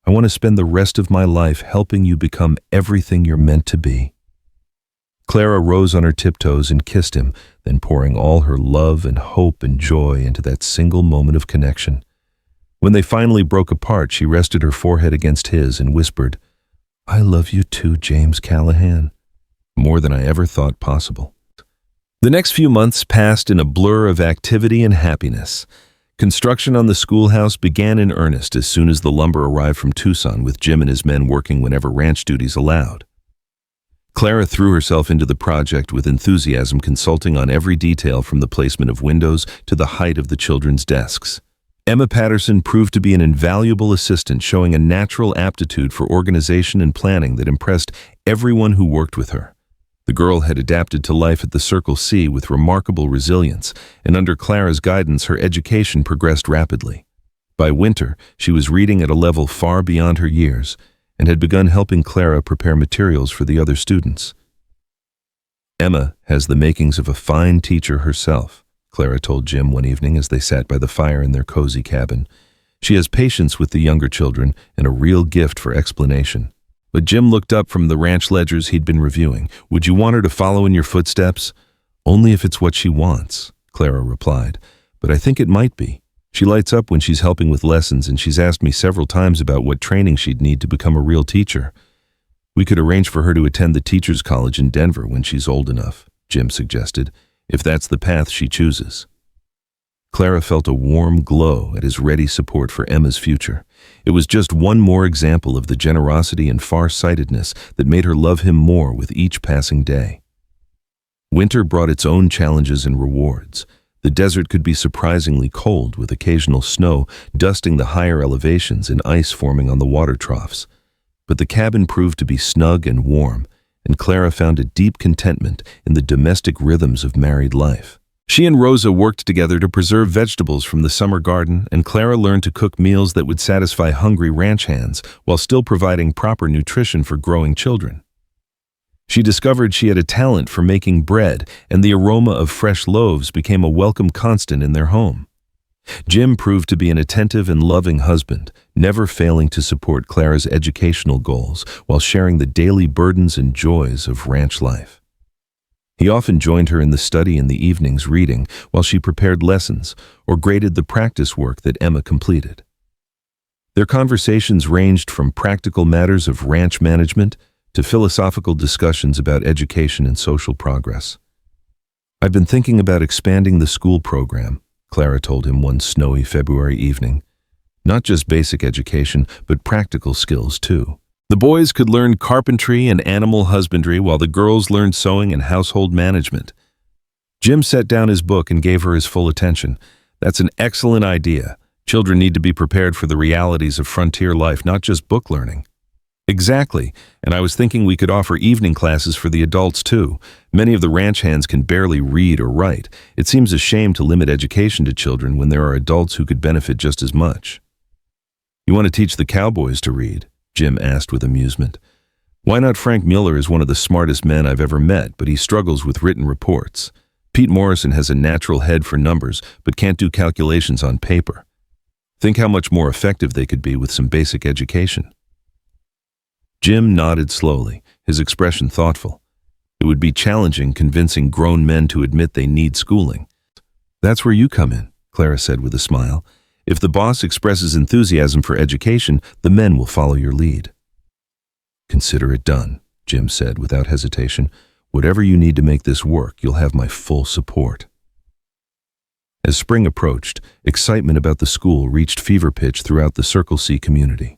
Speaker 1: I want to spend the rest of my life helping you become everything you're meant to be." Clara rose on her tiptoes and kissed him, then pouring all her love and hope and joy into that single moment of connection. When they finally broke apart, she rested her forehead against his and whispered, "I love you too, James Callahan," more than I ever thought possible. The next few months passed in a blur of activity and happiness. Construction on the schoolhouse began in earnest as soon as the lumber arrived from Tucson, with Jim and his men working whenever ranch duties allowed. Clara threw herself into the project with enthusiasm, consulting on every detail from the placement of windows to the height of the children's desks. Emma Patterson proved to be an invaluable assistant, showing a natural aptitude for organization and planning that impressed everyone who worked with her. The girl had adapted to life at the Circle C with remarkable resilience, and under Clara's guidance, her education progressed rapidly. By winter, she was reading at a level far beyond her years, and had begun helping Clara prepare materials for the other students. "Emma has the makings of a fine teacher herself," Clara told Jim one evening as they sat by the fire in their cozy cabin. "She has patience with the younger children and a real gift for explanation." But Jim looked up from the ranch ledgers he'd been reviewing. "Would you want her to follow in your footsteps?" "Only if it's what she wants," Clara replied. "But I think it might be. She lights up when she's helping with lessons, and she's asked me several times about what training she'd need to become a real teacher. We could arrange for her to attend the Teachers College in Denver when she's old enough," Jim suggested, "if that's the path she chooses." Clara felt a warm glow at his ready support for Emma's future. It was just one more example of the generosity and far-sightedness that made her love him more with each passing day. Winter brought its own challenges and rewards. The desert could be surprisingly cold, with occasional snow dusting the higher elevations and ice forming on the water troughs. But the cabin proved to be snug and warm, and Clara found a deep contentment in the domestic rhythms of married life. She and Rosa worked together to preserve vegetables from the summer garden, and Clara learned to cook meals that would satisfy hungry ranch hands while still providing proper nutrition for growing children. She discovered she had a talent for making bread, and the aroma of fresh loaves became a welcome constant in their home. Jim proved to be an attentive and loving husband, never failing to support Clara's educational goals while sharing the daily burdens and joys of ranch life. He often joined her in the study in the evenings reading while she prepared lessons or graded the practice work that Emma completed. Their conversations ranged from practical matters of ranch management to philosophical discussions about education and social progress. "I've been thinking about expanding the school program," Clara told him one snowy February evening. "Not just basic education, but practical skills too. The boys could learn carpentry and animal husbandry while the girls learned sewing and household management." Jim set down his book and gave her his full attention. "That's an excellent idea. Children need to be prepared for the realities of frontier life, not just book learning." "Exactly, and I was thinking we could offer evening classes for the adults too. Many of the ranch hands can barely read or write. It seems a shame to limit education to children when there are adults who could benefit just as much." "You want to teach the Cowboys to read?" Jim asked with amusement. "Why not? Frank Mueller is one of the smartest men I've ever met, but he struggles with written reports. Pete Morrison has a natural head for numbers, but can't do calculations on paper. Think how much more effective they could be with some basic education." Jim nodded slowly, his expression thoughtful. It would be challenging convincing grown men to admit they need schooling. "That's where you come in," Clara said with a smile. "If the boss expresses enthusiasm for education, the men will follow your lead." "Consider it done," Jim said without hesitation. "Whatever you need to make this work, you'll have my full support." As spring approached, excitement about the school reached fever pitch throughout the Circle C community.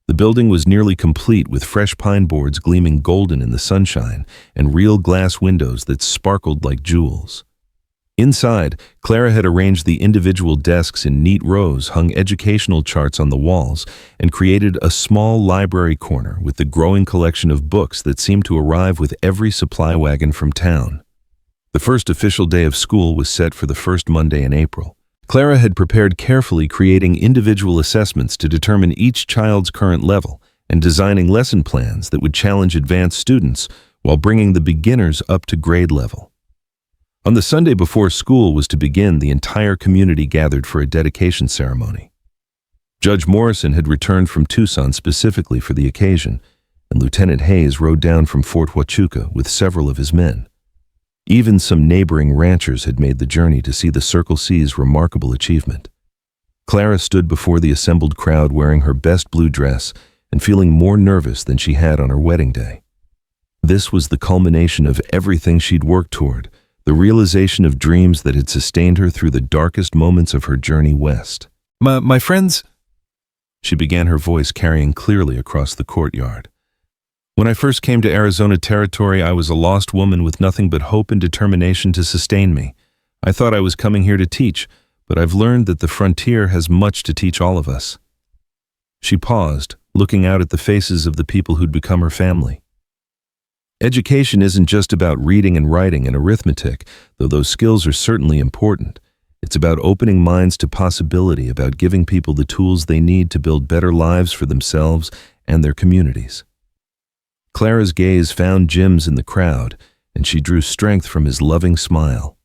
Speaker 1: The building was nearly complete with fresh pine boards gleaming golden in the sunshine and real glass windows that sparkled like jewels. Inside, Clara had arranged the individual desks in neat rows, hung educational charts on the walls, and created a small library corner with the growing collection of books that seemed to arrive with every supply wagon from town. The first official day of school was set for the first Monday in April. Clara had prepared carefully, creating individual assessments to determine each child's current level and designing lesson plans that would challenge advanced students while bringing the beginners up to grade level. On the Sunday before school was to begin, the entire community gathered for a dedication ceremony. Judge Morrison had returned from Tucson specifically for the occasion, and Lieutenant Hayes rode down from Fort Huachuca with several of his men. Even some neighboring ranchers had made the journey to see the Circle C's remarkable achievement. Clara stood before the assembled crowd wearing her best blue dress and feeling more nervous than she had on her wedding day. This was the culmination of everything she'd worked toward, the realization of dreams that had sustained her through the darkest moments of her journey west. My friends," she began, her voice carrying clearly across the courtyard. "When I first came to Arizona Territory, I was a lost woman with nothing but hope and determination to sustain me. I thought I was coming here to teach, but I've learned that the frontier has much to teach all of us." She paused, looking out at the faces of the people who'd become her family. Education isn't just about reading and writing and arithmetic, though those skills are certainly important. It's about opening minds to possibility, about giving people the tools they need to build better lives for themselves and their communities. Clara's gaze found Jim's in the crowd, and she drew strength from his loving smile.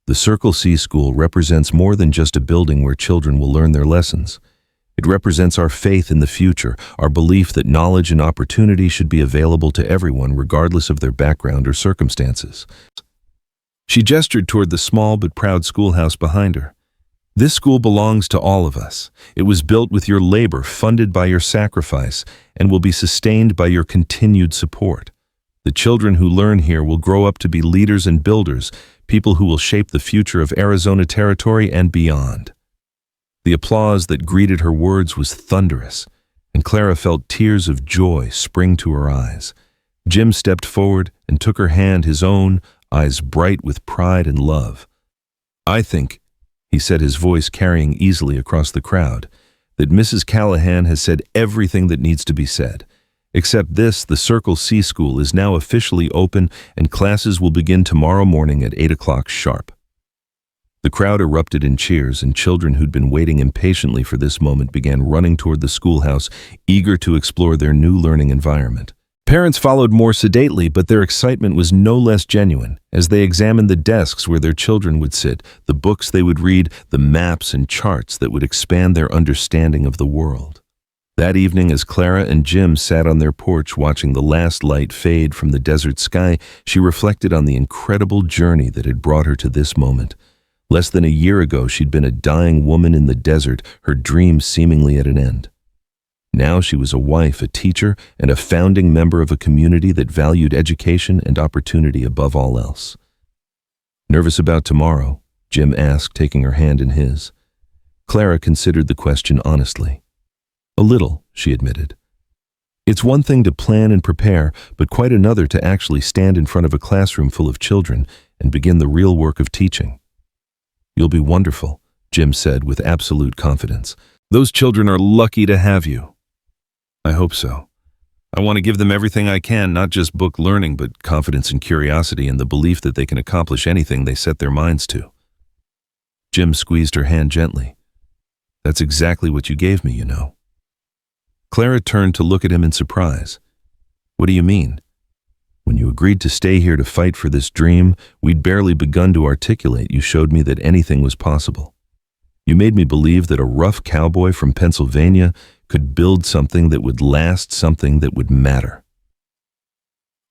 Speaker 1: The Circle C School represents more than just a building where children will learn their lessons. It represents our faith in the future, our belief that knowledge and opportunity should be available to everyone regardless of their background or circumstances. She gestured toward the small but proud schoolhouse behind her. "This school belongs to all of us. It was built with your labor, funded by your sacrifice, and will be sustained by your continued support. The children who learn here will grow up to be leaders and builders, people who will shape the future of Arizona Territory and beyond." The applause that greeted her words was thunderous, and Clara felt tears of joy spring to her eyes. Jim stepped forward and took her hand, his own, eyes bright with pride and love. "I think," he said, his voice carrying easily across the crowd, "that Mrs. Callahan has said everything that needs to be said. Except this, the Circle C School is now officially open and classes will begin tomorrow morning at 8 o'clock sharp." The crowd erupted in cheers, and children who'd been waiting impatiently for this moment began running toward the schoolhouse, eager to explore their new learning environment. Parents followed more sedately, but their excitement was no less genuine as they examined the desks where their children would sit, the books they would read, the maps and charts that would expand their understanding of the world. That evening, as Clara and Jim sat on their porch watching the last light fade from the desert sky, she reflected on the incredible journey that had brought her to this moment. Less than a year ago, she'd been a dying woman in the desert, her dreams seemingly at an end. Now she was a wife, a teacher, and a founding member of a community that valued education and opportunity above all else. "Nervous about tomorrow?" Jim asked, taking her hand in his. Clara considered the question honestly. "A little," she admitted. "It's one thing to plan and prepare, but quite another to actually stand in front of a classroom full of children and begin the real work of teaching." "You'll be wonderful," Jim said with absolute confidence. "Those children are lucky to have you." "I hope so. I want to give them everything I can, not just book learning, but confidence and curiosity and the belief that they can accomplish anything they set their minds to." Jim squeezed her hand gently. "That's exactly what you gave me, you know." Clara turned to look at him in surprise. "What do you mean?" "When you agreed to stay here to fight for this dream, we'd barely begun to articulate. You showed me that anything was possible. You made me believe that a rough cowboy from Pennsylvania could build something that would last, something that would matter."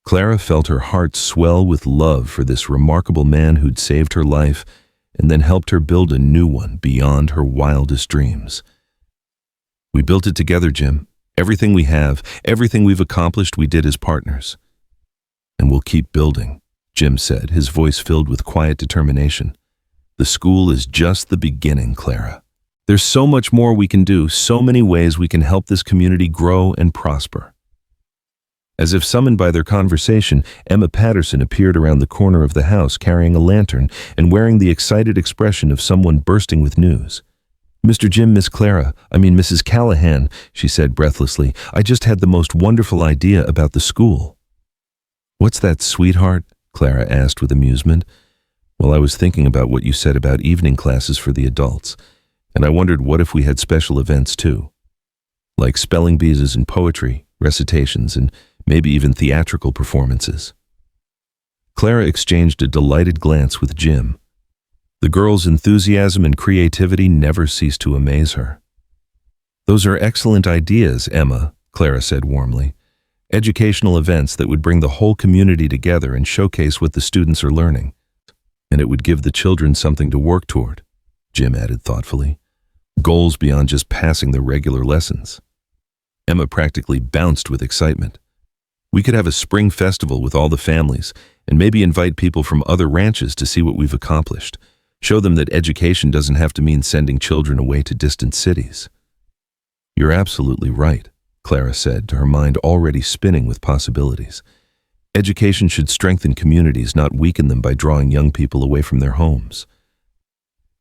Speaker 1: Clara felt her heart swell with love for this remarkable man who'd saved her life and then helped her build a new one beyond her wildest dreams. "We built it together, Jim. Everything we have, everything we've accomplished, we did as partners. And we'll keep building," Jim said, his voice filled with quiet determination. "The school is just the beginning, Clara. There's so much more we can do, so many ways we can help this community grow and prosper." As if summoned by their conversation, Emma Patterson appeared around the corner of the house carrying a lantern and wearing the excited expression of someone bursting with news. "Mr. Jim, Mrs. Callahan," she said breathlessly, "I just had the most wonderful idea about the school." "What's that, sweetheart?" Clara asked with amusement. "Well, I was thinking about what you said about evening classes for the adults, and I wondered what if we had special events too, like spelling bees and poetry, recitations, and maybe even theatrical performances." Clara exchanged a delighted glance with Jim. The girl's enthusiasm and creativity never ceased to amaze her. "Those are excellent ideas, Emma," Clara said warmly. "Educational events that would bring the whole community together and showcase what the students are learning. And it would give the children something to work toward," Jim added thoughtfully. "Goals beyond just passing the regular lessons." Emma practically bounced with excitement. "We could have a spring festival with all the families and maybe invite people from other ranches to see what we've accomplished. Show them that education doesn't have to mean sending children away to distant cities." "You're absolutely right," Clara said, her mind already spinning with possibilities. "Education should strengthen communities, not weaken them by drawing young people away from their homes."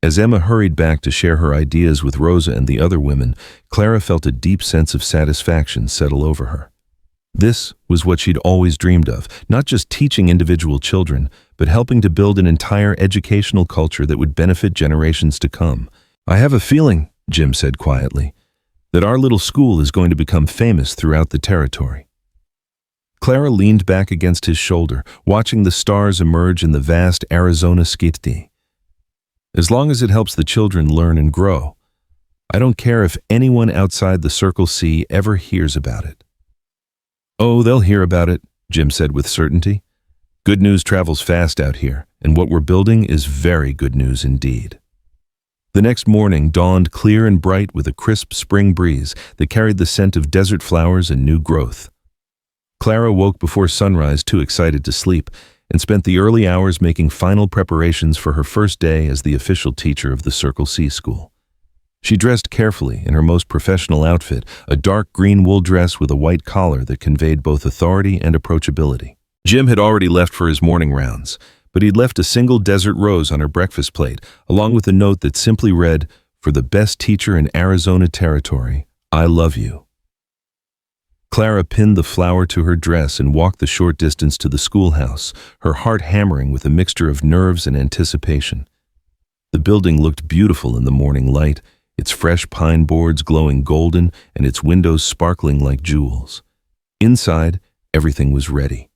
Speaker 1: As Emma hurried back to share her ideas with Rosa and the other women, Clara felt a deep sense of satisfaction settle over her. This was what she'd always dreamed of, not just teaching individual children, but helping to build an entire educational culture that would benefit generations to come. "I have a feeling," Jim said quietly, "that our little school is going to become famous throughout the territory." Clara leaned back against his shoulder, watching the stars emerge in the vast Arizona sky. "As long as it helps the children learn and grow, I don't care if anyone outside the Circle C ever hears about it." "Oh, they'll hear about it," Jim said with certainty. "Good news travels fast out here, and what we're building is very good news indeed." The next morning dawned clear and bright with a crisp spring breeze that carried the scent of desert flowers and new growth. Clara woke before sunrise, too excited to sleep, and spent the early hours making final preparations for her first day as the official teacher of the Circle C school. She dressed carefully in her most professional outfit, a dark green wool dress with a white collar that conveyed both authority and approachability. Jim had already left for his morning rounds, but he'd left a single desert rose on her breakfast plate, along with a note that simply read, "For the best teacher in Arizona territory, I love you." Clara pinned the flower to her dress and walked the short distance to the schoolhouse, her heart hammering with a mixture of nerves and anticipation. The building looked beautiful in the morning light, its fresh pine boards glowing golden and its windows sparkling like jewels. Inside, everything was ready.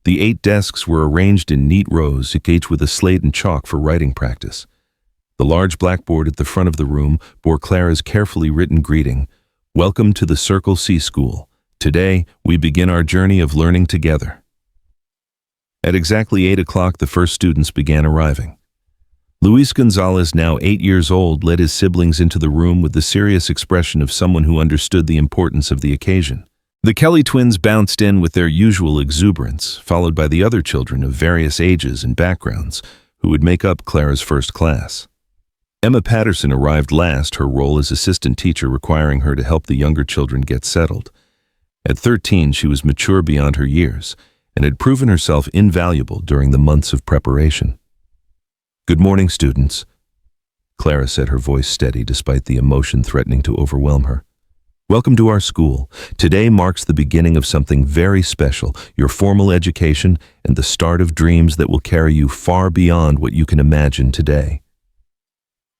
Speaker 1: The 8 desks were arranged in neat rows, each with a slate and chalk for writing practice. The large blackboard at the front of the room bore Clara's carefully written greeting, "Welcome to the Circle C School. Today, we begin our journey of learning together." At exactly 8 o'clock, the first students began arriving. Luis Gonzalez, now 8 years old, led his siblings into the room with the serious expression of someone who understood the importance of the occasion. The Kelly twins bounced in with their usual exuberance, followed by the other children of various ages and backgrounds who would make up Clara's first class. Emma Patterson arrived last, her role as assistant teacher requiring her to help the younger children get settled. At 13, she was mature beyond her years and had proven herself invaluable during the months of preparation. "Good morning, students," Clara said, her voice steady despite the emotion threatening to overwhelm her. "Welcome to our school. Today marks the beginning of something very special, your formal education and the start of dreams that will carry you far beyond what you can imagine today."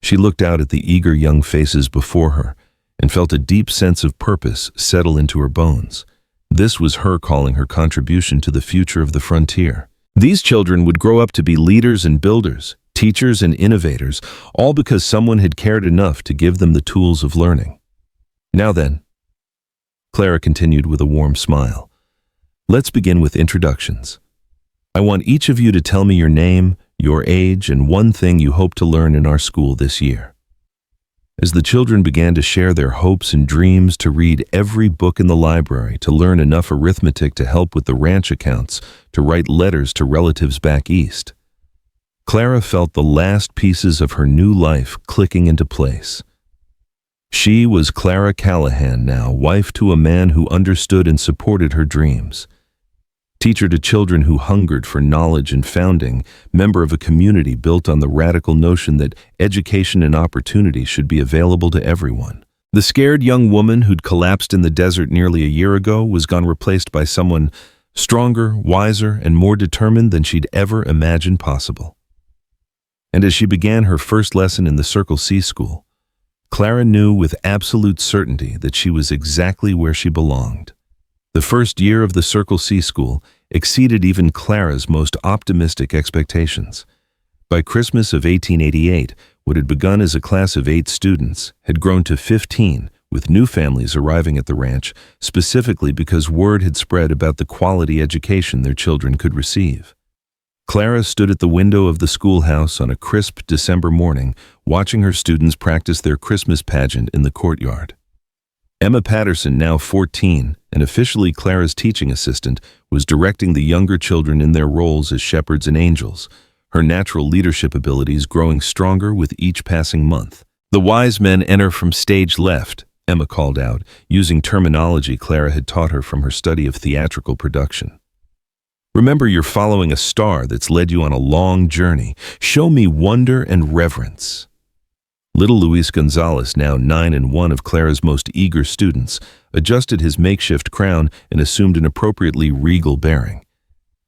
Speaker 1: She looked out at the eager young faces before her and felt a deep sense of purpose settle into her bones. This was her calling, her contribution to the future of the frontier. These children would grow up to be leaders and builders, teachers and innovators, all because someone had cared enough to give them the tools of learning. "Now then," Clara continued with a warm smile, "let's begin with introductions. I want each of you to tell me your name, your age, and one thing you hope to learn in our school this year." As the children began to share their hopes and dreams, to read every book in the library, to learn enough arithmetic to help with the ranch accounts, to write letters to relatives back east, Clara felt the last pieces of her new life clicking into place. She was Clara Callahan now, wife to a man who understood and supported her dreams. Teacher to children who hungered for knowledge and founding, member of a community built on the radical notion that education and opportunity should be available to everyone. The scared young woman who'd collapsed in the desert nearly a year ago was gone, replaced by someone stronger, wiser, and more determined than she'd ever imagined possible. And as she began her first lesson in the Circle C School, Clara knew with absolute certainty that she was exactly where she belonged. The first year of the Circle C School exceeded even Clara's most optimistic expectations. By Christmas of 1888, what had begun as a class of 8 students had grown to 15, with new families arriving at the ranch, specifically because word had spread about the quality education their children could receive. Clara stood at the window of the schoolhouse on a crisp December morning, watching her students practice their Christmas pageant in the courtyard. Emma Patterson, now 14, and officially Clara's teaching assistant, was directing the younger children in their roles as shepherds and angels, her natural leadership abilities growing stronger with each passing month. "The wise men enter from stage left," Emma called out, using terminology Clara had taught her from her study of theatrical production. "Remember, you're following a star that's led you on a long journey. Show me wonder and reverence." Little Luis Gonzalez, now 9 and one of Clara's most eager students, adjusted his makeshift crown and assumed an appropriately regal bearing.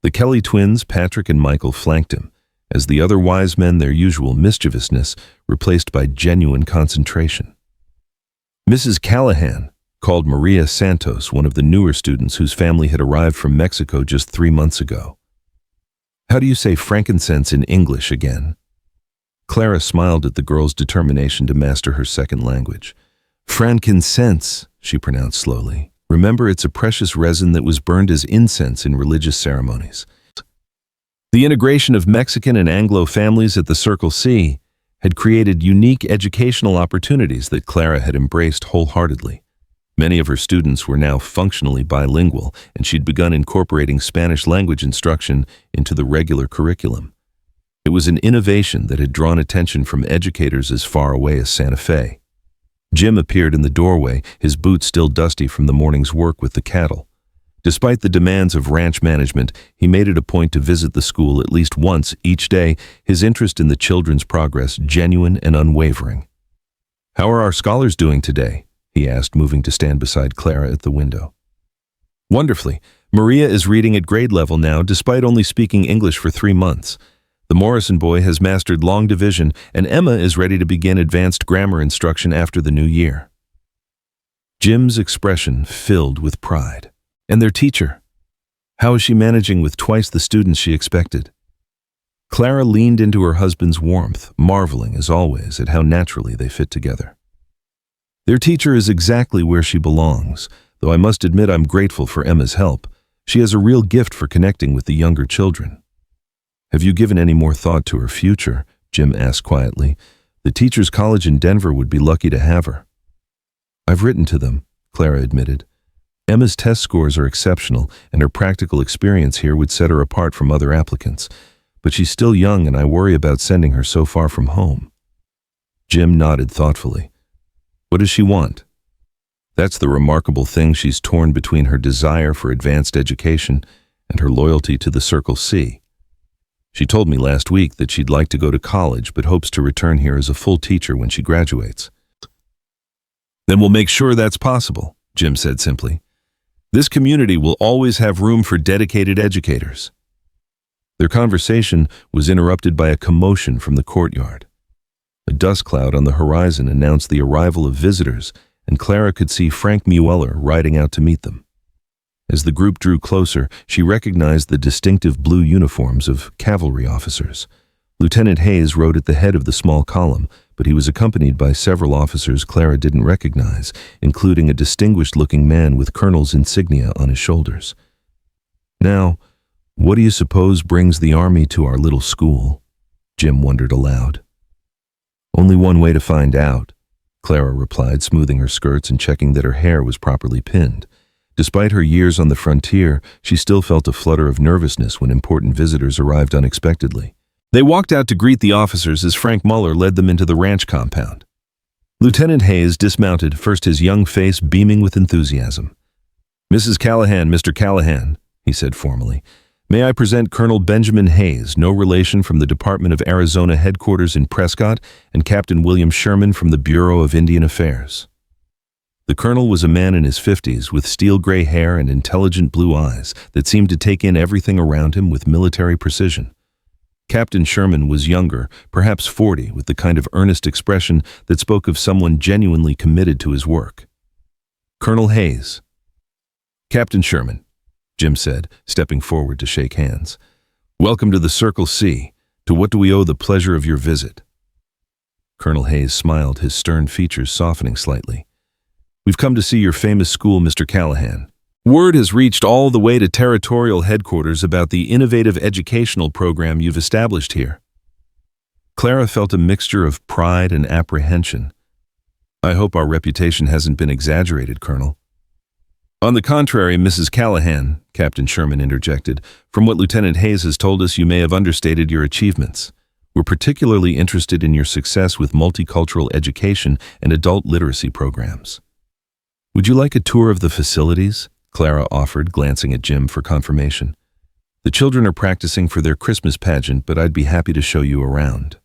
Speaker 1: The Kelly twins, Patrick and Michael, flanked him, as the other wise men, their usual mischievousness replaced by genuine concentration. Mrs. Callahan called Maria Santos, one of the newer students whose family had arrived from Mexico just 3 months ago. "How do you say frankincense in English again?" Clara smiled at the girl's determination to master her second language. "Frankincense," she pronounced slowly. "Remember, it's a precious resin that was burned as incense in religious ceremonies." The integration of Mexican and Anglo families at the Circle C had created unique educational opportunities that Clara had embraced wholeheartedly. Many of her students were now functionally bilingual, and she'd begun incorporating Spanish language instruction into the regular curriculum. It was an innovation that had drawn attention from educators as far away as Santa Fe. Jim appeared in the doorway, his boots still dusty from the morning's work with the cattle. Despite the demands of ranch management, he made it a point to visit the school at least once each day, his interest in the children's progress genuine and unwavering. "How are our scholars doing today?" he asked, moving to stand beside Clara at the window. "Wonderfully. Maria is reading at grade level now, despite only speaking English for 3 months. The Morrison boy has mastered long division, and Emma is ready to begin advanced grammar instruction after the new year. Jim's expression filled with pride. And their teacher? How is she managing with twice the students she expected? Clara leaned into her husband's warmth, marveling, as always, at how naturally they fit together. Their teacher is exactly where she belongs, though I must admit I'm grateful for Emma's help. She has a real gift for connecting with the younger children. Have you given any more thought to her future? Jim asked quietly. The teacher's college in Denver would be lucky to have her. I've written to them, Clara admitted. Emma's test scores are exceptional, and her practical experience here would set her apart from other applicants. But she's still young, and I worry about sending her so far from home. Jim nodded thoughtfully. What does she want? That's the remarkable thing. She's torn between her desire for advanced education and her loyalty to the Circle C. She told me last week that she'd like to go to college but hopes to return here as a full teacher when she graduates. Then we'll make sure that's possible, Jim said simply. This community will always have room for dedicated educators. Their conversation was interrupted by a commotion from the courtyard. A dust cloud on the horizon announced the arrival of visitors, and Clara could see Frank Mueller riding out to meet them. As the group drew closer, she recognized the distinctive blue uniforms of cavalry officers. Lieutenant Hayes rode at the head of the small column, but he was accompanied by several officers Clara didn't recognize, including a distinguished-looking man with colonel's insignia on his shoulders. Now, what do you suppose brings the army to our little school? Jim wondered aloud. Only one way to find out, Clara replied, smoothing her skirts and checking that her hair was properly pinned. Despite her years on the frontier, she still felt a flutter of nervousness when important visitors arrived unexpectedly. They walked out to greet the officers as Frank Mueller led them into the ranch compound. Lieutenant Hayes dismounted, first his young face beaming with enthusiasm. Mrs. Callahan, Mr. Callahan, he said formally, may I present Colonel Benjamin Hayes, no relation, from the Department of Arizona headquarters in Prescott, and Captain William Sherman from the Bureau of Indian Affairs. The colonel was a man in his 50s with steel-gray hair and intelligent blue eyes that seemed to take in everything around him with military precision. Captain Sherman was younger, perhaps 40, with the kind of earnest expression that spoke of someone genuinely committed to his work. Colonel Hayes. Captain Sherman, Jim said, stepping forward to shake hands. Welcome to the Circle C. To what do we owe the pleasure of your visit? Colonel Hayes smiled, his stern features softening slightly. We've come to see your famous school, Mr. Callahan. Word has reached all the way to territorial headquarters about the innovative educational program you've established here. Clara felt a mixture of pride and apprehension. I hope our reputation hasn't been exaggerated, Colonel. On the contrary, Mrs. Callahan, Captain Sherman interjected, from what Lieutenant Hayes has told us, you may have understated your achievements. We're particularly interested in your success with multicultural education and adult literacy programs. Would you like a tour of the facilities? Clara offered, glancing at Jim for confirmation. The children are practicing for their Christmas pageant, but I'd be happy to show you around.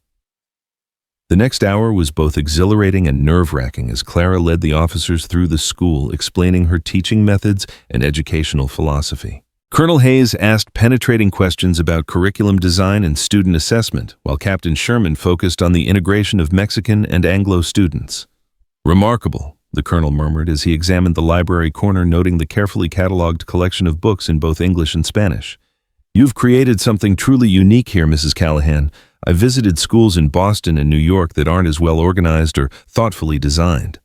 Speaker 1: The next hour was both exhilarating and nerve-wracking as Clara led the officers through the school, explaining her teaching methods and educational philosophy. Colonel Hayes asked penetrating questions about curriculum design and student assessment, while Captain Sherman focused on the integration of Mexican and Anglo students. Remarkable, the colonel murmured as he examined the library corner, noting the carefully cataloged collection of books in both English and Spanish. You've created something truly unique here, Mrs. Callahan. I've visited schools in Boston and New York that aren't as well organized or thoughtfully designed.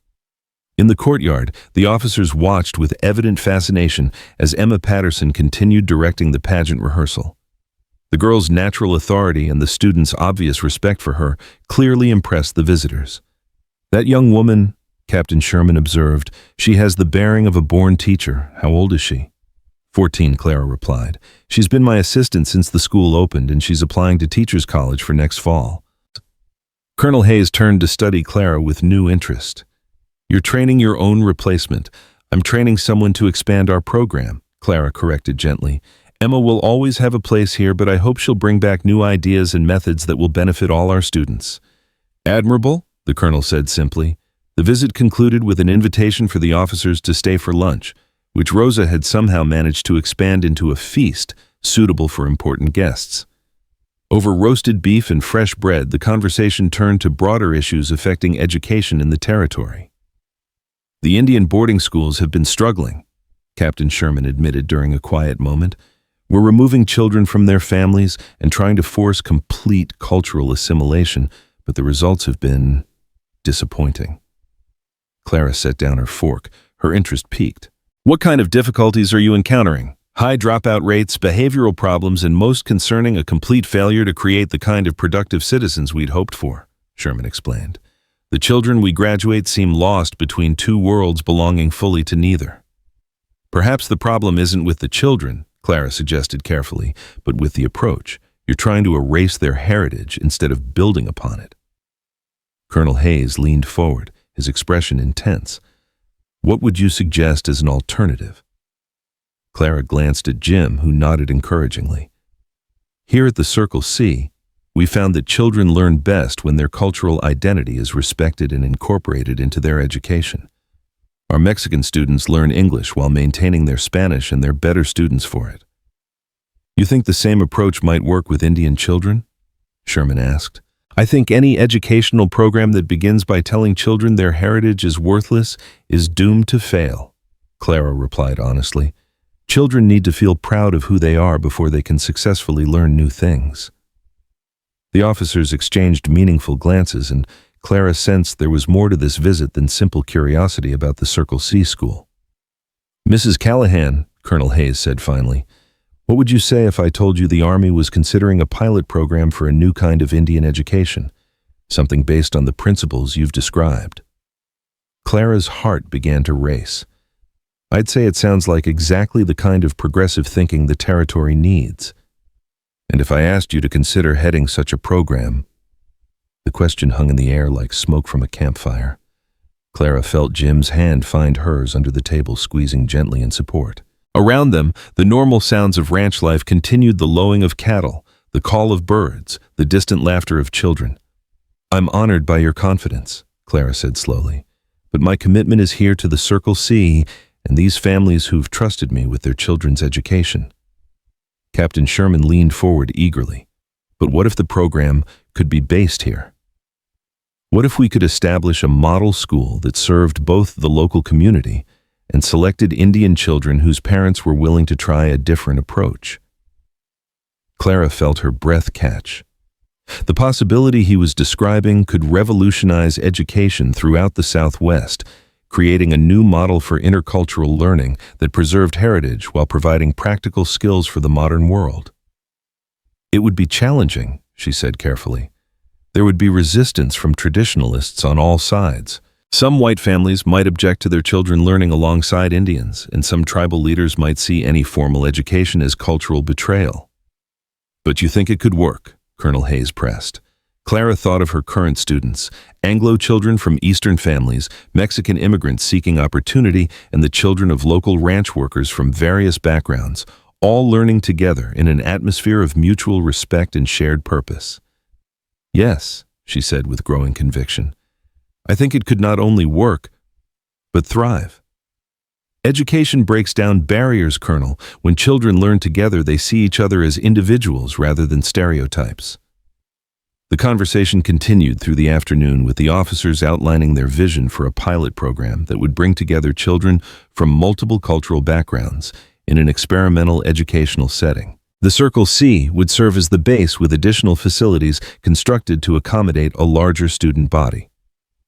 Speaker 1: In the courtyard, the officers watched with evident fascination as Emma Patterson continued directing the pageant rehearsal. The girl's natural authority and the students' obvious respect for her clearly impressed the visitors. That young woman, Captain Sherman observed, she has the bearing of a born teacher. How old is she? 14, Clara replied. She's been my assistant since the school opened, and she's applying to Teachers College for next fall. Colonel Hayes turned to study Clara with new interest. You're training your own replacement. I'm training someone to expand our program, Clara corrected gently. Emma will always have a place here, but I hope she'll bring back new ideas and methods that will benefit all our students. Admirable, the colonel said simply. The visit concluded with an invitation for the officers to stay for lunch, which Rosa had somehow managed to expand into a feast suitable for important guests. Over roasted beef and fresh bread, the conversation turned to broader issues affecting education in the territory. "The Indian boarding schools have been struggling," Captain Sherman admitted during a quiet moment. "We're removing children from their families and trying to force complete cultural assimilation, but the results have been disappointing." Clara set down her fork, her interest piqued. "What kind of difficulties are you encountering?" "High dropout rates, behavioral problems, and most concerning, a complete failure to create the kind of productive citizens we'd hoped for," Sherman explained. "The children we graduate seem lost between two worlds belonging fully to neither." "Perhaps the problem isn't with the children," Clara suggested carefully, "but with the approach. You're trying to erase their heritage instead of building upon it." Colonel Hayes leaned forward, his expression intense. "What would you suggest as an alternative?" Clara glanced at Jim, who nodded encouragingly. "Here at the Circle C, we found that children learn best when their cultural identity is respected and incorporated into their education. Our Mexican students learn English while maintaining their Spanish, and they're better students for it." "You think the same approach might work with Indian children?" Sherman asked. "I think any educational program that begins by telling children their heritage is worthless is doomed to fail," Clara replied honestly. "Children need to feel proud of who they are before they can successfully learn new things." The officers exchanged meaningful glances, and Clara sensed there was more to this visit than simple curiosity about the Circle C school. "Mrs. Callahan," Colonel Hayes said finally, "what would you say if I told you the Army was considering a pilot program for a new kind of Indian education, something based on the principles you've described?" Clara's heart began to race. "I'd say it sounds like exactly the kind of progressive thinking the territory needs. And if I asked you to consider heading such a program—" The question hung in the air like smoke from a campfire. Clara felt Jim's hand find hers under the table, squeezing gently in support. Around them, the normal sounds of ranch life continued: the lowing of cattle, the call of birds, the distant laughter of children. "I'm honored by your confidence," Clara said slowly, "but my commitment is here to the Circle C and these families who've trusted me with their children's education." Captain Sherman leaned forward eagerly. "But what if the program could be based here? What if we could establish a model school that served both the local community and selected Indian children whose parents were willing to try a different approach?" Clara felt her breath catch. The possibility he was describing could revolutionize education throughout the Southwest, creating a new model for intercultural learning that preserved heritage while providing practical skills for the modern world. "It would be challenging," she said carefully. "There would be resistance from traditionalists on all sides. Some white families might object to their children learning alongside Indians, and some tribal leaders might see any formal education as cultural betrayal." "But you think it could work?" Colonel Hayes pressed. Clara thought of her current students: Anglo children from Eastern families, Mexican immigrants seeking opportunity, and the children of local ranch workers from various backgrounds, all learning together in an atmosphere of mutual respect and shared purpose. "Yes," she said with growing conviction. "I think it could not only work, but thrive. Education breaks down barriers, Colonel. When children learn together, they see each other as individuals rather than stereotypes." The conversation continued through the afternoon, with the officers outlining their vision for a pilot program that would bring together children from multiple cultural backgrounds in an experimental educational setting. The Circle C would serve as the base, with additional facilities constructed to accommodate a larger student body.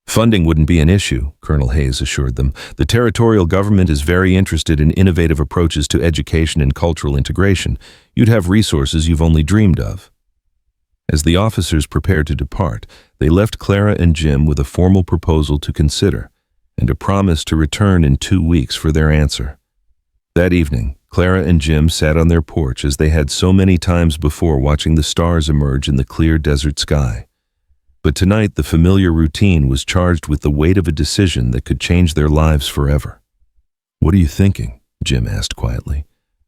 Speaker 1: "Funding wouldn't be an issue," Colonel Hayes assured them. "The territorial government is very interested in innovative approaches to education and cultural integration. You'd have resources you've only dreamed of." As the officers prepared to depart, they left Clara and Jim with a formal proposal to consider and a promise to return in 2 weeks for their answer. That evening, Clara and Jim sat on their porch as they had so many times before, watching the stars emerge in the clear desert sky. But tonight, the familiar routine was charged with the weight of a decision that could change their lives forever. "What are you thinking?" Jim asked quietly.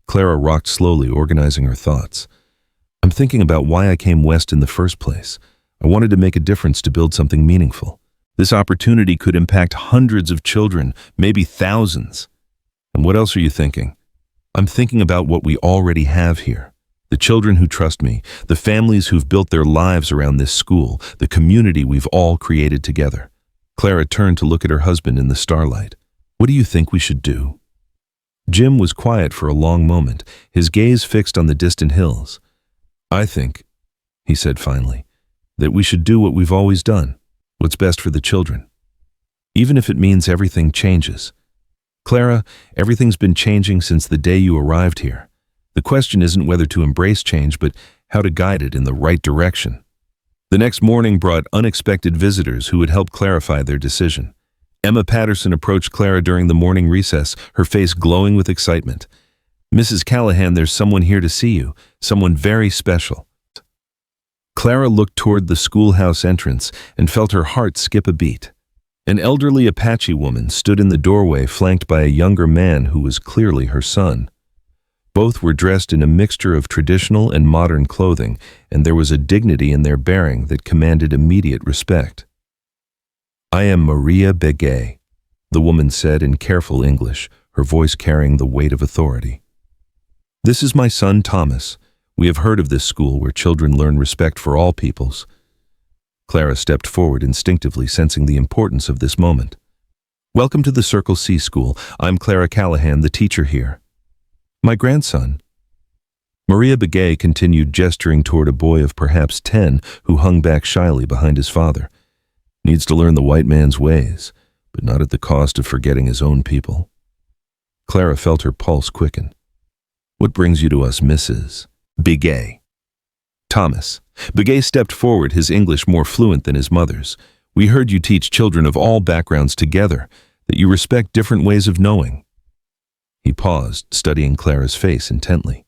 Speaker 1: Clara rocked slowly, organizing her thoughts. "I'm thinking about why I came west in the first place. I wanted to make a difference, to build something meaningful. This opportunity could impact hundreds of children, maybe thousands." "And what else are you thinking?" "I'm thinking about what we already have here. The The children who trust me, the families who've built their lives around this school, the community we've all created together. Clara turned to look at her husband in the starlight. What do you think we should do? Jim was quiet for a long moment, his gaze fixed on the distant hills. I think, he said finally, that we should do what we've always done, what's best for the children. Even if it means everything changes. Clara, everything's been changing since the day you arrived here. The question isn't whether to embrace change, but how to guide it in the right direction. The next morning brought unexpected visitors who would help clarify their decision. Emma Patterson approached Clara during the morning recess, her face glowing with excitement. Mrs. Callahan, there's someone here to see you, someone very special. Clara looked toward the schoolhouse entrance and felt her heart skip a beat. An elderly Apache woman stood in the doorway, flanked by a younger man who was clearly her son. Both were dressed in a mixture of traditional and modern clothing, and there was a dignity in their bearing that commanded immediate respect. I am Maria Begay, the woman said in careful English, her voice carrying the weight of authority. This is my son Thomas. We have heard of this school where children learn respect for all peoples. Clara stepped forward instinctively, sensing the importance of this moment. Welcome to the Circle C School. I'm Clara Callahan, the teacher here. My grandson. Maria Begay continued, gesturing toward a boy of perhaps 10 who hung back shyly behind his father. Needs to learn the white man's ways, but not at the cost of forgetting his own people. Clara felt her pulse quicken. What brings you to us, Mrs. Begay? Thomas. Begay stepped forward, his English more fluent than his mother's. We heard you teach children of all backgrounds together, that you respect different ways of knowing. He paused, studying Clara's face intently.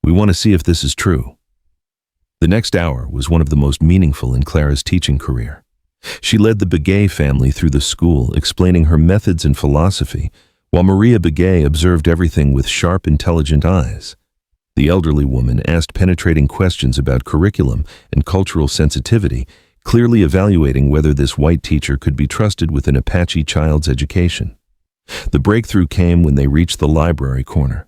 Speaker 1: We want to see if this is true. The next hour was one of the most meaningful in Clara's teaching career. She led the Begay family through the school, explaining her methods and philosophy, while Maria Begay observed everything with sharp, intelligent eyes. The elderly woman asked penetrating questions about curriculum and cultural sensitivity, clearly evaluating whether this white teacher could be trusted with an Apache child's education. The breakthrough came when they reached the library corner.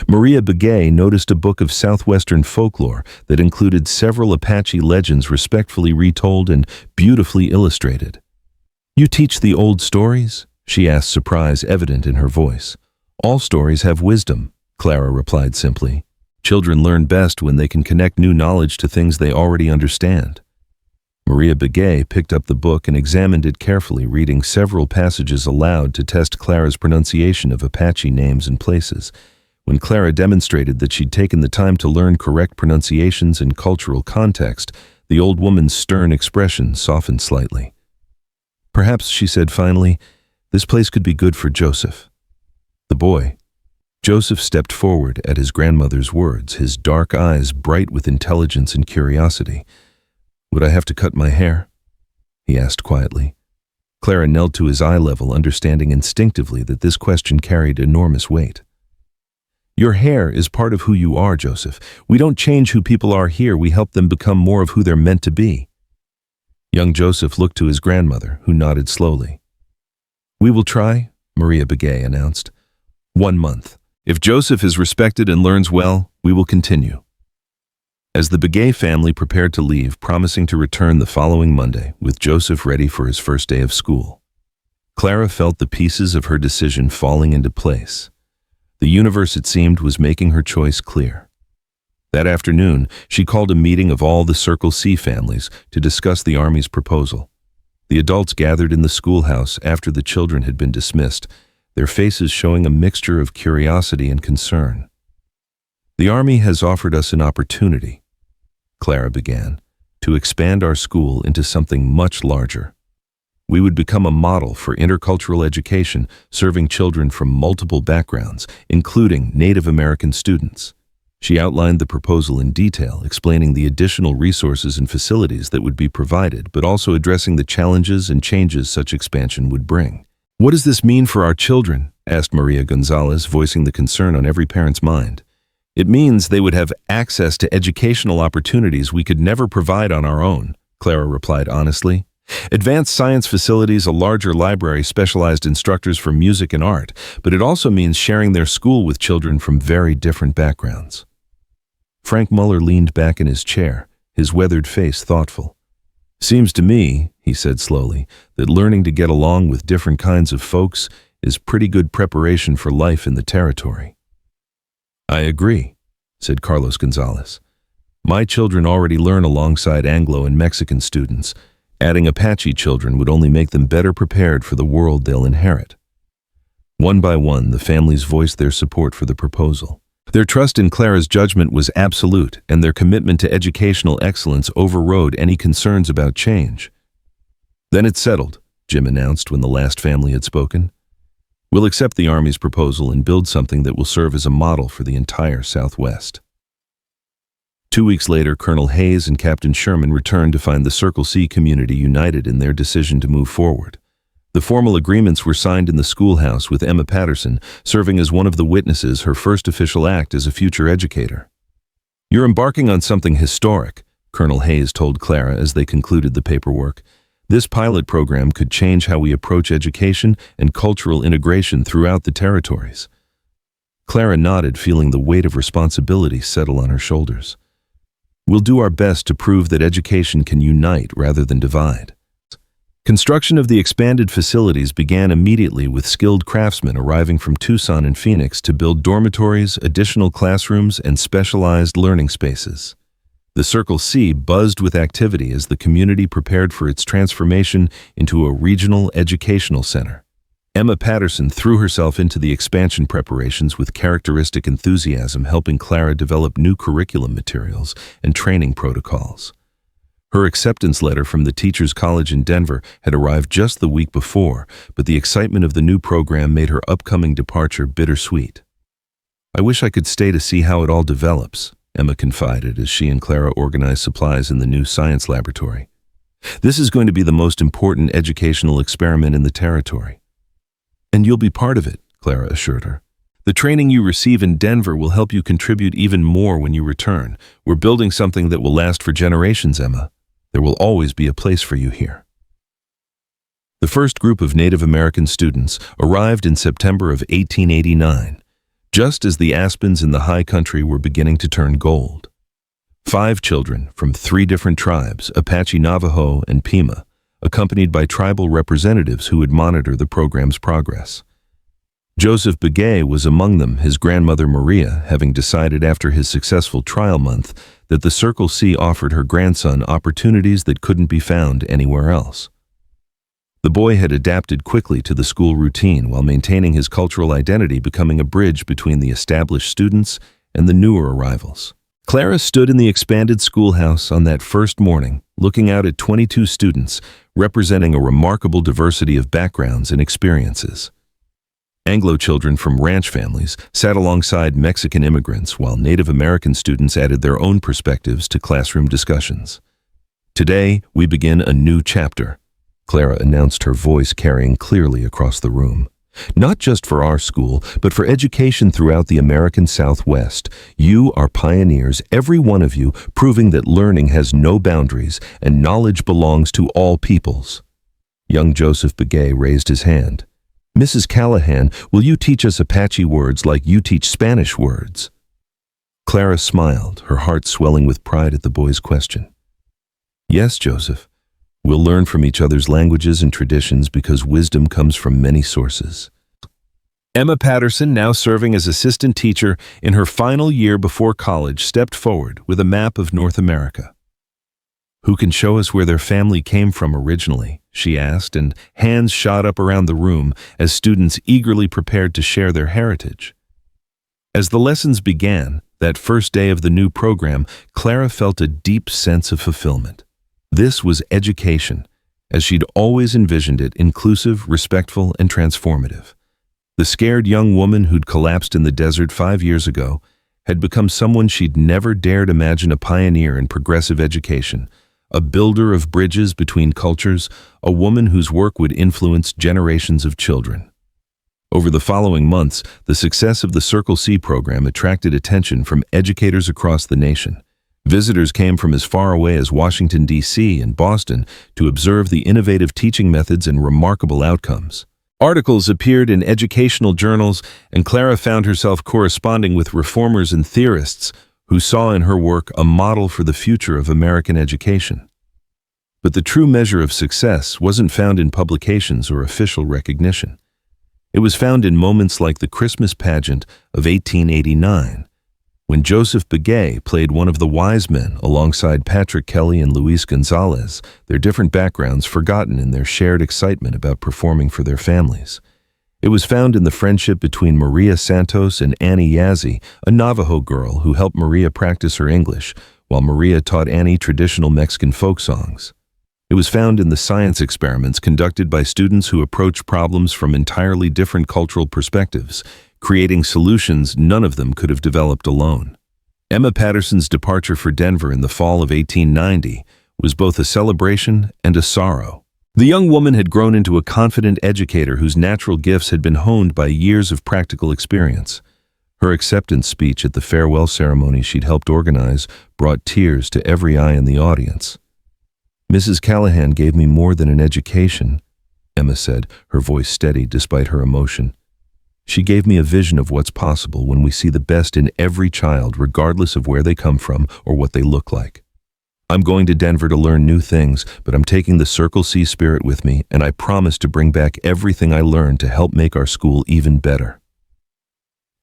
Speaker 1: Maria Begay noticed a book of Southwestern folklore that included several Apache legends respectfully retold and beautifully illustrated. You teach the old stories? She asked, surprise evident in her voice. All stories have wisdom, Clara replied simply. Children learn best when they can connect new knowledge to things they already understand. Maria Begay picked up the book and examined it carefully, reading several passages aloud to test Clara's pronunciation of Apache names and places. When Clara demonstrated that she'd taken the time to learn correct pronunciations and cultural context, the old woman's stern expression softened slightly. Perhaps, she said finally, this place could be good for Joseph. The boy. Joseph stepped forward at his grandmother's words, his dark eyes bright with intelligence and curiosity. Would I have to cut my hair? He asked quietly. Clara knelt to his eye level, understanding instinctively that this question carried enormous weight. Your hair is part of who you are, Joseph. We don't change who people are here, we help them become more of who they're meant to be. Young Joseph looked to his grandmother, who nodded slowly. We will try, Maria Begay announced. 1 month. If Joseph is respected and learns well, we will continue. As the Begay family prepared to leave, promising to return the following Monday, with Joseph ready for his first day of school, Clara felt the pieces of her decision falling into place. The universe, it seemed, was making her choice clear. That afternoon, she called a meeting of all the Circle C families to discuss the Army's proposal. The adults gathered in the schoolhouse after the children had been dismissed, their faces showing a mixture of curiosity and concern. The Army has offered us an opportunity, Clara began, to expand our school into something much larger. We would become a model for intercultural education, serving children from multiple backgrounds, including Native American students. She outlined the proposal in detail, explaining the additional resources and facilities that would be provided, but also addressing the challenges and changes such expansion would bring. What does this mean for our children? Asked Maria Gonzalez, voicing the concern on every parent's mind. It means they would have access to educational opportunities we could never provide on our own, Clara replied honestly. Advanced science facilities, a larger library, specialized instructors for music and art, but it also means sharing their school with children from very different backgrounds. Frank Muller leaned back in his chair, his weathered face thoughtful. "Seems to me," he said slowly, "that learning to get along with different kinds of folks is pretty good preparation for life in the territory." "I agree," said Carlos Gonzalez. "My children already learn alongside Anglo and Mexican students. Adding Apache children would only make them better prepared for the world they'll inherit." One by one, the families voiced their support for the proposal. Their trust in Clara's judgment was absolute, and their commitment to educational excellence overrode any concerns about change. "Then it's settled," Jim announced when the last family had spoken. "We'll accept the Army's proposal and build something that will serve as a model for the entire Southwest." 2 weeks later, Colonel Hayes and Captain Sherman returned to find the Circle C community united in their decision to move forward. The formal agreements were signed in the schoolhouse with Emma Patterson serving as one of the witnesses, her first official act as a future educator. "You're embarking on something historic," Colonel Hayes told Clara as they concluded the paperwork. "This pilot program could change how we approach education and cultural integration throughout the territories." Clara nodded, feeling the weight of responsibility settle on her shoulders. "We'll do our best to prove that education can unite rather than divide." Construction of the expanded facilities began immediately with skilled craftsmen arriving from Tucson and Phoenix to build dormitories, additional classrooms, and specialized learning spaces. The Circle C buzzed with activity as the community prepared for its transformation into a regional educational center. Emma Patterson threw herself into the expansion preparations with characteristic enthusiasm, helping Clara develop new curriculum materials and training protocols. Her acceptance letter from the Teachers College in Denver had arrived just the week before, but the excitement of the new program made her upcoming departure bittersweet. "I wish I could stay to see how it all develops," Emma confided as she and Clara organized supplies in the new science laboratory. "This is going to be the most important educational experiment in the territory." "And you'll be part of it," Clara assured her. "The training you receive in Denver will help you contribute even more when you return. We're building something that will last for generations, Emma. There will always be a place for you here." The first group of Native American students arrived in September of 1889, just as the aspens in the high country were beginning to turn gold. 5 children from 3 different tribes, Apache, Navajo, and Pima, accompanied by tribal representatives who would monitor the program's progress. Joseph Begay was among them, his grandmother Maria having decided after his successful trial month that the Circle C offered her grandson opportunities that couldn't be found anywhere else. The boy had adapted quickly to the school routine while maintaining his cultural identity, becoming a bridge between the established students and the newer arrivals. Clara stood in the expanded schoolhouse on that first morning, looking out at 22 students, representing a remarkable diversity of backgrounds and experiences. Anglo children from ranch families sat alongside Mexican immigrants, while Native American students added their own perspectives to classroom discussions. "Today, we begin a new chapter," Clara announced, her voice carrying clearly across the room. "Not just for our school, but for education throughout the American Southwest. You are pioneers, every one of you, proving that learning has no boundaries and knowledge belongs to all peoples." Young Joseph Begay raised his hand. "Mrs. Callahan, will you teach us Apache words like you teach Spanish words?" Clara smiled, her heart swelling with pride at the boy's question. "Yes, Joseph. We'll learn from each other's languages and traditions because wisdom comes from many sources." Emma Patterson, now serving as assistant teacher in her final year before college, stepped forward with a map of North America. "Who can show us where their family came from originally?" she asked, and hands shot up around the room as students eagerly prepared to share their heritage. As the lessons began, that first day of the new program, Clara felt a deep sense of fulfillment. This was education, as she'd always envisioned it, inclusive, respectful, and transformative. The scared young woman who'd collapsed in the desert 5 years ago had become someone she'd never dared imagine, a pioneer in progressive education, a builder of bridges between cultures, a woman whose work would influence generations of children. Over the following months, the success of the Circle C program attracted attention from educators across the nation. Visitors came from as far away as Washington, D.C. and Boston to observe the innovative teaching methods and remarkable outcomes. Articles appeared in educational journals, and Clara found herself corresponding with reformers and theorists, who saw in her work a model for the future of American education. But the true measure of success wasn't found in publications or official recognition. It was found in moments like the Christmas pageant of 1889, when Joseph Begay played one of the wise men alongside Patrick Kelly and Luis Gonzalez, their different backgrounds forgotten in their shared excitement about performing for their families. It was found in the friendship between Maria Santos and Annie Yazzie, a Navajo girl who helped Maria practice her English, while Maria taught Annie traditional Mexican folk songs. It was found in the science experiments conducted by students who approached problems from entirely different cultural perspectives, creating solutions none of them could have developed alone. Emma Patterson's departure for Denver in the fall of 1890 was both a celebration and a sorrow. The young woman had grown into a confident educator whose natural gifts had been honed by years of practical experience. Her acceptance speech at the farewell ceremony she'd helped organize brought tears to every eye in the audience. "Mrs. Callahan gave me more than an education," Emma said, her voice steady despite her emotion. "She gave me a vision of what's possible when we see the best in every child, regardless of where they come from or what they look like. I'm going to Denver to learn new things, but I'm taking the Circle C spirit with me, and I promise to bring back everything I learned to help make our school even better."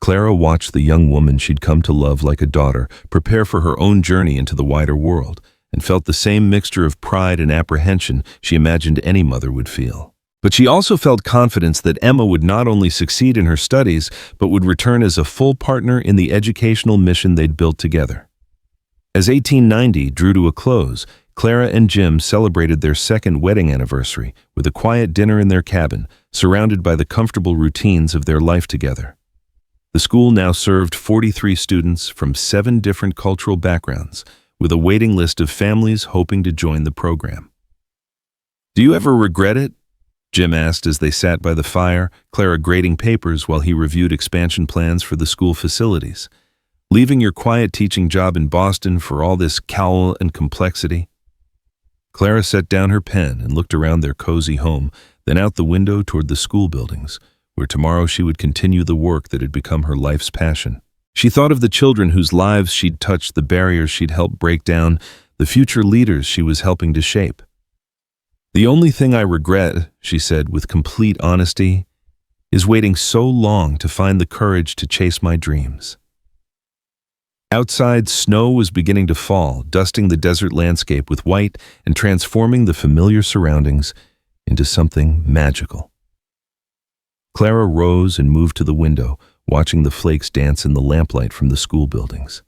Speaker 1: Clara watched the young woman she'd come to love like a daughter prepare for her own journey into the wider world, and felt the same mixture of pride and apprehension she imagined any mother would feel. But she also felt confidence that Emma would not only succeed in her studies, but would return as a full partner in the educational mission they'd built together. As 1890 drew to a close, Clara and Jim celebrated their second wedding anniversary with a quiet dinner in their cabin, surrounded by the comfortable routines of their life together. The school now served 43 students from 7 different cultural backgrounds, with a waiting list of families hoping to join the program. "Do you ever regret it?" Jim asked as they sat by the fire, Clara grading papers while he reviewed expansion plans for the school facilities. "Leaving your quiet teaching job in Boston for all this cowl and complexity?" Clara set down her pen and looked around their cozy home, then out the window toward the school buildings, where tomorrow she would continue the work that had become her life's passion. She thought of the children whose lives she'd touched, the barriers she'd helped break down, the future leaders she was helping to shape. "The only thing I regret," she said with complete honesty, "is waiting so long to find the courage to chase my dreams." Outside, snow was beginning to fall, dusting the desert landscape with white and transforming the familiar surroundings into something magical. Clara rose and moved to the window, watching the flakes dance in the lamplight from the school buildings.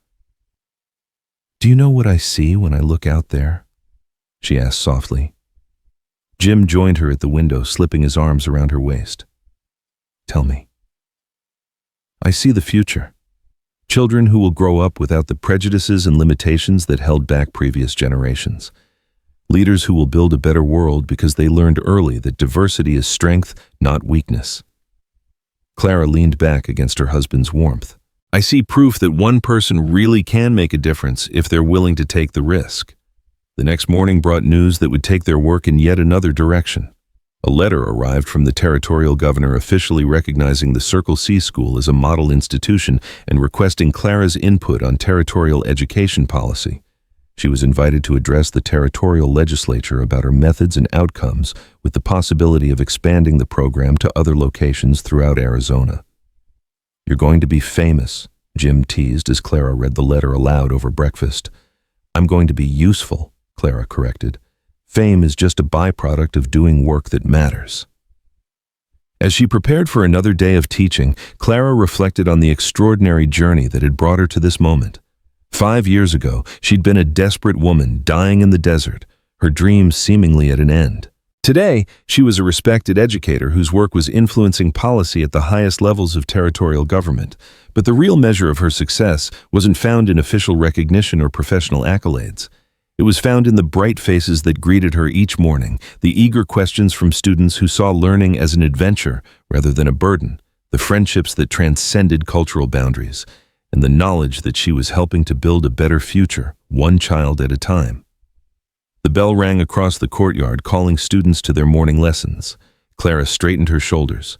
Speaker 1: "Do you know what I see when I look out there?" she asked softly. Jim joined her at the window, slipping his arms around her waist. "Tell me." "I see the future. Children who will grow up without the prejudices and limitations that held back previous generations. Leaders who will build a better world because they learned early that diversity is strength, not weakness." Clara leaned back against her husband's warmth. "I see proof that one person really can make a difference if they're willing to take the risk." The next morning brought news that would take their work in yet another direction. A letter arrived from the territorial governor officially recognizing the Circle C School as a model institution and requesting Clara's input on territorial education policy. She was invited to address the territorial legislature about her methods and outcomes, with the possibility of expanding the program to other locations throughout Arizona. "You're going to be famous," Jim teased as Clara read the letter aloud over breakfast. "I'm going to be useful," Clara corrected. "Fame is just a byproduct of doing work that matters." As she prepared for another day of teaching, Clara reflected on the extraordinary journey that had brought her to this moment. 5 years ago, she'd been a desperate woman dying in the desert, her dreams seemingly at an end. Today, she was a respected educator whose work was influencing policy at the highest levels of territorial government. But the real measure of her success wasn't found in official recognition or professional accolades. It was found in the bright faces that greeted her each morning, the eager questions from students who saw learning as an adventure rather than a burden, the friendships that transcended cultural boundaries, and the knowledge that she was helping to build a better future, one child at a time. The bell rang across the courtyard, calling students to their morning lessons. Clara straightened her shoulders.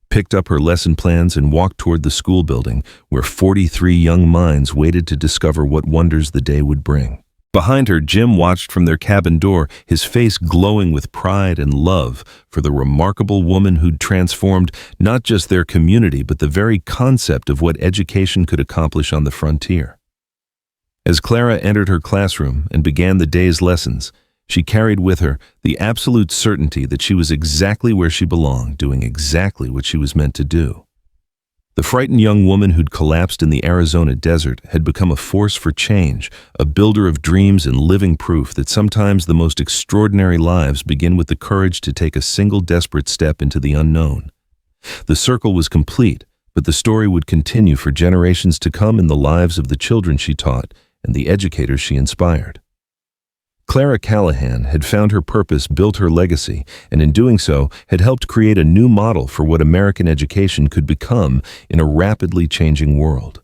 Speaker 1: picked up her lesson plans and walked toward the school building, where 43 young minds waited to discover what wonders the day would bring. Behind her, Jim watched from their cabin door, his face glowing with pride and love for the remarkable woman who'd transformed not just their community, but the very concept of what education could accomplish on the frontier. As Clara entered her classroom and began the day's lessons, she carried with her the absolute certainty that she was exactly where she belonged, doing exactly what she was meant to do. The frightened young woman who'd collapsed in the Arizona desert had become a force for change, a builder of dreams and living proof that sometimes the most extraordinary lives begin with the courage to take a single desperate step into the unknown. The circle was complete, but the story would continue for generations to come in the lives of the children she taught and the educators she inspired. Clara Callahan had found her purpose, built her legacy, and in doing so had helped create a new model for what American education could become in a rapidly changing world.